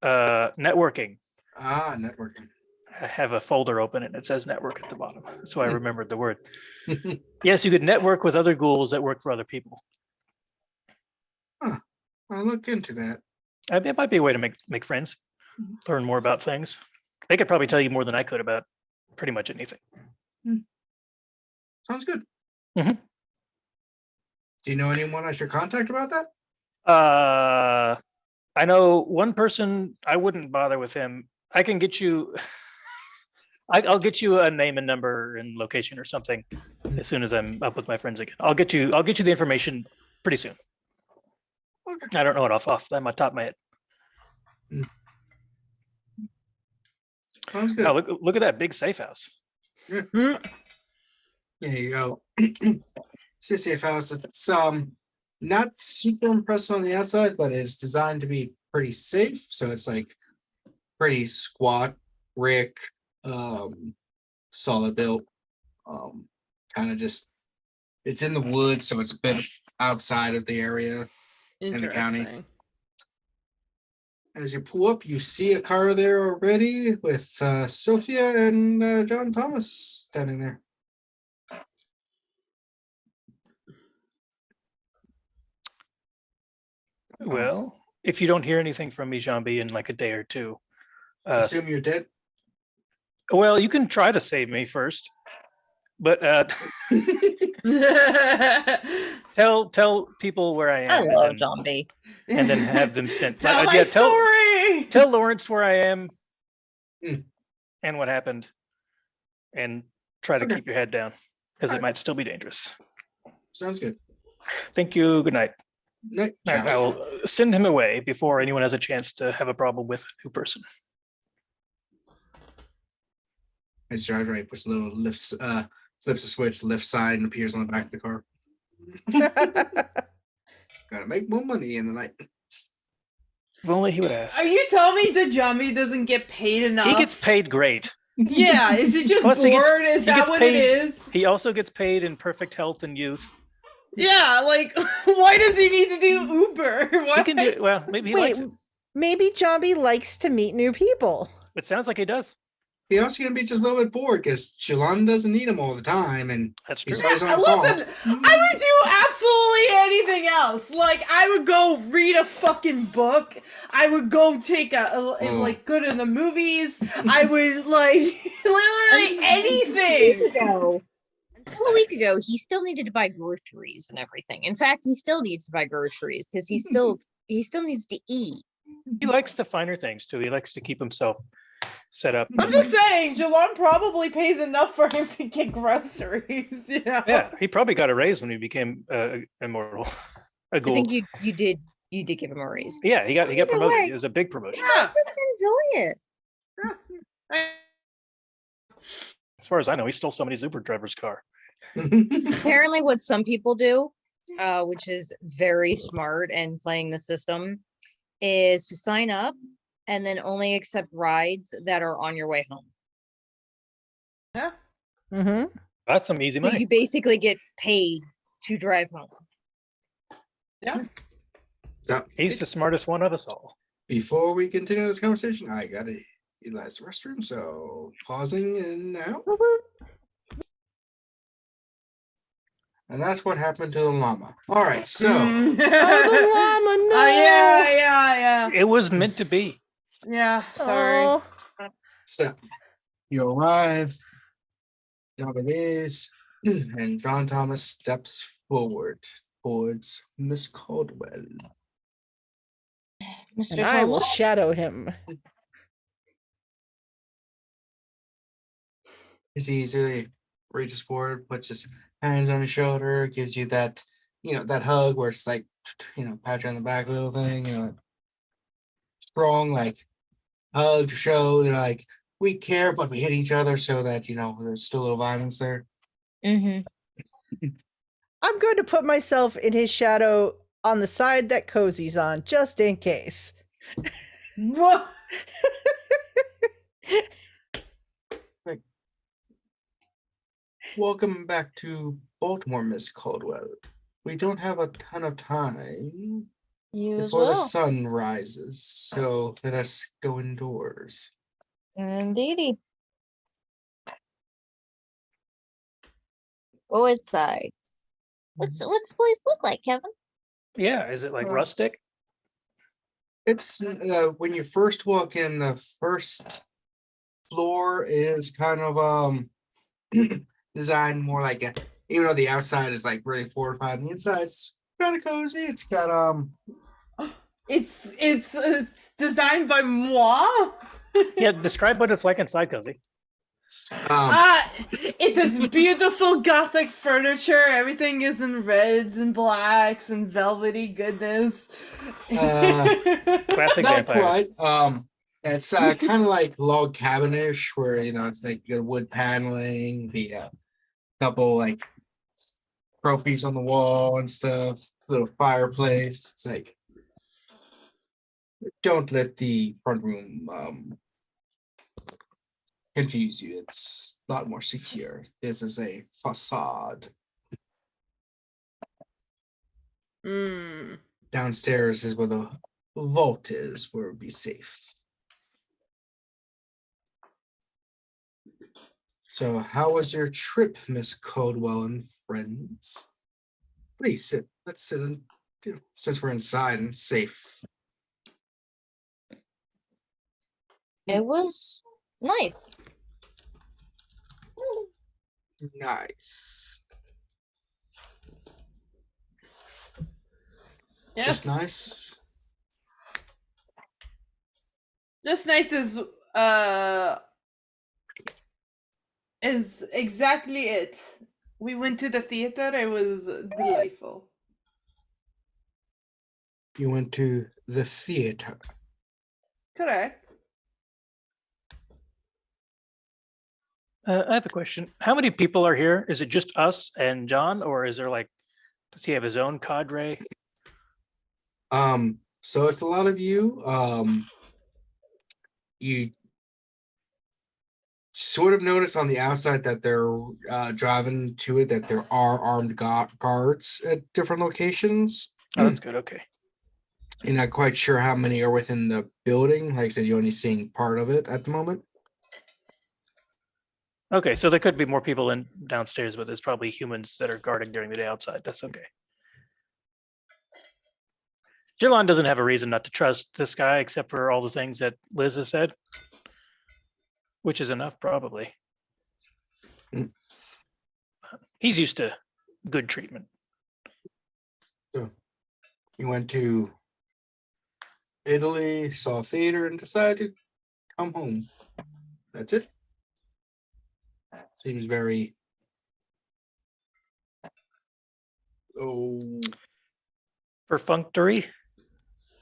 networking. Ah, networking. I have a folder open and it says network at the bottom. That's why I remembered the word. Yes, you could network with other ghouls that work for other people. Huh. I'll look into that. It might be a way to make friends, learn more about things. They could probably tell you more than I could about pretty much anything. Sounds good. Mhm. Do you know anyone I should contact about that? I know one person. I wouldn't bother with him. I can get you. I'll get you a name and number and location or something as soon as I'm up with my friends again. I'll get you the information pretty soon. Okay. I don't know it off my top of my head. Sounds good. Oh, look at that big safe house. There you go. CCF house. It's not super impressive on the outside, but it's designed to be pretty safe. So it's like pretty squat, brick, solid built. Kind of just it's in the woods, so it's a bit outside of the area in the county. Interesting. As you pull up, you see a car there already with Sophia and John Thomas standing there. Well, if you don't hear anything from me, Jambi, in like a day or two, Assume you're dead. well, you can try to save me first, but tell people where I am. Hello, and then, zombie. and then have them sent. Tell my story. Tell Lawrence where I am Mm. and what happened, and try to Okay. keep your head down because it Alright. might still be dangerous. Sounds good. Thank you. Good night. Night. I will send him away before anyone has a chance to have a problem with a new person. As you drive right, push a little lifts, flips a switch, lift side, and appears on the back of the car. Gotta make more money in the night. If only he would ask. Are you telling me the Jambi doesn't get paid enough? He gets paid great. Yeah, is he just Plus, bored? he gets- Is he that gets what paid- it is? He also gets paid in perfect health and youth. Yeah, like why does he need to do Uber? He Why? can do well. Maybe he Wait, likes it. maybe Jambi likes to meet new people. It sounds like he does. He also gonna be just a little bit bored because Jilon doesn't need him all the time, and That's true. he's Yeah, always on call. listen, I would do absolutely anything else. Like I would go read a fucking book. I would go take like go to the movies. I would like literally anything. Until a week ago, he still needed to buy groceries and everything. In fact, he still needs to buy groceries because he still needs to eat. He likes the finer things too. He likes to keep himself set up. I'm just saying, Jilon probably pays enough for him to get groceries. You know? Yeah, he probably got a raise when he became immortal. A I ghoul. think you did give him a raise. Yeah, he got Either promoted. way. It was a big promotion. Yeah. Just enjoy it. As far as I know, he stole somebody's Uber driver's car. Apparently, what some people do, which is very smart and playing the system, is to sign up and then only accept rides that are on your way home. Yeah. Mm-hmm. That's some easy So money. you basically get paid to drive home. Yeah. So He's the smartest one of us all. before we continue this conversation, I gotta utilize the restroom. So pausing and now. And that's what happened to the llama. All right, so Mm. Oh, the llama, no. Yeah. It was meant to be. Yeah, sorry. Oh. So you arrive, job it is, and John Thomas steps forward towards Miss Caldwell. Mr. And I will Thomas? shadow him. He easily reaches forward, puts his hands on your shoulder, gives you that, that hug where it's like, pat you on the back little thing, strong, like, hug to show that, like, we care, but we hit each other so that, there's still a little violence there. Mm-hmm. I'm going to put myself in his shadow on the side that Cozy's on, just in case. What? Welcome back to Baltimore, Miss Caldwell. We don't have a ton of time You as before the well. sun rises, so let us go indoors. Indeedy. Go inside. What's the place look like, Kevin? Yeah, is it like rustic? It's when you first walk in, the first floor is kind of designed more like a, even though the outside is like really fortified, the inside's kind of cozy. It's got It's designed by moi. Yeah, describe what it's like inside, Cozy. It is beautiful gothic furniture. Everything is in reds and blacks and velvety goodness. Classic not vampire. quite. It's kind of like log cabinish, where it's like the wood paneling, the couple like trophies on the wall and stuff, little fireplace. It's like, don't let the front room confuse you. It's a lot more secure. This is a facade. Downstairs is where the vault is, where it would be safe. So, how was your trip, Miss Caldwell and friends? Please sit. Let's sit and, since we're inside and safe. It was nice. Nice. Yes. Just nice. Just nice is exactly it. We went to the theater. It was delightful. You went to the theater. Correct. I have a question. How many people are here? Is it just us and John, or is there like, does he have his own cadre? So it's a lot of you. You sort of notice on the outside that they're driving to it, that there are armed guards at different locations. Oh, that's good. Okay. You're not quite sure how many are within the building. Like I said, you're only seeing part of it at the moment. Okay, so there could be more people in downstairs, but there's probably humans that are guarding during the day outside. That's okay. Jilon doesn't have a reason not to trust this guy, except for all the things that Liz has said, which is enough, probably. He's used to good treatment. So you went to Italy, saw theater, and decided to come home. That's it. Seems very Perfunctory.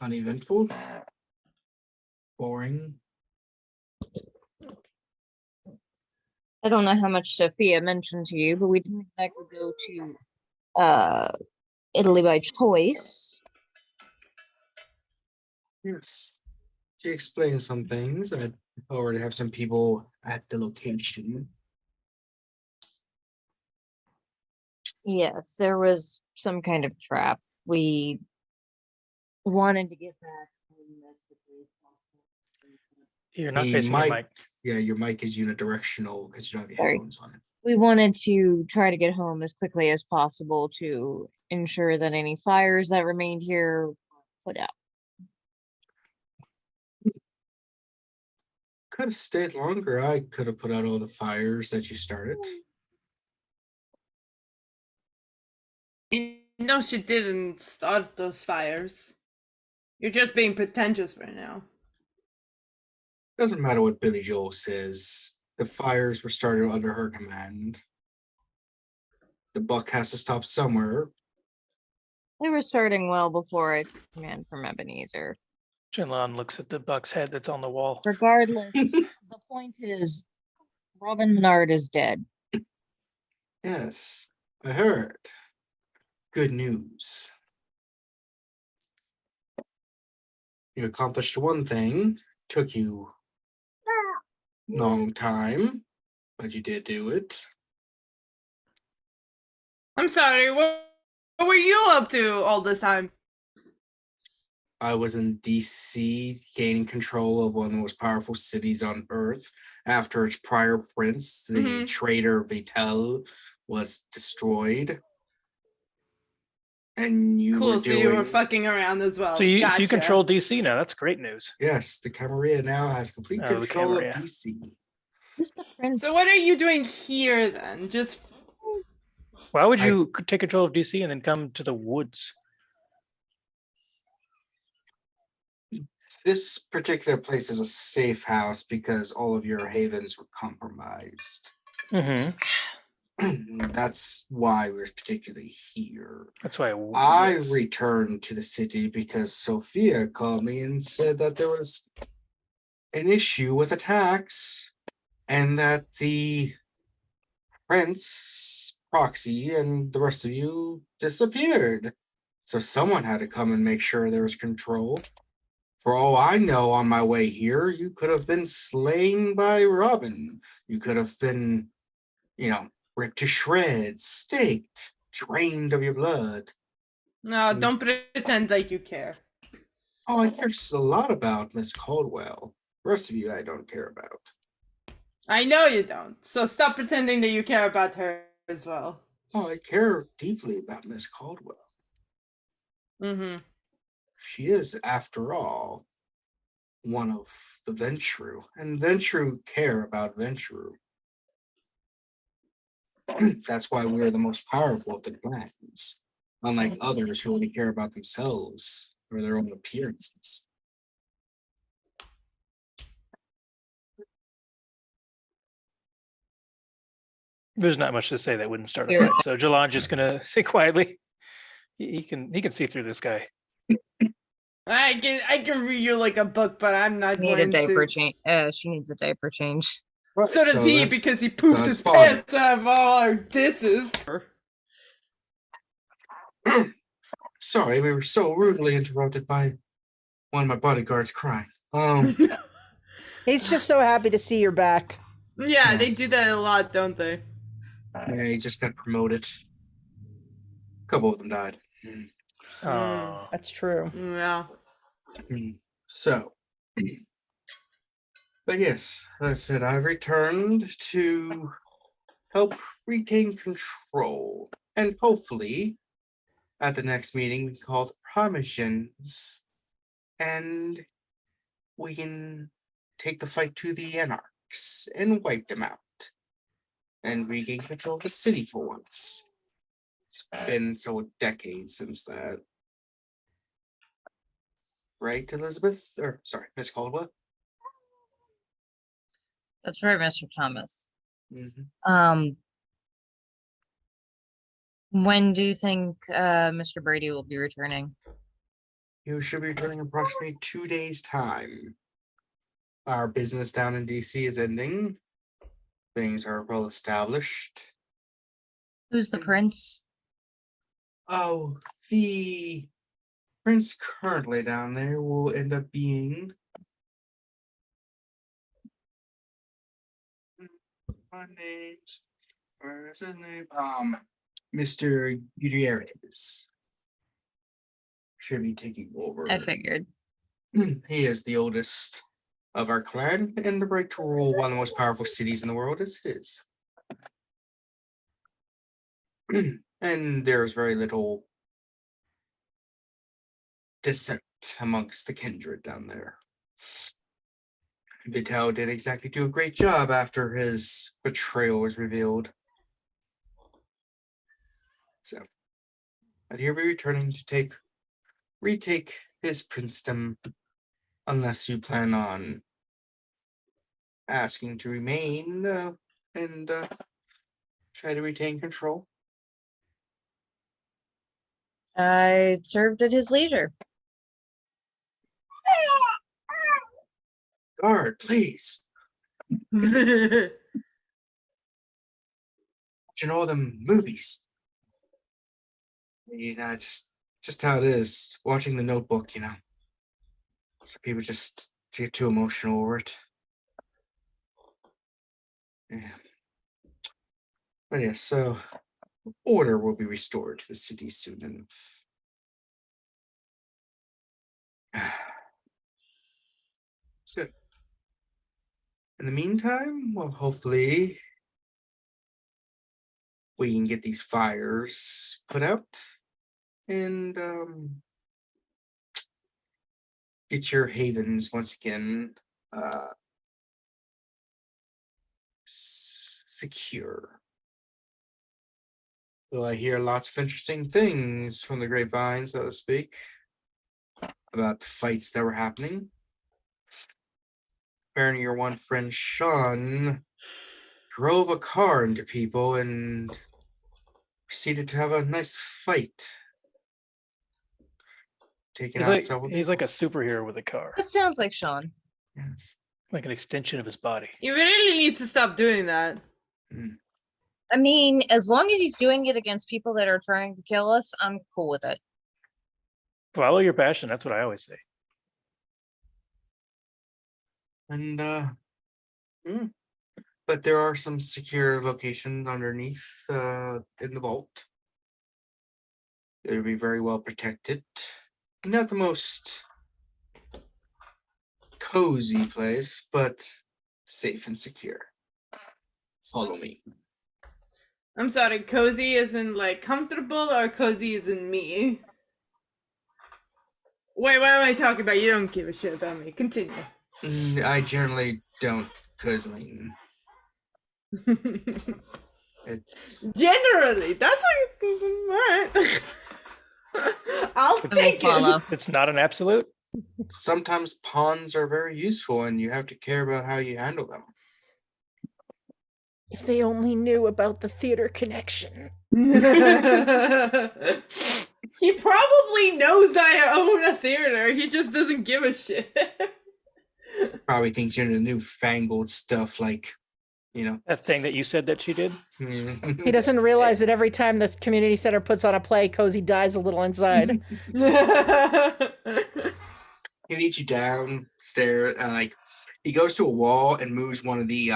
uneventful, boring. I don't know how much Sophia mentioned to you, but we didn't exactly go to Italy by choice. Yes. She explained some things. I already have some people at the location. Yes, there was some kind of trap. We wanted to get back home as quickly as possible. You're not The facing your mic. Yeah, your mic is unidirectional because you don't have your Sorry. headphones on. We wanted to try to get home as quickly as possible to ensure that any fires that remained here were put out. Could have stayed longer. I could have put out all the fires that you started. You know she didn't start those fires. You're just being pretentious right now. Doesn't matter what Billy Joel says. The fires were started under her command. The buck has to stop somewhere. They were starting well before I took command from Ebenezer. Jilon looks at the buck's head that's on the wall. Regardless, the point is, Robin Menard is dead. Yes, I heard. Good news. You accomplished one thing. Took you a long time, but you did do it. I'm sorry, what were you up to all this time? I was in DC, gaining control of one of the most powerful cities on Earth after its prior prince, the traitor Vitel, was destroyed. And you Cool, were so doing... you were fucking around as well. So you Gotcha. control DC now. That's great news. Yes, the Camarilla now has complete Oh, the control of Camarilla. DC. Who's the prince? So what are you doing here then? Just Why would you take control of DC and then come to the woods? This particular place is a safe house because all of your havens were compromised. Mm-hmm. That's why we're particularly here. That's why I yes. returned to the city because Sophia called me and said that there was an issue with attacks and that the prince, Proxy, and the rest of you disappeared. So someone had to come and make sure there was control. For all I know, on my way here, you could have been slain by Robin. You could have been, ripped to shreds, staked, drained of your blood. no, don't pretend like you care. Oh, I care a lot about Miss Caldwell. The rest of you I don't care about. I know you don't. So stop pretending that you care about her as well. Oh, I care deeply about Miss Caldwell. Mm-hmm. She is, after all, one of the Ventrue, and Ventrue care about Ventrue. That's why we're the most powerful of the clans, unlike others who only care about themselves or their own appearances. There's not much to say that wouldn't start a Here. fight. So Jilon's just gonna sit quietly. He can see through this guy. I can read you like a book, but I'm not Need a going diaper to. change. She needs a diaper change. Right, So does he, that's- because he pooped that's his positive. pants out of all our disses. Sorry, we were so rudely interrupted by one of my bodyguards crying. He's just so happy to see you're back. Yeah, they Yes. do that a lot, don't they? Yeah, he just got promoted. A couple of them died. Oh, That's true. Yeah. So, but yes, as I said, I've returned to help retain control, and hopefully, at the next meeting called Promissions, and we can take the fight to the Anarchs and wipe them out, and regain control of the city for once. It's been so decades since that. Right, Elizabeth? Or, sorry, Miss Caldwell? That's right, Mr. Thomas. Mm-hmm. When do you think Mr. Brady will be returning? You should be returning in approximately 2 days' time. Our business down in DC is ending. Things are well established. Who's the prince? Oh, the prince currently down there will end up being where's his name? Mr. Gutierrez should be taking over. I figured. He is the oldest of our clan, and the right to rule one of the most powerful cities in the world is his. And there's very little dissent amongst the kindred down there. Vitel did exactly do a great job after his betrayal was revealed. So, and he'll be returning to retake his princedom, unless you plan on asking to remain and try to retain control. I served at his leisure. Guard, please. That's Watching all them movies. Just how it is. Watching The Notebook, So people just get too emotional over it. Yeah. But yeah, so order will be restored to the city soon enough. So, in the meantime, well, hopefully we can get these fires put out and get your havens once again secure. So I hear lots of interesting things from the grapevine, so to speak, about the fights that were happening. Apparently your one friend Sean drove a car into people and proceeded to have a nice fight. Taking out several He's like a people. superhero with a car, That sounds like Sean. Yes. like an extension of his body. You really need to stop doing that. I mean, as long as he's doing it against people that are trying to kill us, I'm cool with it. Follow your passion. That's what I always say. And but there are some secure locations underneath in the vault. It'll be very well protected. Not the most cozy place, but safe and secure. Follow me. I'm sorry, cozy isn't like comfortable or cozy isn't me? Wait, what am I talking about? You don't give a shit about me. Continue. I generally don't Kozaline. It's Generally, that's like, alright. I'll take follow. it. It's not an absolute. sometimes pawns are very useful and you have to care about how you handle them. If they only knew about the theater connection. He probably knows I own a theater. He just doesn't give a shit. Probably thinks you're into newfangled stuff like, That thing that you said that she did. He doesn't realize that every time this community center puts on a play, Cozy dies a little inside. He leads you down, like he goes to a wall and moves one of the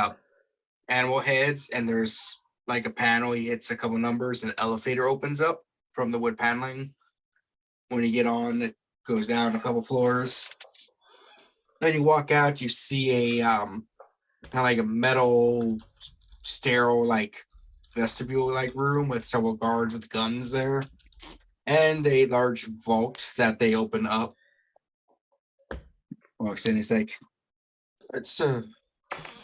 animal heads, and there's like a panel. He hits a couple numbers, and an elevator opens up from the wood paneling. When you get on, it goes down a couple floors. Then you walk out, you see a kind of like a metal sterile like vestibule like room with several guards with guns there, and a large vault that they open up. Walks in, he's like, it's a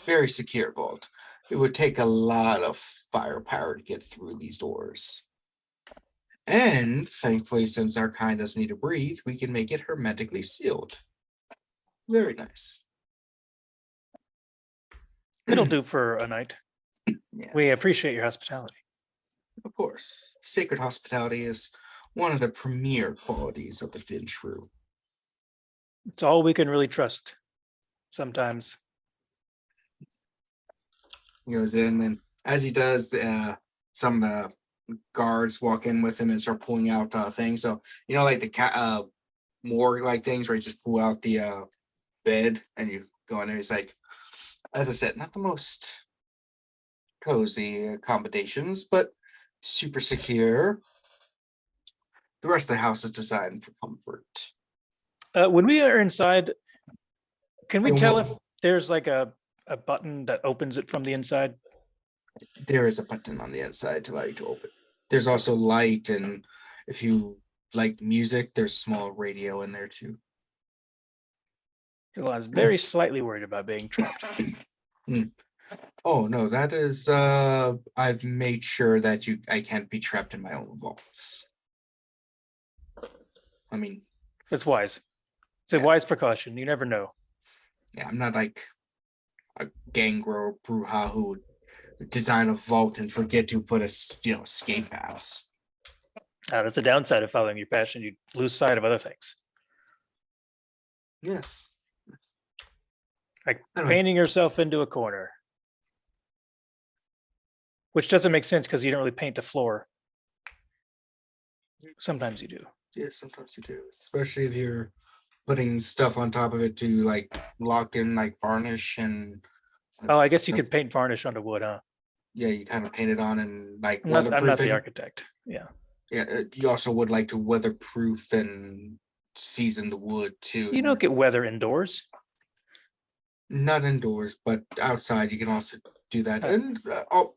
very secure vault. It would take a lot of firepower to get through these doors. And thankfully, since our kind doesn't need to breathe, we can make it hermetically sealed. Very nice. It'll do for a night. Yes, We appreciate your hospitality. of course. Sacred hospitality is one of the premier qualities of the Ventrue. It's all we can really trust. Sometimes. He goes in, and as he does, some of the guards walk in with him and start pulling out things. So like the morgue like things where you just pull out the bed and you go in there. He's like, as I said, not the most cozy accommodations, but super secure. The rest of the house is designed for comfort. When we are inside, can we Yeah, tell well- if there's like a button that opens it from the inside? There is a button on the inside to allow you to open. There's also light, and if you like music, there's a small radio in there too. Jilon's very slightly worried about being trapped. Oh no, that is I've made sure that I can't be trapped in my own vaults. I mean, It's wise. It's a Yeah. wise precaution. You never know. yeah, I'm not like a gangrel Brujah who would design a vault and forget to put escape paths. That's the downside of following your passion. You lose sight of other things. Yes. Like Anyway. painting yourself into a corner. Which doesn't make sense because you don't really paint the floor. Sometimes you do. Yeah, sometimes you do, especially if you're putting stuff on top of it to like lock in like varnish and. Oh, I guess you could paint varnish onto wood, huh? Yeah, you kind of paint it on and like I'm not the weatherproofing. architect. Yeah. Yeah, you also would like to weatherproof and season the wood too. You don't get weather indoors. Not indoors, but outside you can also do that. Huh. And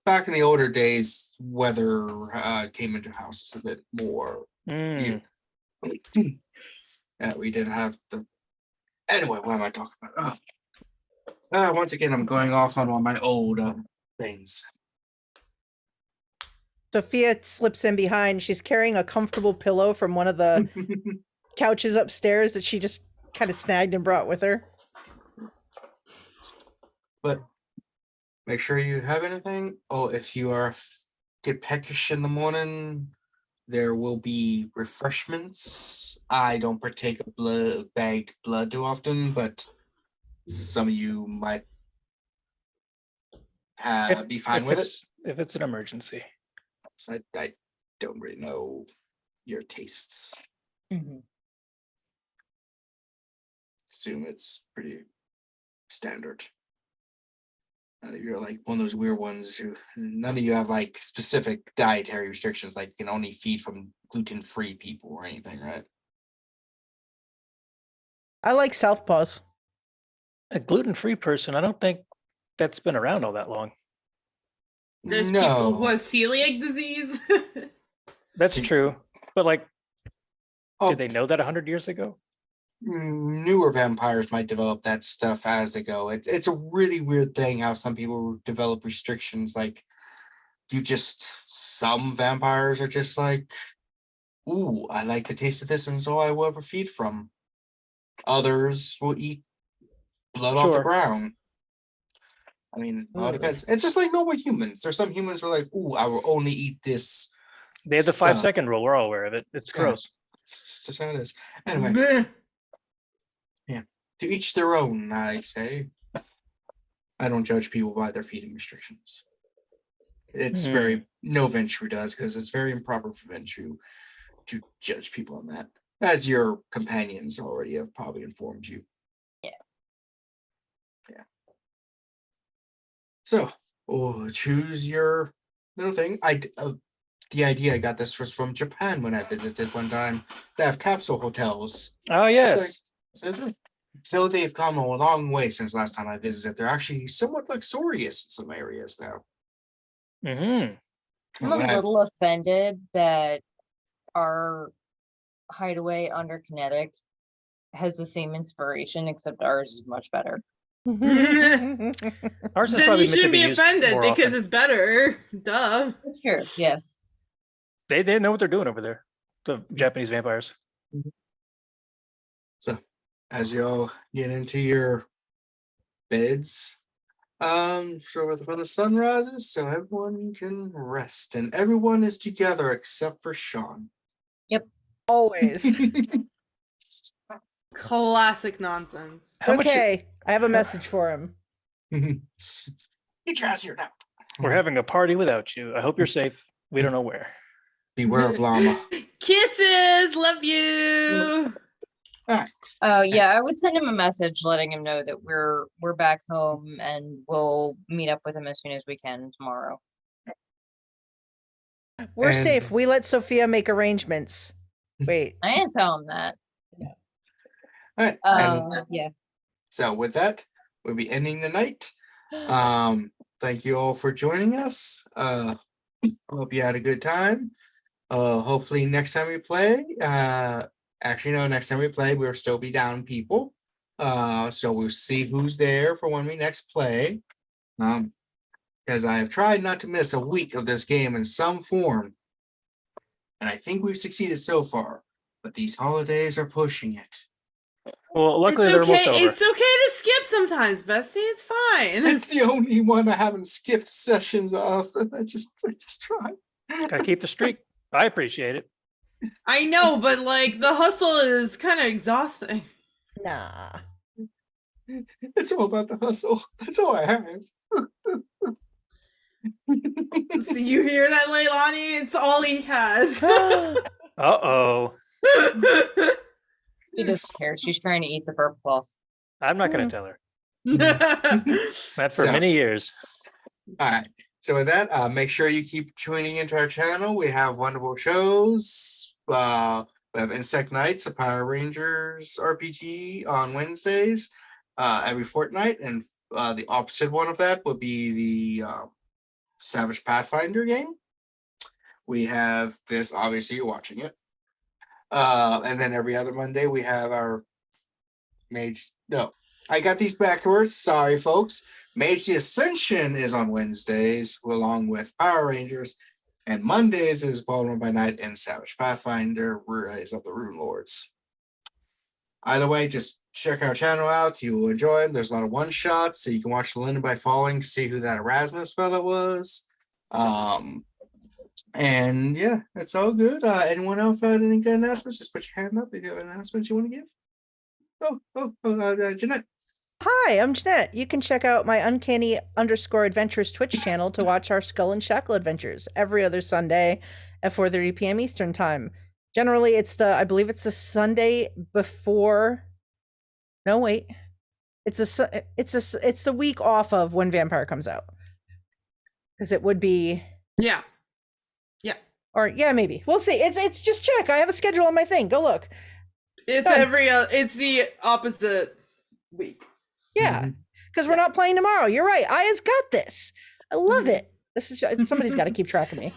back in the older days, weather came into houses a bit more. Mm. Yeah, we didn't have the. Anyway, what am I talking about? Once again, I'm going off on all my old things. Sophia slips in behind. She's carrying a comfortable pillow from one of the couches upstairs that she just kind of snagged and brought with her. But make sure you have anything. Oh, if you are get peckish in the morning, there will be refreshments. I don't partake of bagged blood too often, but some of you might be fine with it. If it's an emergency. I don't really know your tastes. Mhm. Assume it's pretty standard. None of you are like one of those weird ones who none of you have like specific dietary restrictions, like you can only feed from gluten-free people or anything, right? I like Southpaws. A gluten-free person, I don't think that's been around all that long. There's people who have celiac disease. That's true. But like, Oh, did they know that 100 years ago? newer vampires might develop that stuff as they go. It's a really weird thing how some people develop restrictions. Like some vampires are just like, ooh, I like the taste of this, and so I will ever feed from. Others will eat blood off the Sure. ground. I mean, it all Ugh. depends. It's just like normal humans. There's some humans who are like, ooh, I will only eat this. They have the Stuff. 5-second rule. We're all aware of it. It's Yeah. gross. It's just how it is. Anyway, Bleh. to each their own, I say. I don't judge people by their feeding restrictions. It's very no Ventrue does, because it's very improper for Ventrue to judge people on that, as your companions already have probably informed you. Yeah. So, choose your little thing. The idea I got this was from Japan when I visited one time. They have capsule hotels. Oh, yes. Though they've come a long way since last time I visited, they're actually somewhat luxurious in some areas now. Mm-hmm. I'm a little offended that our hideaway under Kinetic has the same inspiration, except ours is much better. Ours is Then probably you meant to shouldn't be used offended more because often. it's better. Duh. That's true. Yeah. They know what they're doing over there. The Japanese vampires. So, as you all get into your beds, when the sun rises, so everyone can rest, and everyone is together except for Sean. Always. Classic nonsense. How much? Okay, I have a message for him. Get your ass here now. We're having a party without you. I hope you're safe. We don't know where. Beware of llama. Kisses. Love you. Oh yeah, I would send him a message letting him know that we're back home and we'll meet up with him as soon as we can tomorrow. We're And- safe. We let Sophia make arrangements. Wait. I didn't tell him that. All right. And Yeah. so with that, we'll be ending the night. Thank you all for joining us. Hope you had a good time. Hopefully next time we play, actually no, next time we play, we'll still be down people. So we'll see who's there for when we next play. Because I have tried not to miss a week of this game in some form. And I think we've succeeded so far, but these holidays are pushing it. Well, luckily they're almost over. It's okay to skip sometimes, Bestie. It's fine. It's the only one I haven't skipped sessions of. And I just try. Gotta keep the streak. I appreciate it. I know, but like the hustle is kind of exhausting. Nah. It's all about the hustle. That's all I have. So you hear that, Leilani? It's all he has. Uh-oh. She doesn't care. She's trying to eat the burp cloth. I'm not gonna tell her. That's for So- many years. All right. So with that, make sure you keep tuning into our channel. We have wonderful shows. We have Insect Nights, a Power Rangers RPG on Wednesdays, every fortnight, and the opposite one of that would be the Savage Pathfinder game. We have this. Obviously, you're watching it, and then every other Monday we have our Mage. No, I got these backwards. Sorry, folks. Mage the Ascension is on Wednesdays, along with Power Rangers, and Mondays is Baltimore by Night and Savage Pathfinder, Rise of the Rune Lords. Either way, just check our channel out. You will enjoy them. There's a lot of one shots, so you can watch the Linda by Falling to see who that Erasmus fellow was. And yeah, that's all good. Anyone else had any good announcements? Just put your hand up if you have announcements you want to give. Jeanette. Hi, I'm Jeanette. You can check out my uncanny_adventures Twitch channel to watch our Skull and Shackle adventures every other Sunday at 4:30 p.m. Eastern time. Generally, I believe it's the Sunday before. No, wait. It's the week off of when Vampire comes out. Because it would be. Yeah. Or yeah, maybe. We'll see. It's just check. I have a schedule on my thing. Go look. It's Done. it's the opposite week. Yeah. Because we're not playing tomorrow. You're right. Aya's got this. I love it. This is somebody's got to keep track of me.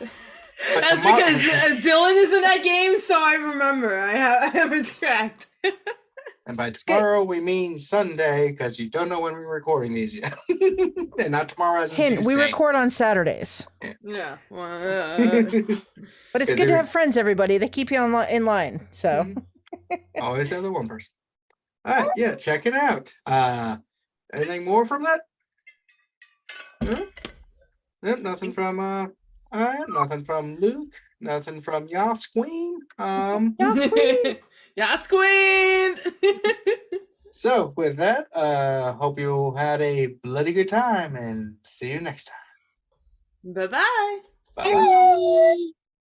That's because Dylan is in that game, so I remember. I have it tracked. And by tomorrow, we mean Sunday, because you don't know when we're recording these yet. And not tomorrow as in Hint, we Tuesday. record on Saturdays. Yeah. But it's good to have friends, everybody. They keep you in line. So Always have the one person. All right, yeah, check it out. Anything more from that? No? Nope, nothing from nothing from Luke, nothing from Yas Queen. Yes, Queen. So with that, hope you had a bloody good time and see you next time. Bye-bye. Bye.